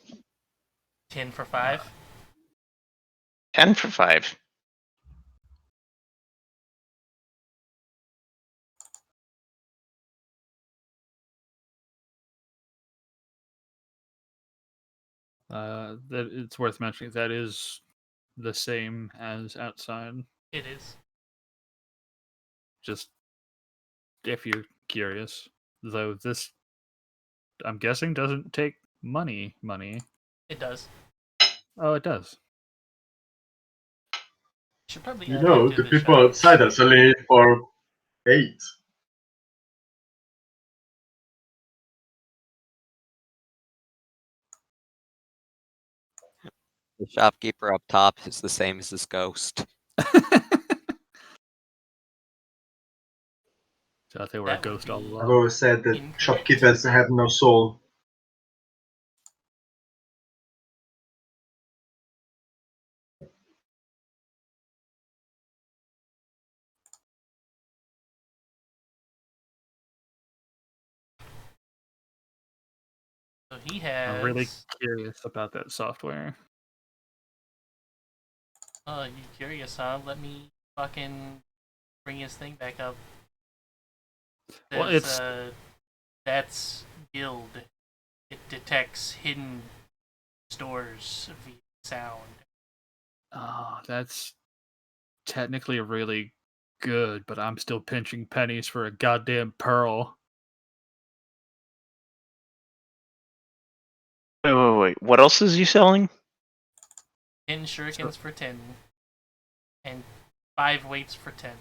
Tin for 5. 10 for 5. That it's worth mentioning that is the same as outside. It is. Just if you're curious, though, this I'm guessing doesn't take money. It does. Oh, it does. Should probably You add know, that to the the people shop. outside are selling it for 8. The shopkeeper up top is the same as this ghost. So they were That a would ghost all be- I've along. always said that Incorrect. shopkeepers have no soul. So he has. I'm really curious about that software. Oh, you curious, huh? Let me fucking bring his thing back up. Well, Says, it's- that's guild. It detects hidden stores via sound. That's technically really good, but I'm still pinching pennies for a goddamn pearl. Wait. What else is he selling? 10 shurikens for 10. And 5 weights for 10.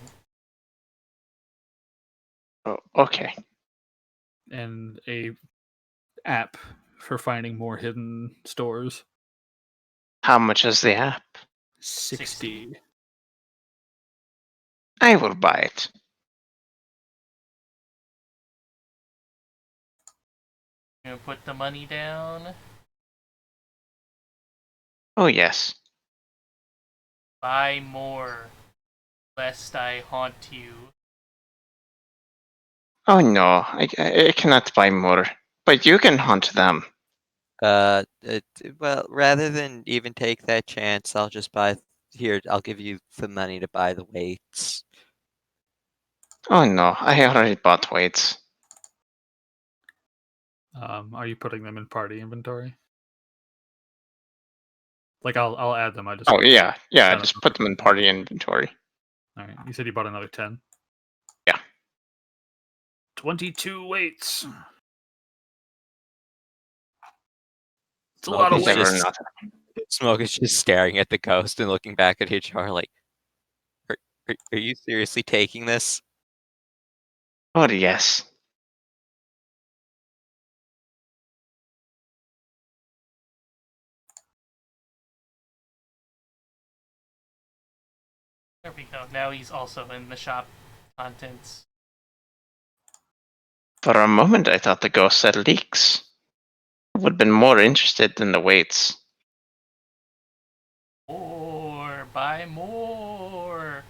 Oh, okay. And a app for finding more hidden stores. How much is the app? 60. I will buy it. You gonna put the money down? Oh yes. Buy more, lest I haunt you. Oh no, I cannot buy more. But you can hunt them. Well, rather than even take that chance, I'll just buy. Here, I'll give you the money to buy the weights. Oh no, I already bought weights. Are you putting them in party inventory? Like I'll add them. I just Oh yeah. set 'em Just up put for them in party. party inventory. All right. You said you bought another 10. Yeah. 22 weights. It's a Smoke lot of is Never weights. not. Smoke is just staring at the ghost and looking back at HR like, are you seriously taking this? Oh yes. There we go. Now he's also in the shop contents. For a moment I thought the ghost said leaks. I would have been more interested in the weights. More! Buy more!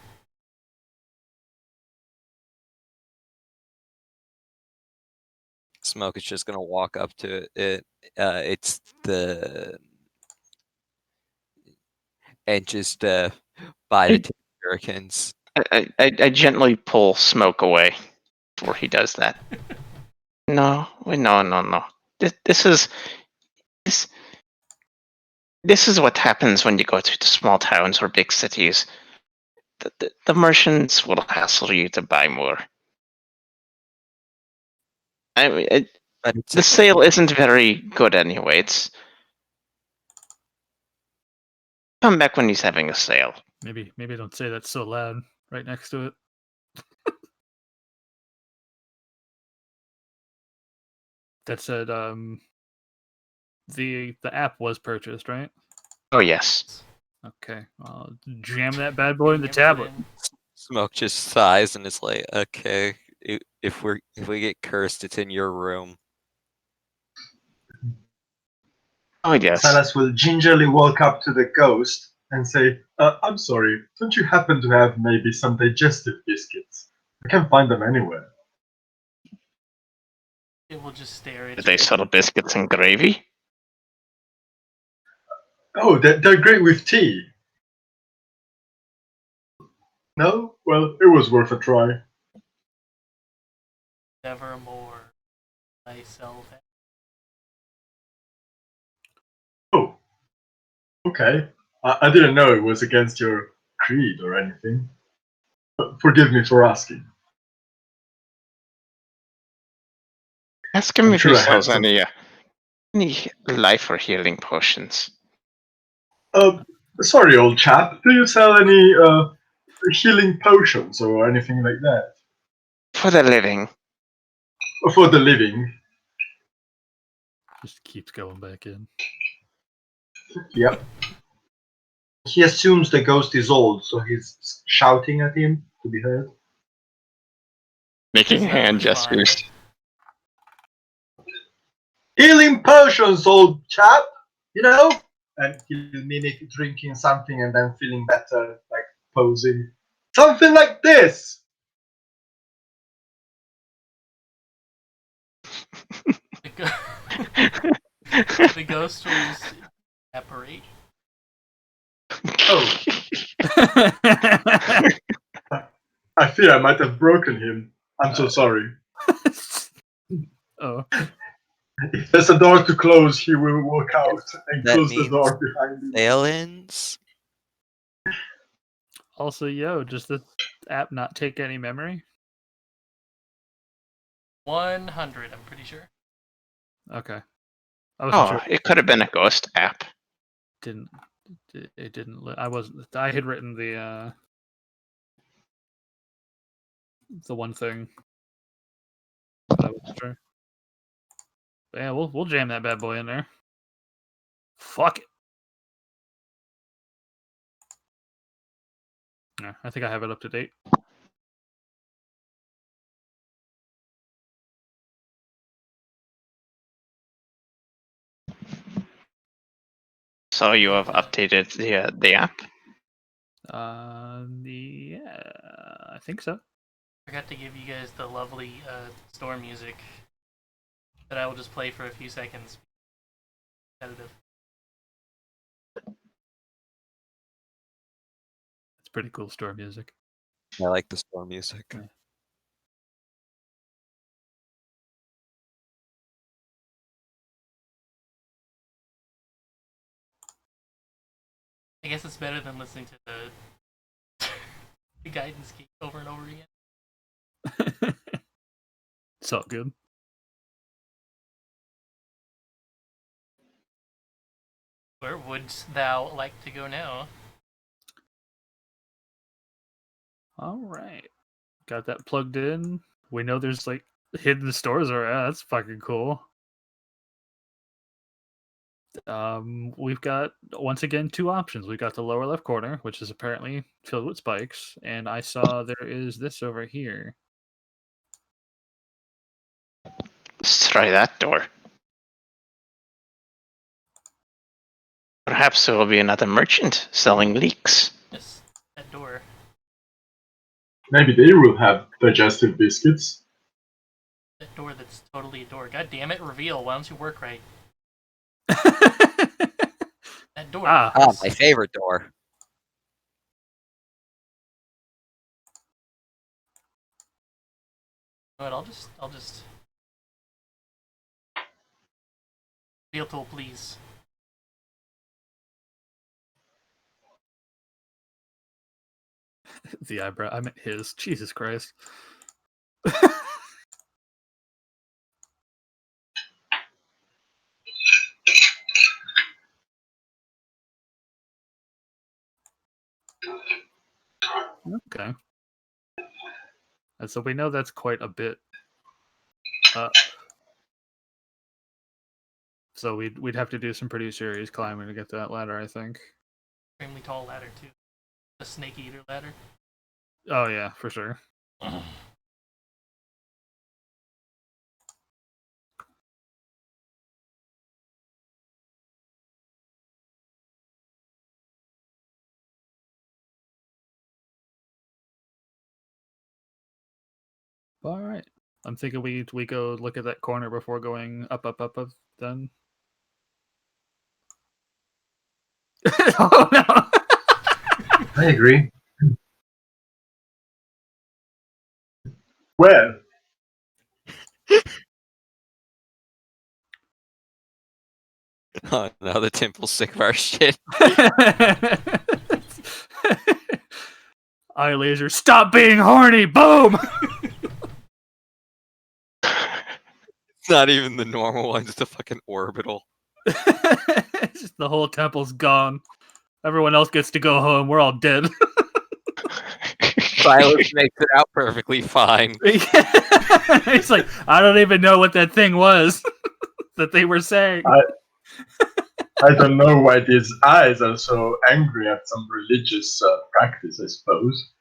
Smoke is just gonna walk up to it. It's the and just buy the Hey. 10 Hurricanes. I gently pull Smoke away before he does that. No. This is what happens when you go to the small towns or big cities. The merchants will hassle you to buy more. I mean, But it's the sale isn't very good anyway. It's come back when he's having a sale. Maybe don't say that so loud right next to it. That said, the app was purchased, right? Oh yes. Okay, I'll jam that bad boy in the Yep, tablet. then. Smoke just sighs and is like, okay, if we get cursed, it's in your room. Oh yes. Silas will gingerly walk up to the ghost and say, I'm sorry, don't you happen to have maybe some digestive biscuits? I can't find them anywhere. It will just stare at Did you. they sell biscuits and gravy? Oh, they're great with tea. No? Well, it was worth a try. Nevermore. Myself. Oh, okay. I didn't know it was against your creed or anything. But forgive me for asking. Ask him I'm if sure he I had sells some. any life or healing potions. Sorry, old chap. Do you sell any healing potions or anything like that For the living. for the living? Just keeps going back in. Yep. He assumes the ghost is old, so he's shouting at him to be heard. Making Does not hand respond. gestures. Healing potions, old chap! You know? And he'll mimic drinking something and then feeling better, like posing. Something like this! The, the ghost will just evaporate. Oh, I fear I might have broken him. I'm so sorry. Oh. If there's a door to close, he will walk out and That close the means door behind him. Aliens? Also, yo, does this app not take any memory? 100, I'm pretty sure. Okay. I wasn't Oh, sure. it could have been a ghost app. It didn't. I wasn't. I had written the one thing, but I wasn't sure. But yeah, we'll jam that bad boy in there. Fuck it. Yeah, I think I have it up to date. So you have updated the app. Yeah, I think so. Forgot to give you guys the lovely storm music that I will just play for a few seconds. Competitive. It's pretty cool store music. I like the storm music. Yeah. I guess it's better than listening to the guidance key over and over again. It's all good. Where wouldst thou like to go now? All right, got that plugged in. We know there's like hidden stores around. That's fucking cool. We've got once again two options. We've got the lower left corner, which is apparently filled with spikes, and I saw there is this over here. Let's try that door. Perhaps there will be another merchant selling leeks. Yes, that door. Maybe they will have digestive biscuits. That door that's totally a door. God damn it, reveal. Why don't you work right? That door. Ah. Ah, my favorite door. But I'll just reveal tool, please. The eyebrow. I meant his. Jesus Christ. Okay. And so we know that's quite a bit up. So we'd have to do some pretty serious climbing to get to that ladder, I think. Extremely tall ladder too. The snake eater ladder. Oh yeah, for sure. All right. I'm thinking we go look at that corner before going up then. Oh no. I agree. Where? Oh no, the temple's sick of our shit. Eye laser, stop being horny! Boom! It's not even the normal one, it's the fucking orbital. Just the whole temple's gone. Everyone else gets to go home. We're all dead. Silas makes it out perfectly fine. It's like, I don't even know what that thing was that they were saying. I don't know why these eyes are so angry at some religious practice, I suppose.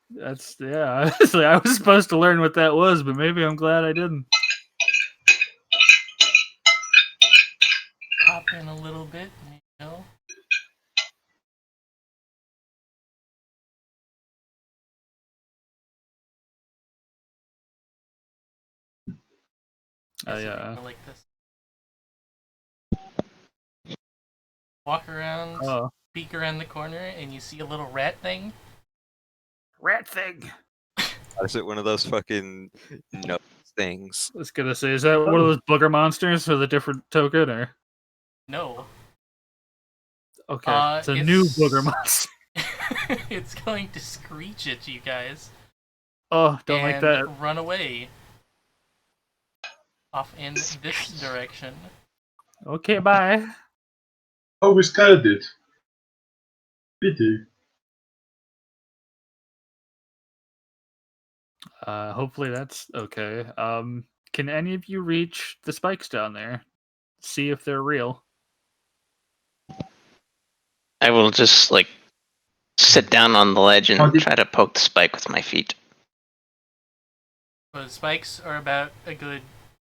Yeah. Honestly, I was supposed to learn what that was, but maybe I'm glad I didn't. Hop in a little bit. There you go. Oh, Yes, you're yeah. gonna like this. Walk around, Oh, peek around the corner, and you see a little rat thing. rat thing. Is it one of those fucking nose things? I was gonna say, is that one of those booger monsters with a different token, or No. okay, it's a new booger monster. It's going to screech at you guys Oh, don't like and that. run away off in this direction. Okay, bye. Oh, we scared it. Pity. Hopefully that's okay. Can any of you reach the spikes down there? See if they're real. I will just like sit down on the ledge How and did- try to poke the spike with my feet. The spikes are about a good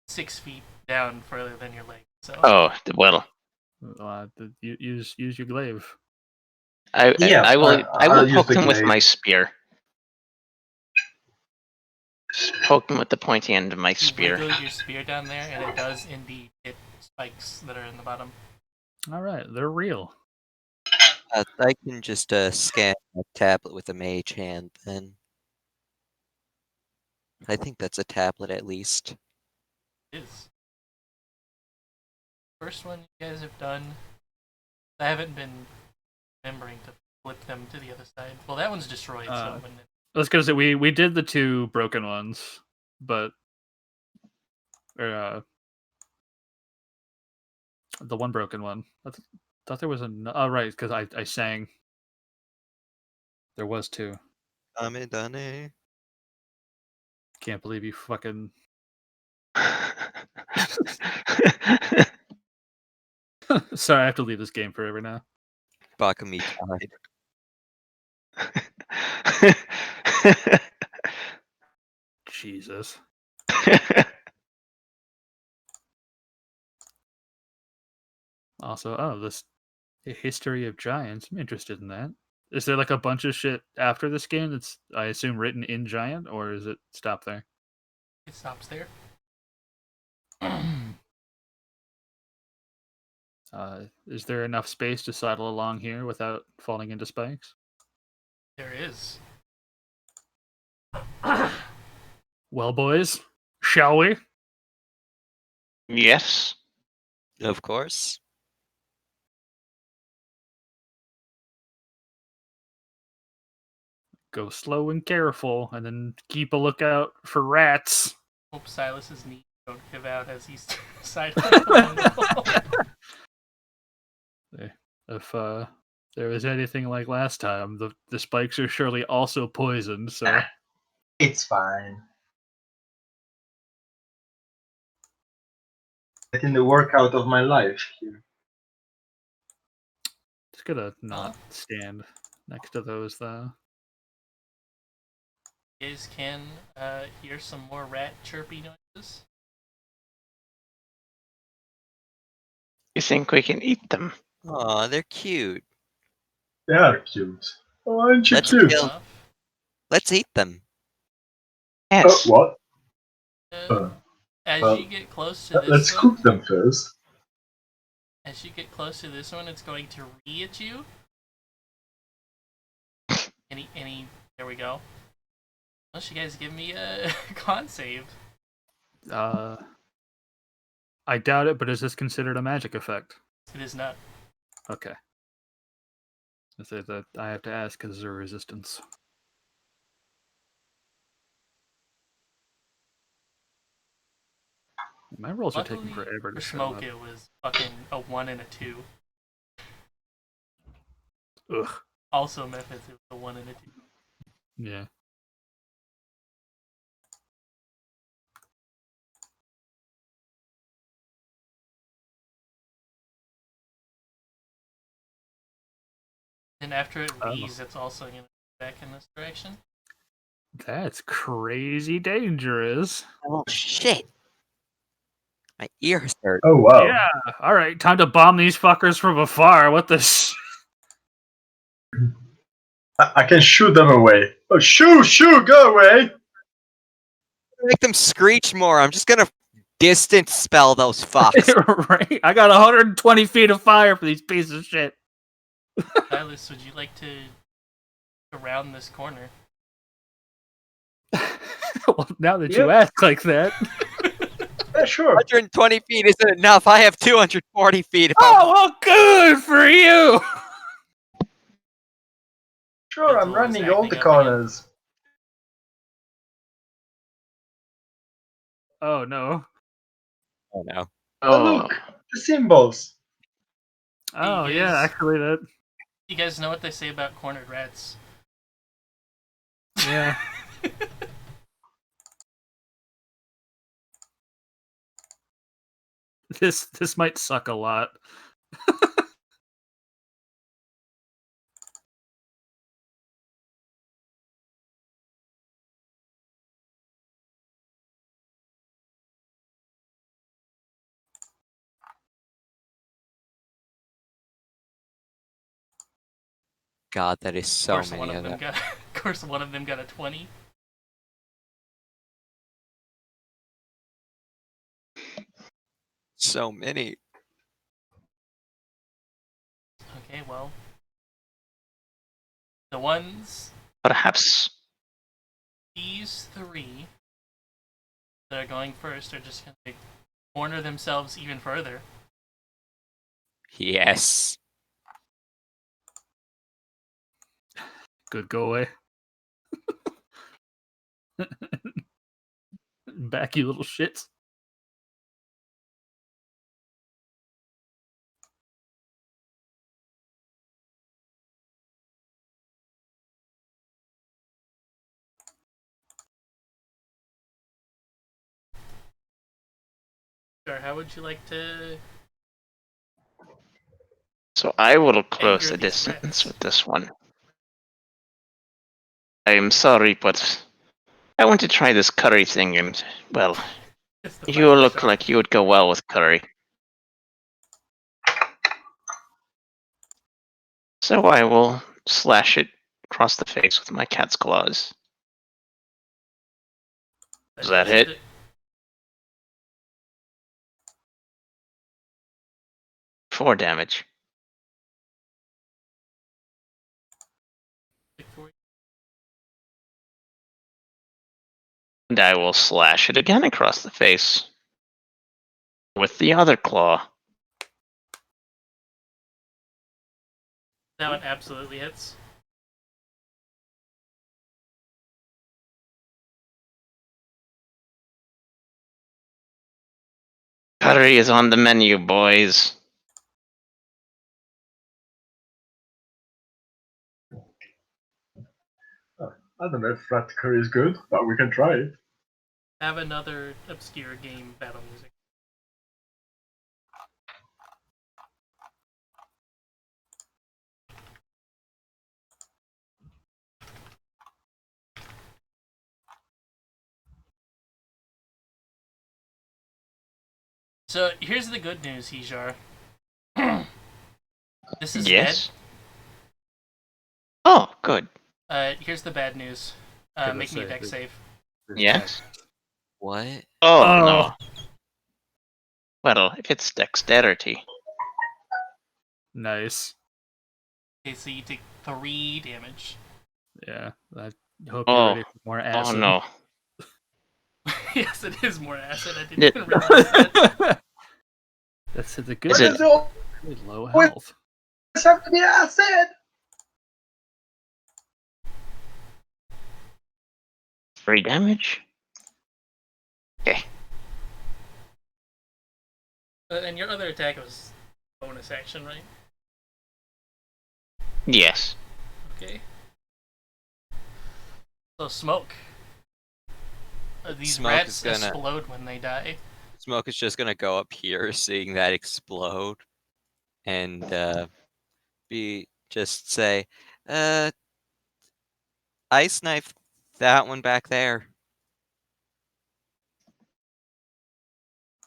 6 feet down further than your leg. So Oh well, Use your glaive. I will I'll use poke the them with glaive. my spear. Just poke them with the pointy end of my you spear. wiggle your spear down there, and it does indeed hit spikes that are in the bottom. All right, they're real. I can just scan a tablet with a mage hand then. I think that's a tablet at least. It is. First one you guys have done. I haven't been remembering to flip them to the other side. Well, that one's destroyed, so when I was gonna say we did the two broken ones, but the one broken one. I thought there was oh right, because I sang. There was two. Done. Can't believe you fucking. Sorry, I have to leave this game forever now. Bakami died. Jesus. Also, this history of giants. I'm interested in that. Is there like a bunch of shit after this game that's, I assume, written in giant, or is it stop there? it stops there. Is there enough space to sidle along here without falling into spikes? There is. Well, boys, shall we? Yes. Of course. Go slow and careful, and then keep a lookout for rats. Hope Silas's knees don't give out as he's side. If there was anything like last time, the spikes are surely also poisoned, so It's fine. Getting the workout of my life here. just gonna not stand next to those though. You guys can hear some more rat chirpy noises. You think we can eat them? Aw, they're cute. They are cute. Oh, aren't you Let's cute? kill- Let's eat them. Yes. What? As well, you get close to this Let's one, cook them first. as you get close to this one, it's going to re at you. Any. There we go. Unless you guys give me a con save. I doubt it, but is this considered a magic effect? It is not. Okay. I say that I have to ask because there's resistance. My rolls are taking Luckily forever to for show Smoke, up. it was fucking a 1 and a 2. Ugh. Also Memphis, it was a 1 and a 2. Yeah. And after it Oh. leaves, it's also going to go back in this direction. That's crazy dangerous. Oh shit! My ears hurt. Oh wow. Yeah. All right. Time to bomb these fuckers from afar. What the? I can shoot them away. Oh, shoo, go away! Make them screech more. I'm just gonna distance spell those fucks. Right. I got 120 feet of fire for these pieces of shit. Silas, would you like to around this corner? Well, now that you Yep. ask like that. Yeah, sure. 120 feet isn't enough. I have 240 feet. If Oh, well, good for you. Sure, I'm Pencil is running all the acting up again. corners. Oh no. Oh no. Oh, look, the symbols. Oh You yeah, guys- actually that. You guys know what they say about cornered rats? Yeah. This might suck a lot. God, that is Of so course, many of them. of course, one of them got a 20. So many. Okay, well, the ones, Perhaps. these 3 that are going first are just going to corner themselves even further. Yes. Good, go away. Back, you little shits. Sure, how would you like to? So I will close Anger the these distance rats. with this one. I am sorry, but I want to try this curry thing, and well, It's the you final look shot. like you would go well with curry. So I will slash it across the face with my cat's claws. Does that hit? 4 damage. And I will slash it again across the face with the other claw. That one absolutely hits. Curry is on the menu, boys. I don't know if rat curry is good, but we can try it. Have another obscure game battle music. So here's the good news, Hijar. This is Yes? Oh, good. dead. Here's the bad news. Gonna Make me a say, deck save. Yes? What? Oh, Oh. no. Well, if it's dexterity. Nice. Okay, so you take 3 damage. Yeah. I hope Oh. you're ready for more Oh, acid. no. Yes, it is more acid. I didn't It- even realize that. That's the Is good. Why it- does it always Really low health. have to be acid? 3 damage? Okay. And your other attack was bonus action, right? Yes. Okay. So smoke. These Smoke rats is gonna- explode when they die. Smoke is just gonna go up here, seeing that explode, and just say, ice knife that one back there.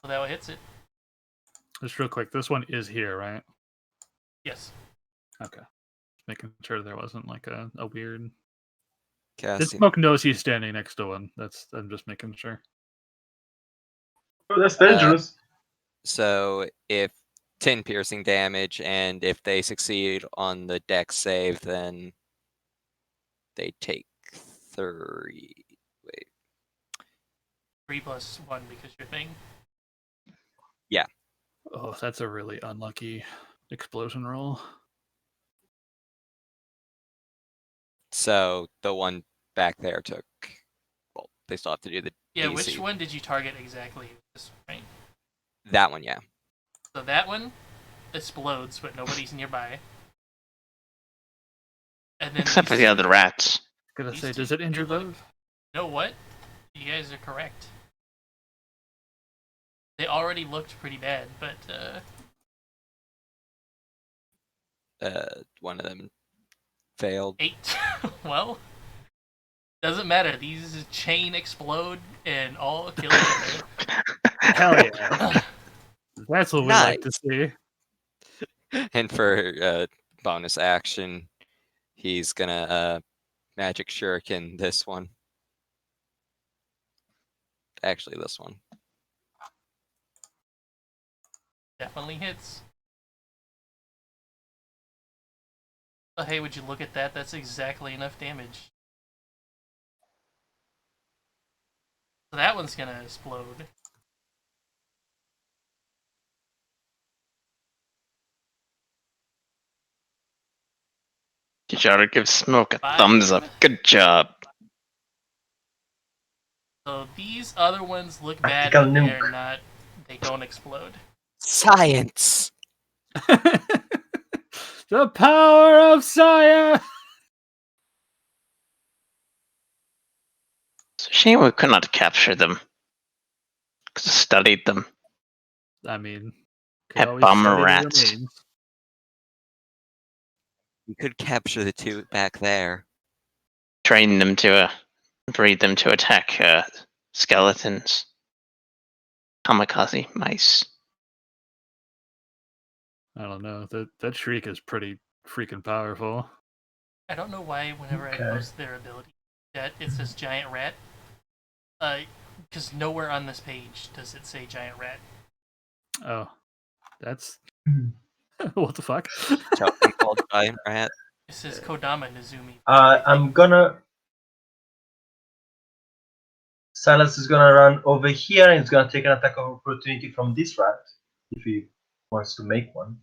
So that hits it. Just real quick, this one is here, right? Yes. Okay. Making sure there wasn't like a weird. This Casting. smoke knows he's standing next to one. I'm just making sure. Oh, that's dangerous. So if 10 piercing damage, and if they succeed on the dex save, then they take 3. Wait. 3 plus 1 because your thing. Oh, that's a really unlucky explosion roll. So the one back there took. Well, they still have to do the Yeah, DC. which one did you target exactly? This one, right? That one, yeah. So that one explodes, but nobody's nearby. And then Except for these the two- other rats. Gonna These say, two- does it injure you look- those? You know what? You guys are correct. They already looked pretty bad, but One of them failed. 8. Well, doesn't matter. These chain explode and all kill each other. Hell yeah. That's what we like to see. And for bonus action, he's gonna magic shuriken this one. Actually, this one. Definitely hits. Oh, hey, would you look at that? That's exactly enough damage. So that one's gonna explode. Kijara gives Smoke a 5. thumbs up. Good job. So these other ones look bad, Practical but they're nuke. not. They don't explode. Science! The power of science! It's a shame we could not capture them. Could have studied them. I mean, could Had always bomber study the rats. remains. We could capture the two back there. Train them to breed them to attack skeletons. Kamikaze mice. I don't know. That shriek is pretty freaking powerful. I don't know why whenever I Okay. post their ability that it says giant rat. Because nowhere on this page does it say giant rat. Oh, that's what the fuck? Token called Giant Rat. It says Kodama Nizumi. I'm gonna. Silas is gonna run over here and he's gonna take an attack of opportunity from this rat if he wants to make one.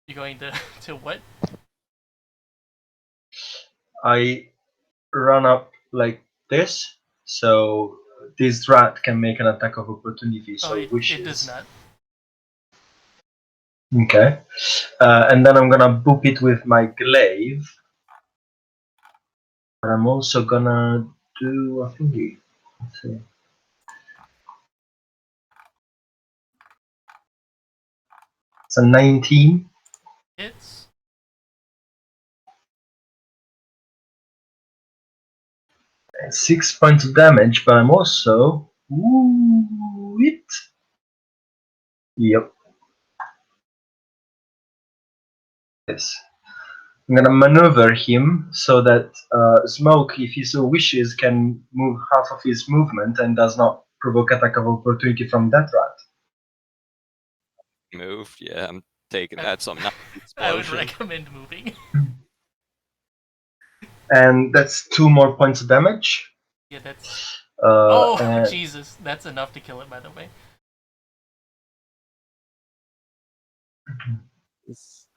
You're going to what? I run up like this, so this rat can make an attack of opportunity. So Oh, it wishes. does not. Okay, and then I'm gonna boop it with my glaive. But I'm also gonna do a thingy. Let's see. It's a 19. Hits. And 6 points of damage, but I'm also. Ooh, it. Yep. Yes. I'm gonna maneuver him so that Smoke, if he so wishes, can move half of his movement and does not provoke attack of opportunity from that rat. Moved. Yeah, I'm taking that. So I'm not an I would explosion. recommend moving. And that's 2 more points of damage. Yeah, that's. Oh, Jesus, that's enough to kill it. By the way.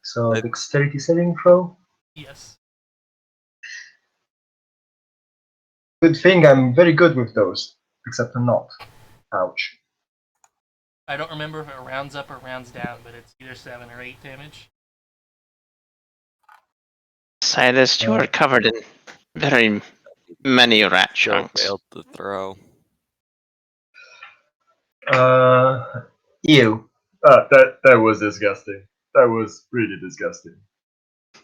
So That- dexterity saving throw. Yes. Good thing I'm very good with those, except I'm not. Ouch. I don't remember if it rounds up or rounds down, but it's either 7 or 8 damage. Silas, you are covered in very many rat So chunks. failed to throw. Ew. That was disgusting. That was really disgusting.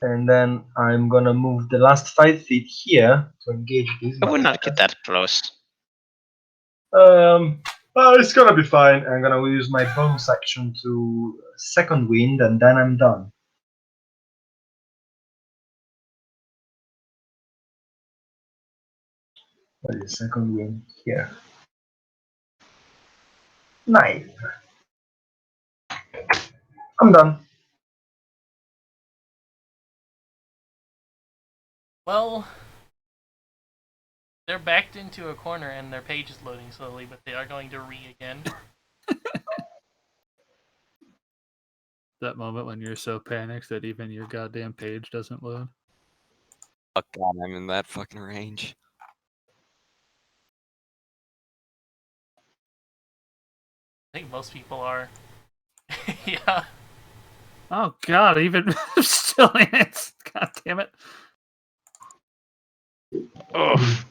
And then I'm gonna move the last 5 feet here to engage these. I would not get that close. It's gonna be fine. I'm gonna use my bonus action to second wind, and then I'm done. What is second wind here? 9. I'm done. Well, they're backed into a corner and their page is loading slowly, but they are going to again. That moment when you're so panicked that even your goddamn page doesn't load. Oh god, I'm in that fucking range. I think most people are. Yeah. Oh god, even still in it. God damn it. Oh,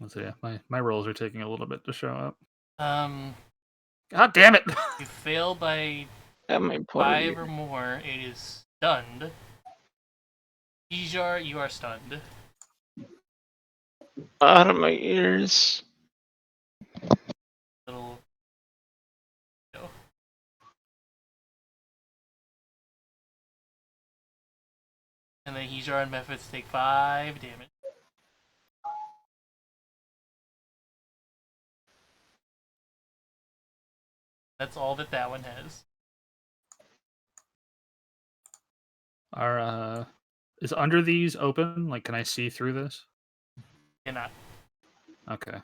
So yeah, my rolls are taking a little bit to show up. Um, God damn it! you fail by that might put 5 or more, it is stunned. Ijar, you are stunned. out of my ears. Little. And then Ijar and Mephits take 5 damage. That's all that one has. Is under these open? Like, can I see through this? Cannot. Okay.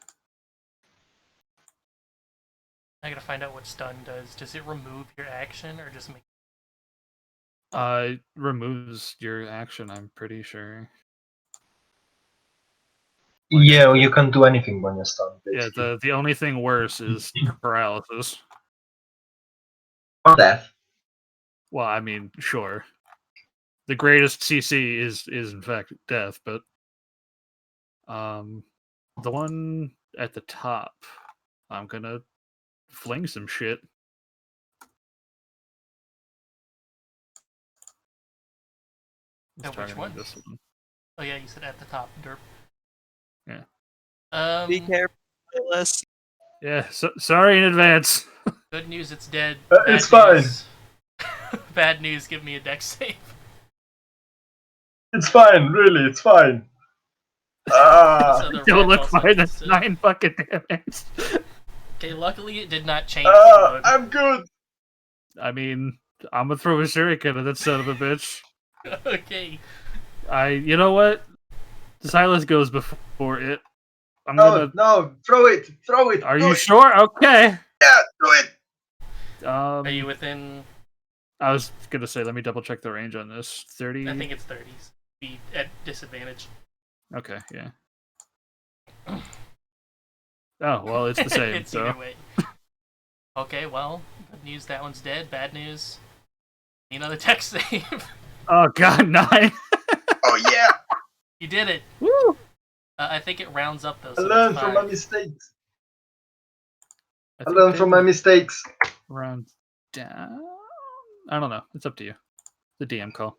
I gotta find out what stun does. Does it remove your action or just make? It removes your action, I'm pretty sure. Yeah, well, you can't do anything when you're stunned. Yeah, Basically. the only thing worse is paralysis. Or death. Well, I mean, sure. The greatest CC is in fact death, but the one at the top, I'm gonna fling some shit. Let's Which one? This one. Oh yeah, you said at the top, derp. Yeah. Be careful, Silas. Yeah, sorry in advance. Good news, it's dead. It's fine. Bad news, give me a dex save. It's fine, really, it's fine. So the Don't rat look also fine, gets that's it. 9 fucking damage. Okay, luckily it did not change its mode. I'm good. I mean, I'm gonna throw a shuriken at that son of a bitch. Okay. You know what? Silas goes before it. I'm No, gonna. no, throw it. Are you sure? Okay. Yeah, do it. Are you within? I was gonna say, let me double check the range on this. 30. I think it's 30s. Be at disadvantage. Okay, yeah. Oh well, it's the same. It's so either way. Okay, well, good news, that one's dead. Bad news, another tech save. Oh god, 9. Oh yeah. You did it. Woo! I think it rounds up though. I So learned that's from 5. my mistakes. I think learned they from my would mistakes. round down. I don't know. It's up to you. The DM call.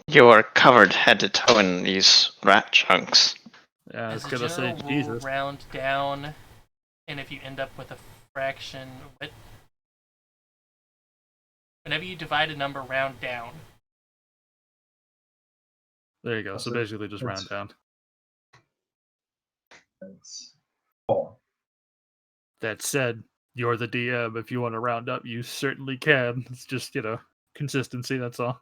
You are covered head to toe in these rat chunks. Yeah, I was As a gonna say general rule, Jesus. round down, and if you end up with a fraction, whenever you divide a number, round down. There you go. So basically, just round down. That's 4. That said, you're the DM. If you want to round up, you certainly can. It's just, consistency, that's all.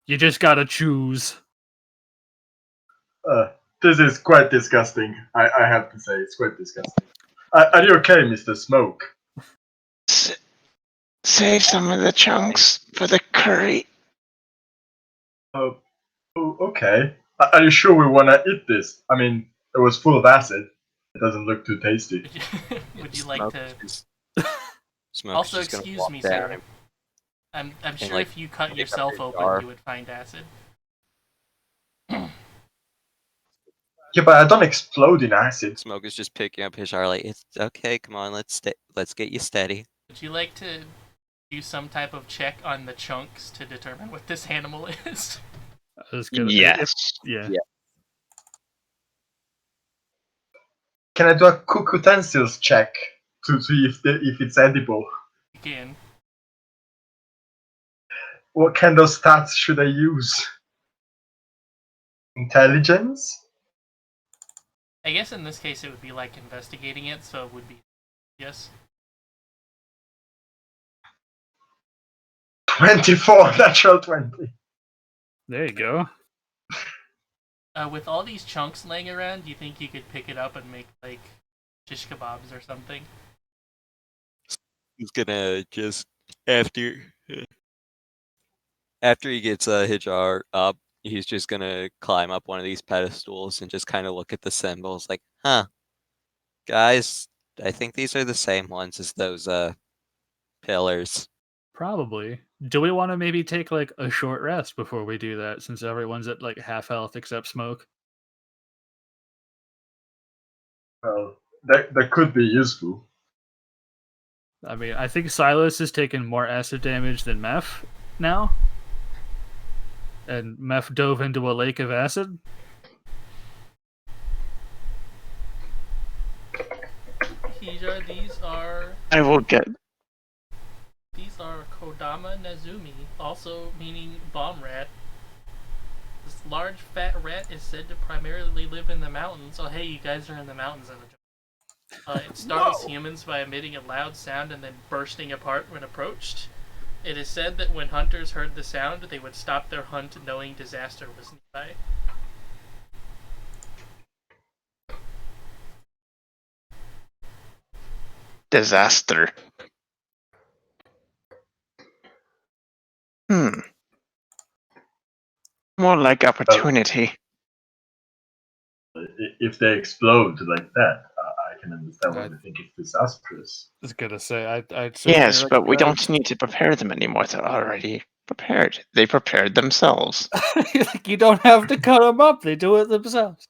You just gotta choose. This is quite disgusting. I have to say, it's quite disgusting. Are you okay, Mr. Smoke? Save some of the chunks for the curry. Oh, okay. Are you sure we want to eat this? I mean, it was full of acid. It doesn't look too tasty. Would you like Smoke to? is- Smoke's Also, just gonna excuse walk me, down sir. and I'm sure like, if you cut pick up yourself his open, jar. you would find acid. Yeah, but I don't explode in acid. Smoke is just picking up his jar. Like, it's okay. Come on, let's get you steady. Would you like to do some type of check on the chunks to determine what this animal is? I was gonna, Yes. yeah. Yeah. Can I do a cook utensils check to see if it's edible? You can. What kind of stats should I use? Intelligence? I guess in this case it would be like investigating it, so it would be yes. 24, natural 20. There you go. With all these chunks laying around, do you think you could pick it up and make like shish kebabs or something? He's gonna just after he gets his jar up, he's just gonna climb up one of these pedestals and just kind of look at the symbols. Like, huh, guys, I think these are the same ones as those pillars. Probably. Do we want to maybe take like a short rest before we do that, since everyone's at like half health except Smoke? Well, that could be useful. I mean, I think Silas has taken more acid damage than Meph now. And Meph dove into a lake of acid. Hija, these are I will get. Kodama Nezumi, also meaning bomb rat. This large fat rat is said to primarily live in the mountains. Oh hey, you guys are in the mountains in the jungle. It startles humans by emitting a loud sound and then bursting apart when approached. It is said that when hunters heard the sound, they would stop their hunt knowing disaster was nearby. Disaster. More like opportunity. If they explode like that, I can understand why Right. they think it's disastrous. I was gonna say, I'd certainly Yes, but we recognize- don't need to prepare them anymore. They're already prepared. They prepared themselves. Like, you don't have to cut them up; they do it themselves.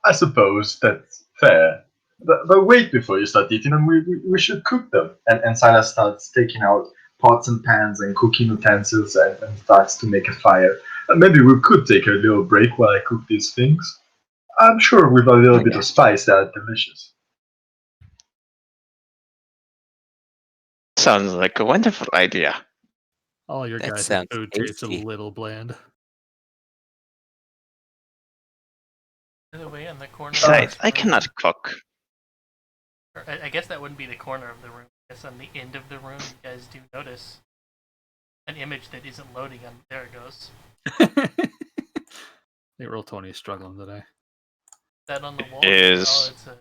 I suppose that's fair. But wait before you start eating them, we should cook them. And Silas starts taking out pots and pans and cooking utensils and starts to make a fire. Maybe we could take a little break while I cook these things. I'm sure with a little bit of spice they are delicious. Sounds like a wonderful idea. All your That guys' sounds food tastes a tasty. little bland. By the way, on the corner. Besides, of I the room- cannot cook. or I guess that wouldn't be the corner of the room. I guess on the end of the room, you guys do notice an image that isn't loading. On there it goes. They roll 20 struggling today. That on the wall. Is- Oh,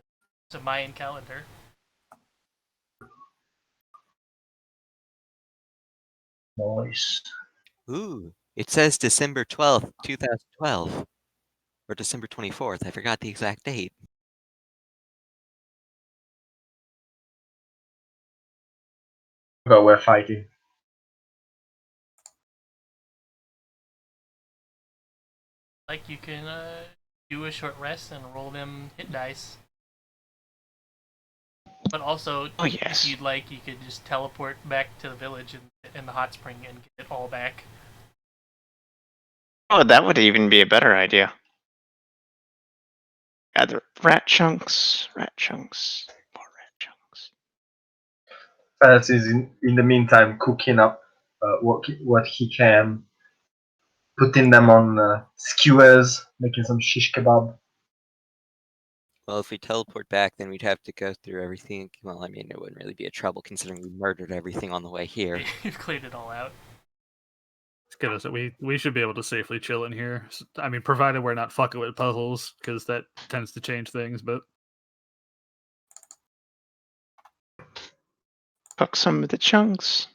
it's a Mayan calendar. Nice. Ooh, it says December 12th, 2012. Or December 24th. I forgot the exact date. But we're fighting. Like you can do a short rest and roll them hit dice. But also, Oh, yes. if you'd like, you could just teleport back to the village in the hot spring and get it all back. Oh, that would even be a better idea. Gather rat chunks, more rat chunks. Silas is in the meantime cooking up what he can, putting them on skewers, making some shish kebab. Well, if we teleport back, then we'd have to go through everything. Well, I mean, it wouldn't really be a trouble considering we murdered everything on the way here. You've cleared it all out. It's good. So we should be able to safely chill in here. I mean, provided we're not fucking with puzzles, because that tends to change things. But Cook some of the chunks,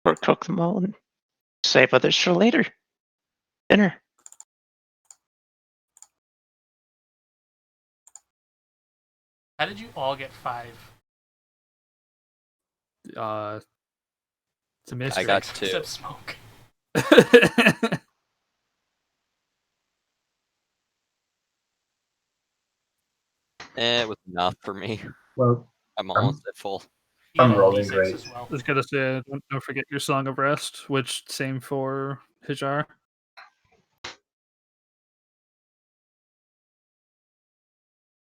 or cook them all and save others for later. Dinner. How did you all get 5? It's a mystery. I got Except 2. Smoke. It was enough for me. Well, I'm almost at full. You I'm got a rolling D6 great. as well. I was gonna say, don't forget your Song of Rest, which same for Hijar.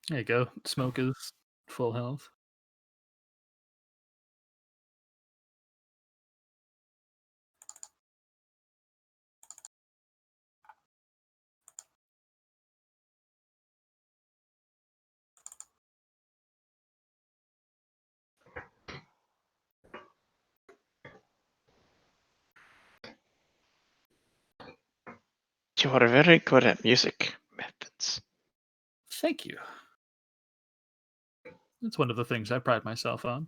There you go. Smoke is full health. You are very good at music methods. Thank you. It's one of the things I pride myself on.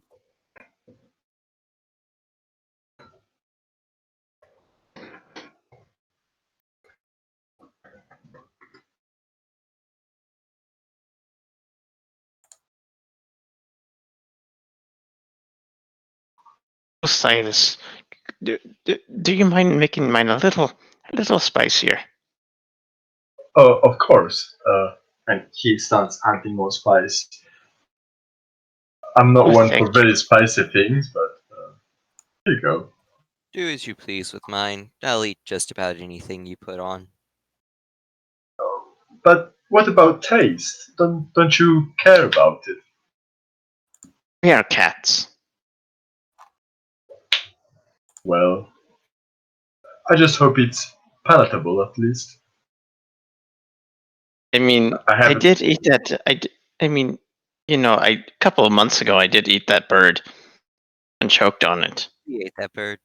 Cyrus, do you mind making mine a little spicier? Oh, of course. And he starts adding more spice. I'm not Oh, one thank for very spicy things, but here you go. Do as you please with mine. I'll eat just about anything you put on. But what about taste? Don't you care about it? We are cats. Well, I just hope it's palatable at least. I mean, I I haven't. did eat that. I mean, a couple of months ago, I did eat that bird and choked on it. We ate that bird,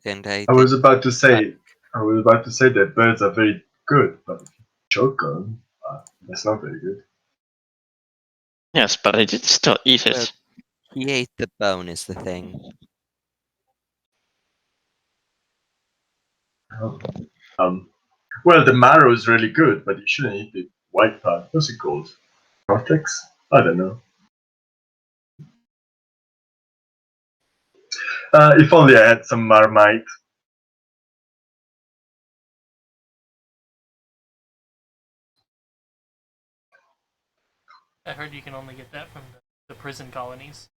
and I was about to say that birds are very good, but if you choke on them, that's not very good. Yes, but I did still eat it. he ate the bone is the thing. Well, the marrow is really good, but you shouldn't eat the white part. What's it called? Cortex? I don't know. If only I had some marmite. I heard you can only get that from the prison colonies.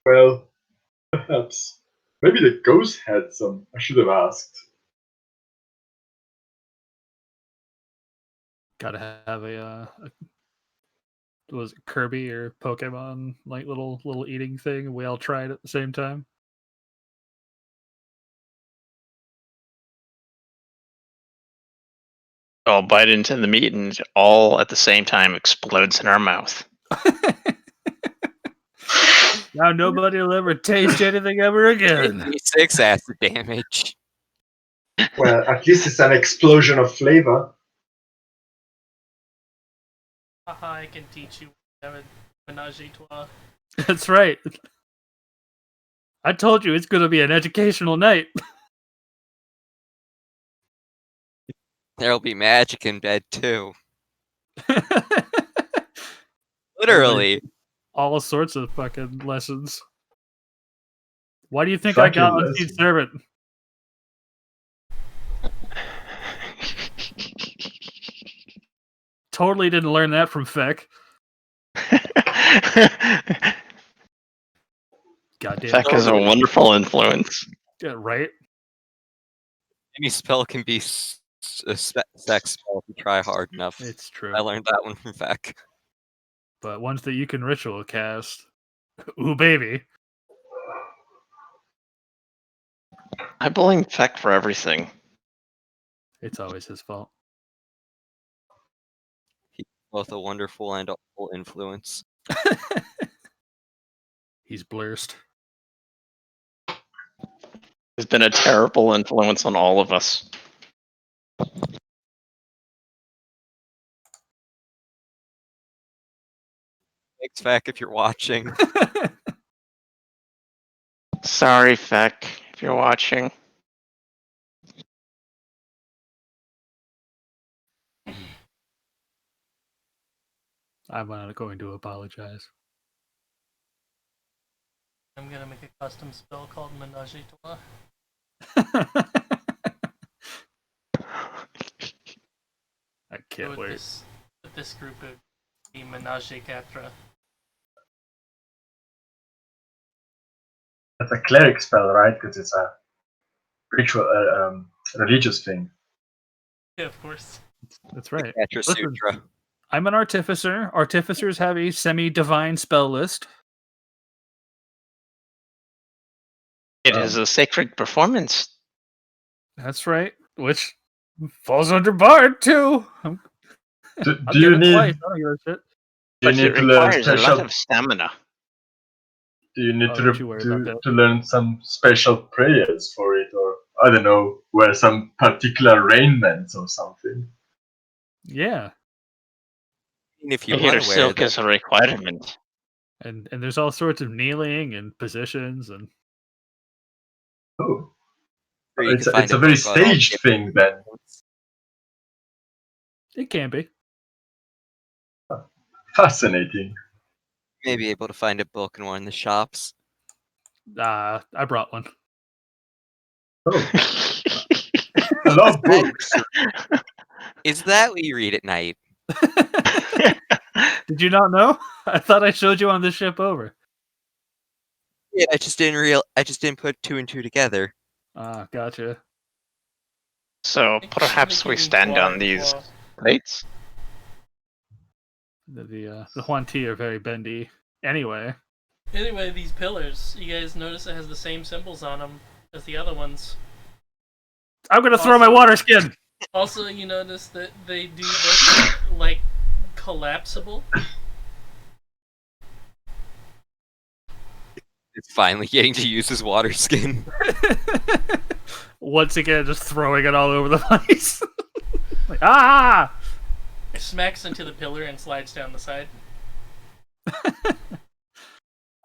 Well, perhaps. Maybe the ghost had some. I should have asked. Gotta have a was it Kirby or Pokemon like little eating thing. We all tried at the same time. All bite into the meat and it all at the same time explodes in our mouth. Now nobody will ever taste anything ever again. 6 acid damage. Well, at least it's an explosion of flavor. Haha, I can teach you menage a trois. That's right. I told you it's going to be an educational night. There'll be magic in bed too. Literally. All sorts of fucking lessons. Why do you think I Fucking got on Seed lesson. Servant? Totally didn't learn that from Feck. Goddamn. Feck is a wonderful influence. Yeah, right? Any spell can be a sex spell if you try hard enough. It's true. I learned that one from Feck. But ones that you can ritual cast. Ooh, baby. I blame Feck for everything. It's always his fault. He's both a wonderful and awful influence. He's blurst. He's been a terrible influence on all of us. Thanks, Feck, if you're watching. Sorry, Feck, if you're watching. I'm not going to apologize. I'm gonna make a custom spell called Menage a Trois. I can't wait. With this group of the Menage a Quatre. That's a cleric spell, right? Because it's a ritual, religious thing. Yeah, of course. That's right. Petra Listen, Sutra. I'm an artificer. Artificers have a semi-divine spell list. It is a sacred performance. That's right. Which falls under Bard, too. Do I'll you give it need? twice. I don't give a shit. Do you But need it to learn requires a lot special? of stamina. Do you need Oh, to, don't you worry about that. to learn some special prayers for it, or I don't know, wear some particular raiments or something? Yeah. And if you Here, want to wear silk them, is a requirement. And there's all sorts of kneeling and positions and Oh, or you it's can find a very book on all staged different thing then. ones. it can be. Fascinating. May be able to find a book in one of the shops. I brought one. Oh, I love books. Is that what you read at night? Did you not know? I thought I showed you on the ship over. Yeah, I just didn't put two and two together. Ah, gotcha. So perhaps we stand on these plates. The Huan Ti are very bendy. Anyway, Anyway, these pillars, you guys notice it has the same symbols on them as the other ones. I'm gonna throw my Awesome. water skin. Also, you notice that they do look like collapsible. It's finally getting to use his water skin. Once again, just throwing it all over the place. Like, ah! It smacks into the pillar and slides down the side.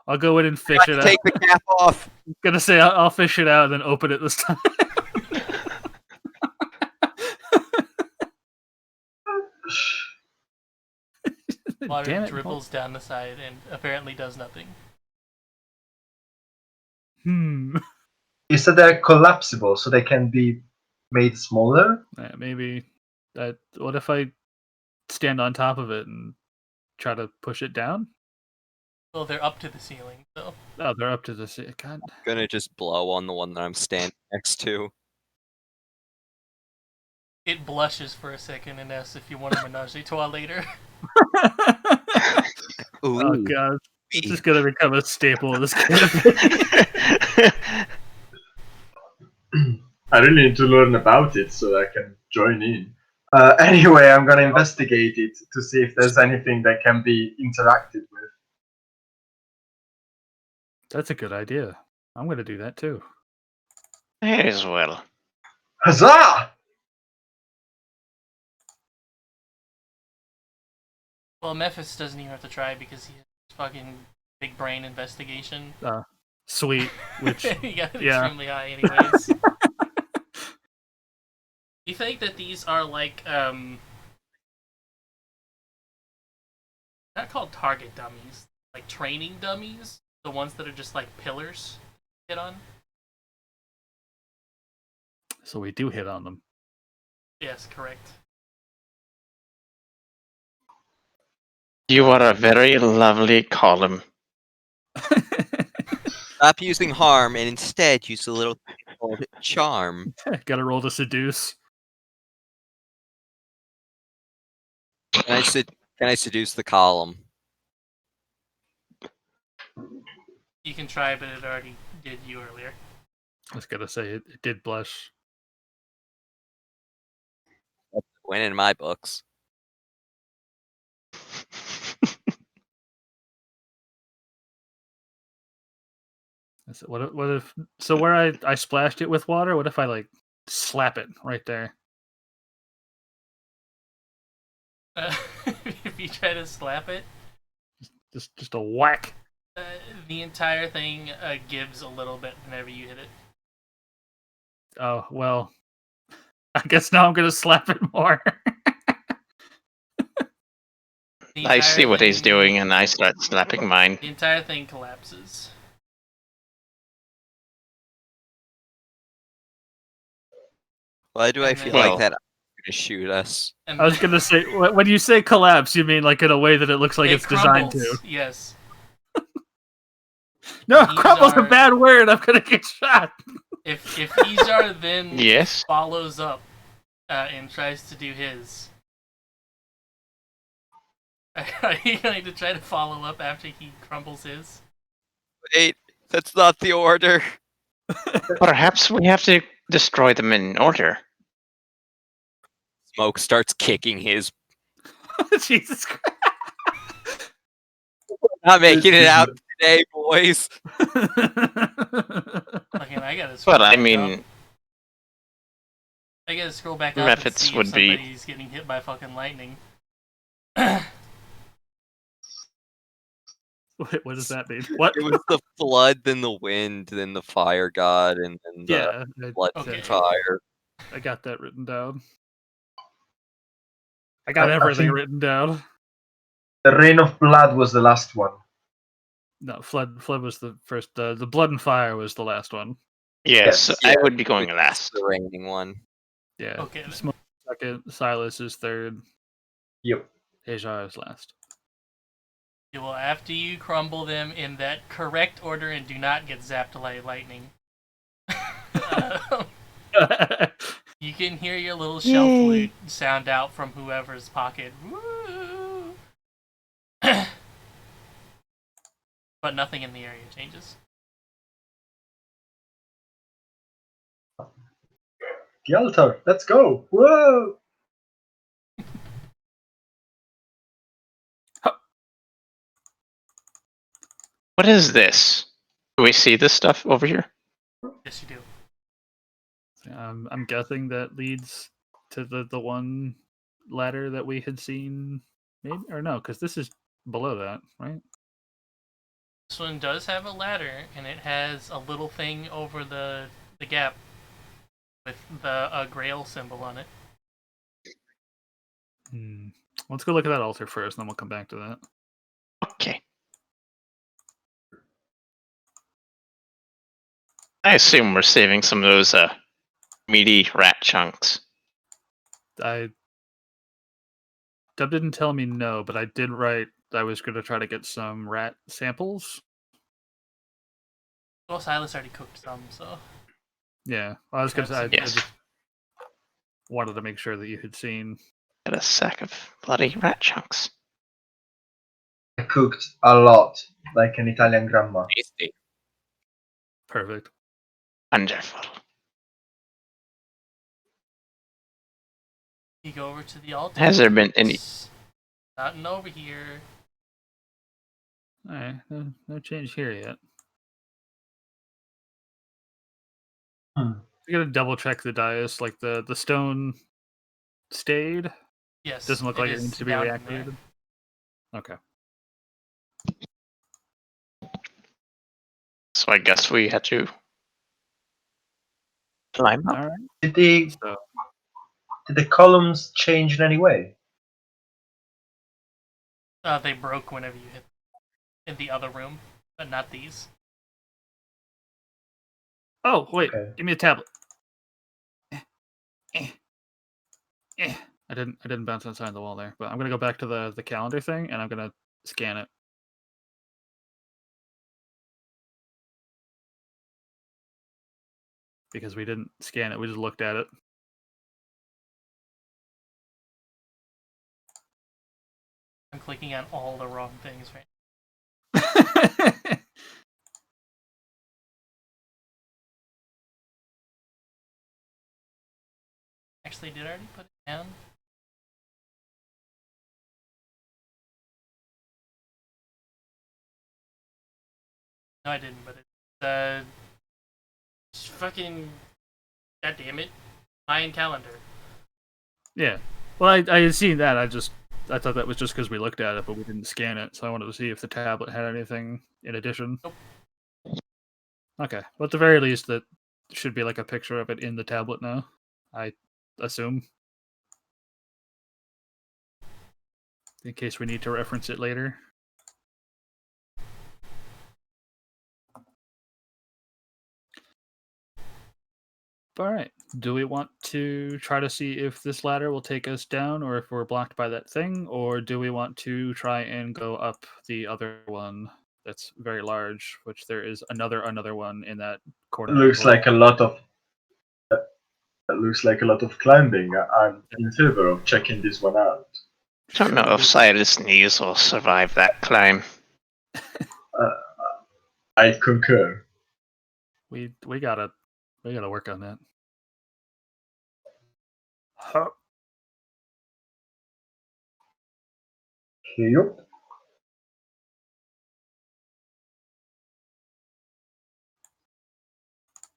I'll go in and fish it out. Take the cap off. Gonna say I'll fish it out and then open it this time. Water Damn it. dribbles down the side and apparently does nothing. You said they're collapsible, so they can be made smaller? Maybe that. What if I stand on top of it and try to push it down? Well, they're up to the ceiling, so. Oh, they're up to the God. Gonna just blow on the one that I'm standing next to. It blushes for a second and asks if you want a menage a trois later. Ooh, Oh god, this is gonna become a staple of this game. I really need to learn about it so that I can join in. Anyway, I'm gonna investigate it to see if there's anything that can be interacted with. That's a good idea. I'm gonna do that too. May as well. Huzzah! Well, Memphis doesn't even have to try because he has fucking big brain investigation. Sweet, which He got it yeah. extremely high anyways. You think that these are like, not called target dummies, like training dummies? The ones that are just like pillars hit on? so we do hit on them. Yes, correct. You are a very lovely column. stop using harm and instead use a little thing called charm. Gotta roll to seduce. Can I seduce the column? You can try, but it already did you earlier. I was gonna say it did blush. Win in my books. What if so where I splashed it with water? What if I like slap it right there? If you try to slap it, Just a whack. the entire thing gives a little bit whenever you hit it. Oh well, I guess now I'm gonna slap it more. The I entire see what he's thing- doing, and I start slapping mine. The entire thing collapses. Why do I And feel then- like that gonna shoot us? And I was gonna say, when you say collapse, you mean like in a way that it looks like it it's designed crumbles, to. Yes. No, These crumble's a are- bad word. I'm gonna get shot. If Izar then Yes. follows up and tries to do his, are you going to try to follow up after he crumbles his? Wait, that's not the order. Perhaps we have to destroy them in order. Smoke starts kicking his. Jesus Christ. Not making it out today, boys. Fucking, I gotta scroll But I back mean, up. I gotta scroll back up and methods see if would be- somebody's getting hit by fucking lightning. Wait, what does that mean? What? It was the flood, then the wind, then the fire god, and then the Yeah, blood Okay. and fire. I got that written down. I got everything written down. The Rain of Blood was the last one. No, flood was the first. The blood and fire was the last one. yes, Yes. I would be going It's last. the raining one. Yeah. Okay, then. Smoke second. Silas is third. Yep. Ajar is last. Well, after you crumble them in that correct order and do not get zapped by lightning, you can hear your little shell flute sound out from whoever's pocket. Woo! But nothing in the area changes. The altar. Let's go. Whoa! What is this? Do we see this stuff over here? Yes, you do. I'm guessing that leads to the one ladder that we had seen, maybe or no, because this is below that, right? This one does have a ladder, and it has a little thing over the gap with the Grail symbol on it. Let's go look at that altar first, and then we'll come back to that. Okay. I assume we're saving some of those meaty rat chunks. Dub didn't tell me no, but I did write I was going to try to get some rat samples. Well, Silas already cooked some, so Yeah, I was going to say I Yes. just wanted to make sure that you had seen. Got a sack of bloody rat chunks. I cooked a lot, like an Italian grandma. Tasty. Perfect. Wonderful. you go over to the altar. Has there been any? Nothing over here. All right, no change here yet. Hmm. You gotta double check the dais, like the stone stayed. Yes. Doesn't look like it is needs to be down in there. reactivated. Okay. So I guess we had to climb up. All right. Did So the columns change in any way? They broke whenever you hit in the other room, but not these. oh wait, Okay. give me a tablet. I didn't bounce outside the wall there, but I'm gonna go back to the calendar thing and I'm gonna scan it. Because we didn't scan it, we just looked at it. I'm clicking on all the wrong things right Actually, did I already put it down? No, I didn't, but it's fucking, god damn it, Mayan calendar. Yeah. Well, I had seen that. I thought that was just because we looked at it, but we didn't scan it. So I wanted to see if the tablet had anything in addition. Nope. Okay. Well, at the very least, that should be like a picture of it in the tablet now. I assume. in case we need to reference it later. All right. Do we want to try to see if this ladder will take us down, or if we're blocked by that thing, or do we want to try and go up the other one that's very large, which there is another one in that corner? Looks like a lot of climbing. I'm in favor of checking this one out. I don't know if Silas knees will survive that climb. I concur. We gotta work on that. Huh. Yep.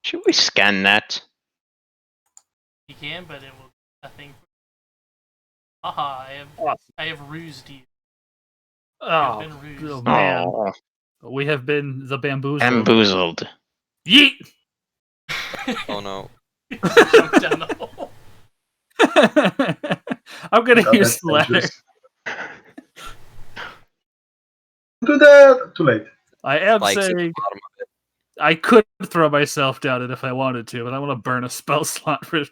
Should we scan that? You can, but it will nothing. Haha, I have rused you. Oh, been rused. oh, man. Oh, We have been the bamboozled. bamboozled. Yeet! Oh no. Jump down the hole. I'm gonna God, use that's the ladder. dangerous. Do that. Too late. I am Spikes at the saying bottom of it. I could throw myself down it if I wanted to, but I want to burn a spell slot for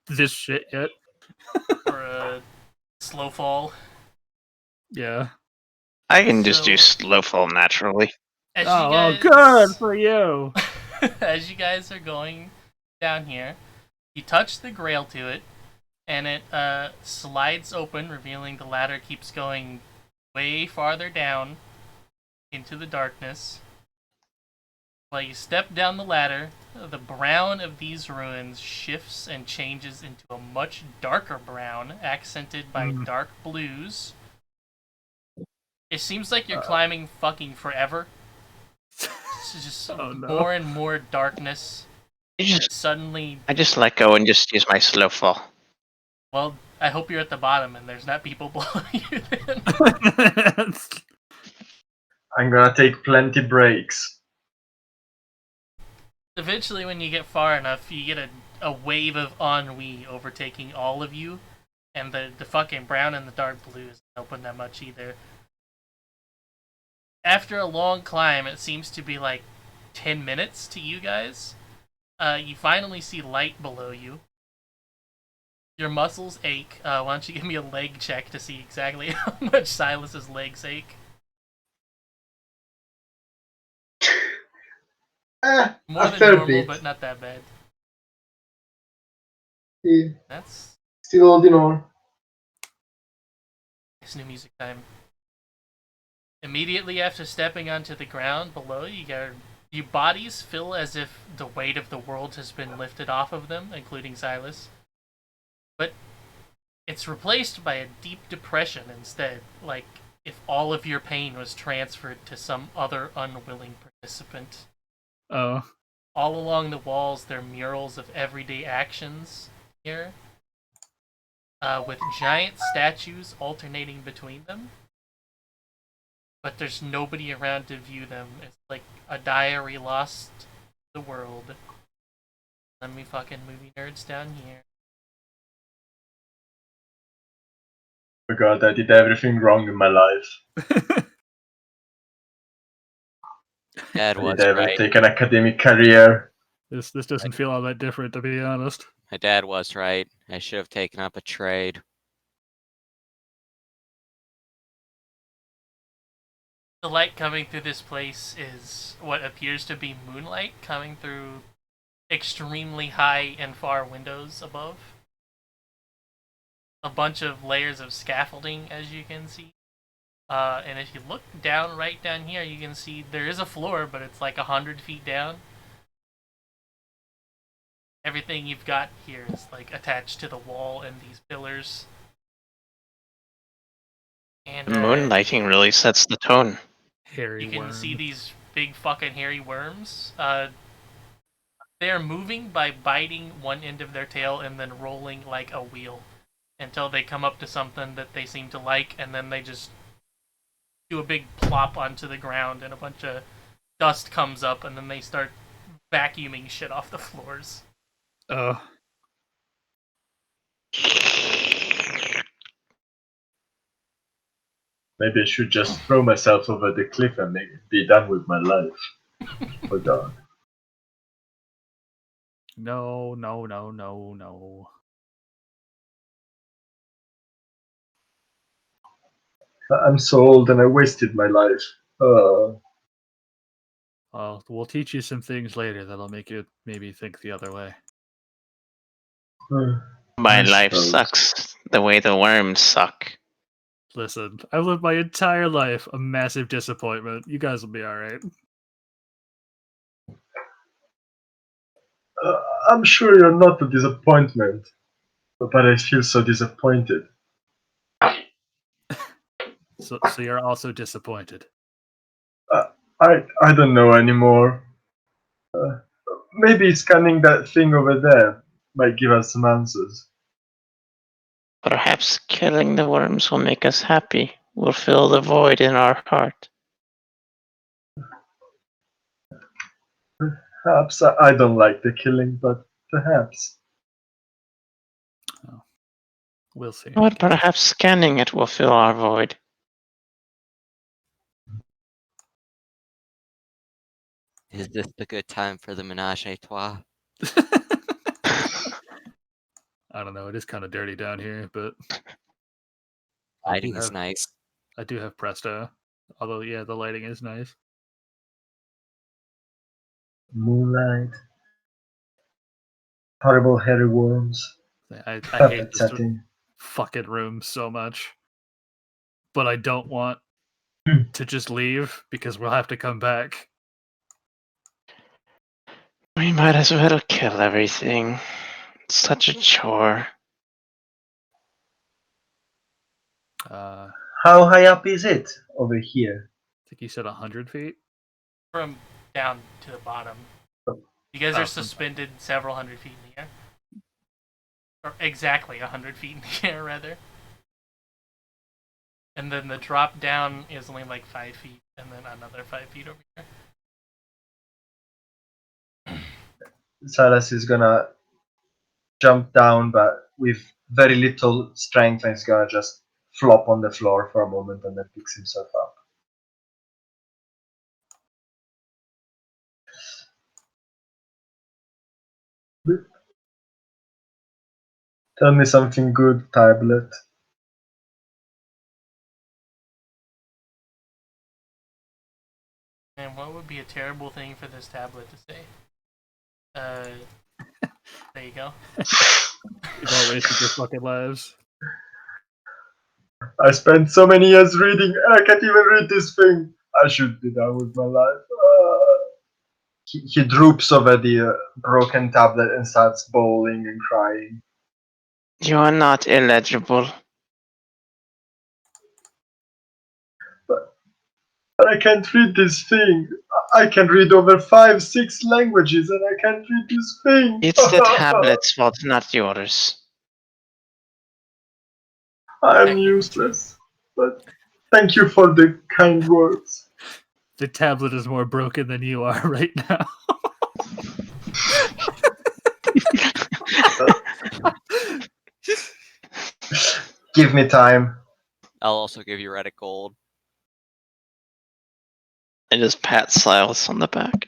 this shit yet. For a slow fall. Yeah. I can just do So- slow fall naturally. As Oh, you well, guys, good for you. As you guys are going down here, you touch the grail to it, and it slides open, revealing the ladder keeps going way farther down into the darkness. While you step down the ladder, the brown of these ruins shifts and changes into a much darker brown, accented by dark blues. It seems like you're climbing fucking forever. It's just Oh, no. more and more darkness. Suddenly, I just let go and just use my slow fall. well, I hope you're at the bottom and there's not people below you then. I'm gonna take plenty breaks. Eventually, when you get far enough, you get a wave of ennui overtaking all of you, and the fucking brown and the dark blue isn't helping that much either. After a long climb, it seems to be like 10 minutes to you guys. You finally see light below you. Your muscles ache. Why don't you give me a leg check to see exactly how much Silas's legs ache? More A than fair normal, bit. but not that bad. Yeah, That's still holding on. it's new music time. Immediately after stepping onto the ground below, your bodies feel as if the weight of the world has been lifted off of them, including Silas. But it's replaced by a deep depression instead, like if all of your pain was transferred to some other unwilling participant. Oh. All along the walls, there are murals of everyday actions here, with giant statues alternating between them. But there's nobody around to view them. It's like a diary lost to the world. Let me fucking movie nerds down here. Oh god, I did everything wrong in my life. Dad was Did I ever right. take an academic career? This doesn't feel all that different, to be honest. My dad was right. I should have taken up a trade. The light coming through this place is what appears to be moonlight coming through extremely high and far windows above. A bunch of layers of scaffolding, as you can see. And if you look down, right down here, you can see there is a floor, but it's like 100 feet down. Everything you've got here is like attached to the wall and these pillars. And The moonlighting really sets the tone. Hairy you can worm. see these big fucking hairy worms. They're moving by biting one end of their tail and then rolling like a wheel until they come up to something that they seem to like, and then they just do a big plop onto the ground and a bunch of dust comes up, and then they start vacuuming shit off the floors. Oh. Maybe I should just throw myself over the cliff and be done with my life. Oh god. No, no, no, no, no. I'm so old and I wasted my life. Well, we'll teach you some things later that'll make you maybe think the other way. My I life suppose. sucks the way the worms suck. Listen, I've lived my entire life a massive disappointment. You guys will be alright. I'm sure you're not a disappointment, but I feel so disappointed. So you're also disappointed. I don't know anymore. Maybe scanning that thing over there might give us some answers. Perhaps killing the worms will make us happy. Will fill the void in our heart. Perhaps I don't like the killing, but perhaps. We'll see. Or perhaps scanning it will fill our void. Is this the good time for the menage a trois? I don't know. It is kind of dirty down here, but Lighting is have- nice. I do have Presto. Although, yeah, the lighting is nice. Moonlight. Horrible hairy worms. I hate Perfect this setting. fucking room so much. But I don't want to just leave because we'll have to come back. We might as well kill everything. It's such a chore. I How high up is it over here? think you said 100 feet. From down to the bottom. You guys are from- suspended several hundred feet in the air. Or exactly 100 feet in the air, rather. And then the drop down is only like 5 feet, and then another 5 feet over here. Silas is gonna jump down, but with very little strength, and he's gonna just flop on the floor for a moment and then picks himself up. Tell me something good, tablet. And what would be a terrible thing for this tablet to say? There you go. You've all wasted your fucking lives. I spent so many years reading, and I can't even read this thing. I should be done with my life. He droops over the broken tablet and starts bawling and crying. You are not illegible. But I can't read this thing. I can read over 5, 6 languages, and I can't read this thing. It's the tablet's fault, not yours. I'm useless. But thank you for the kind words. The tablet is more broken than you are right now. Give me time. I'll also give you Reddit gold. I just pat Silas on the back.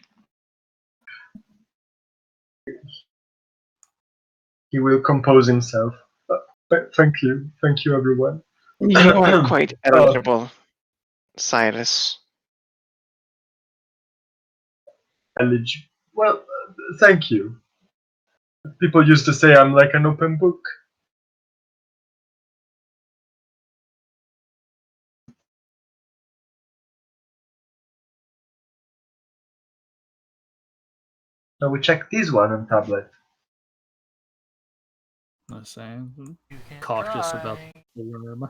He will compose himself. Thank you. Thank you, everyone. You are quite eligible, Silas. Well, thank you. People used to say I'm like an open book. Now we check this one on tablet. I'm saying, You can cautious try. about the worm.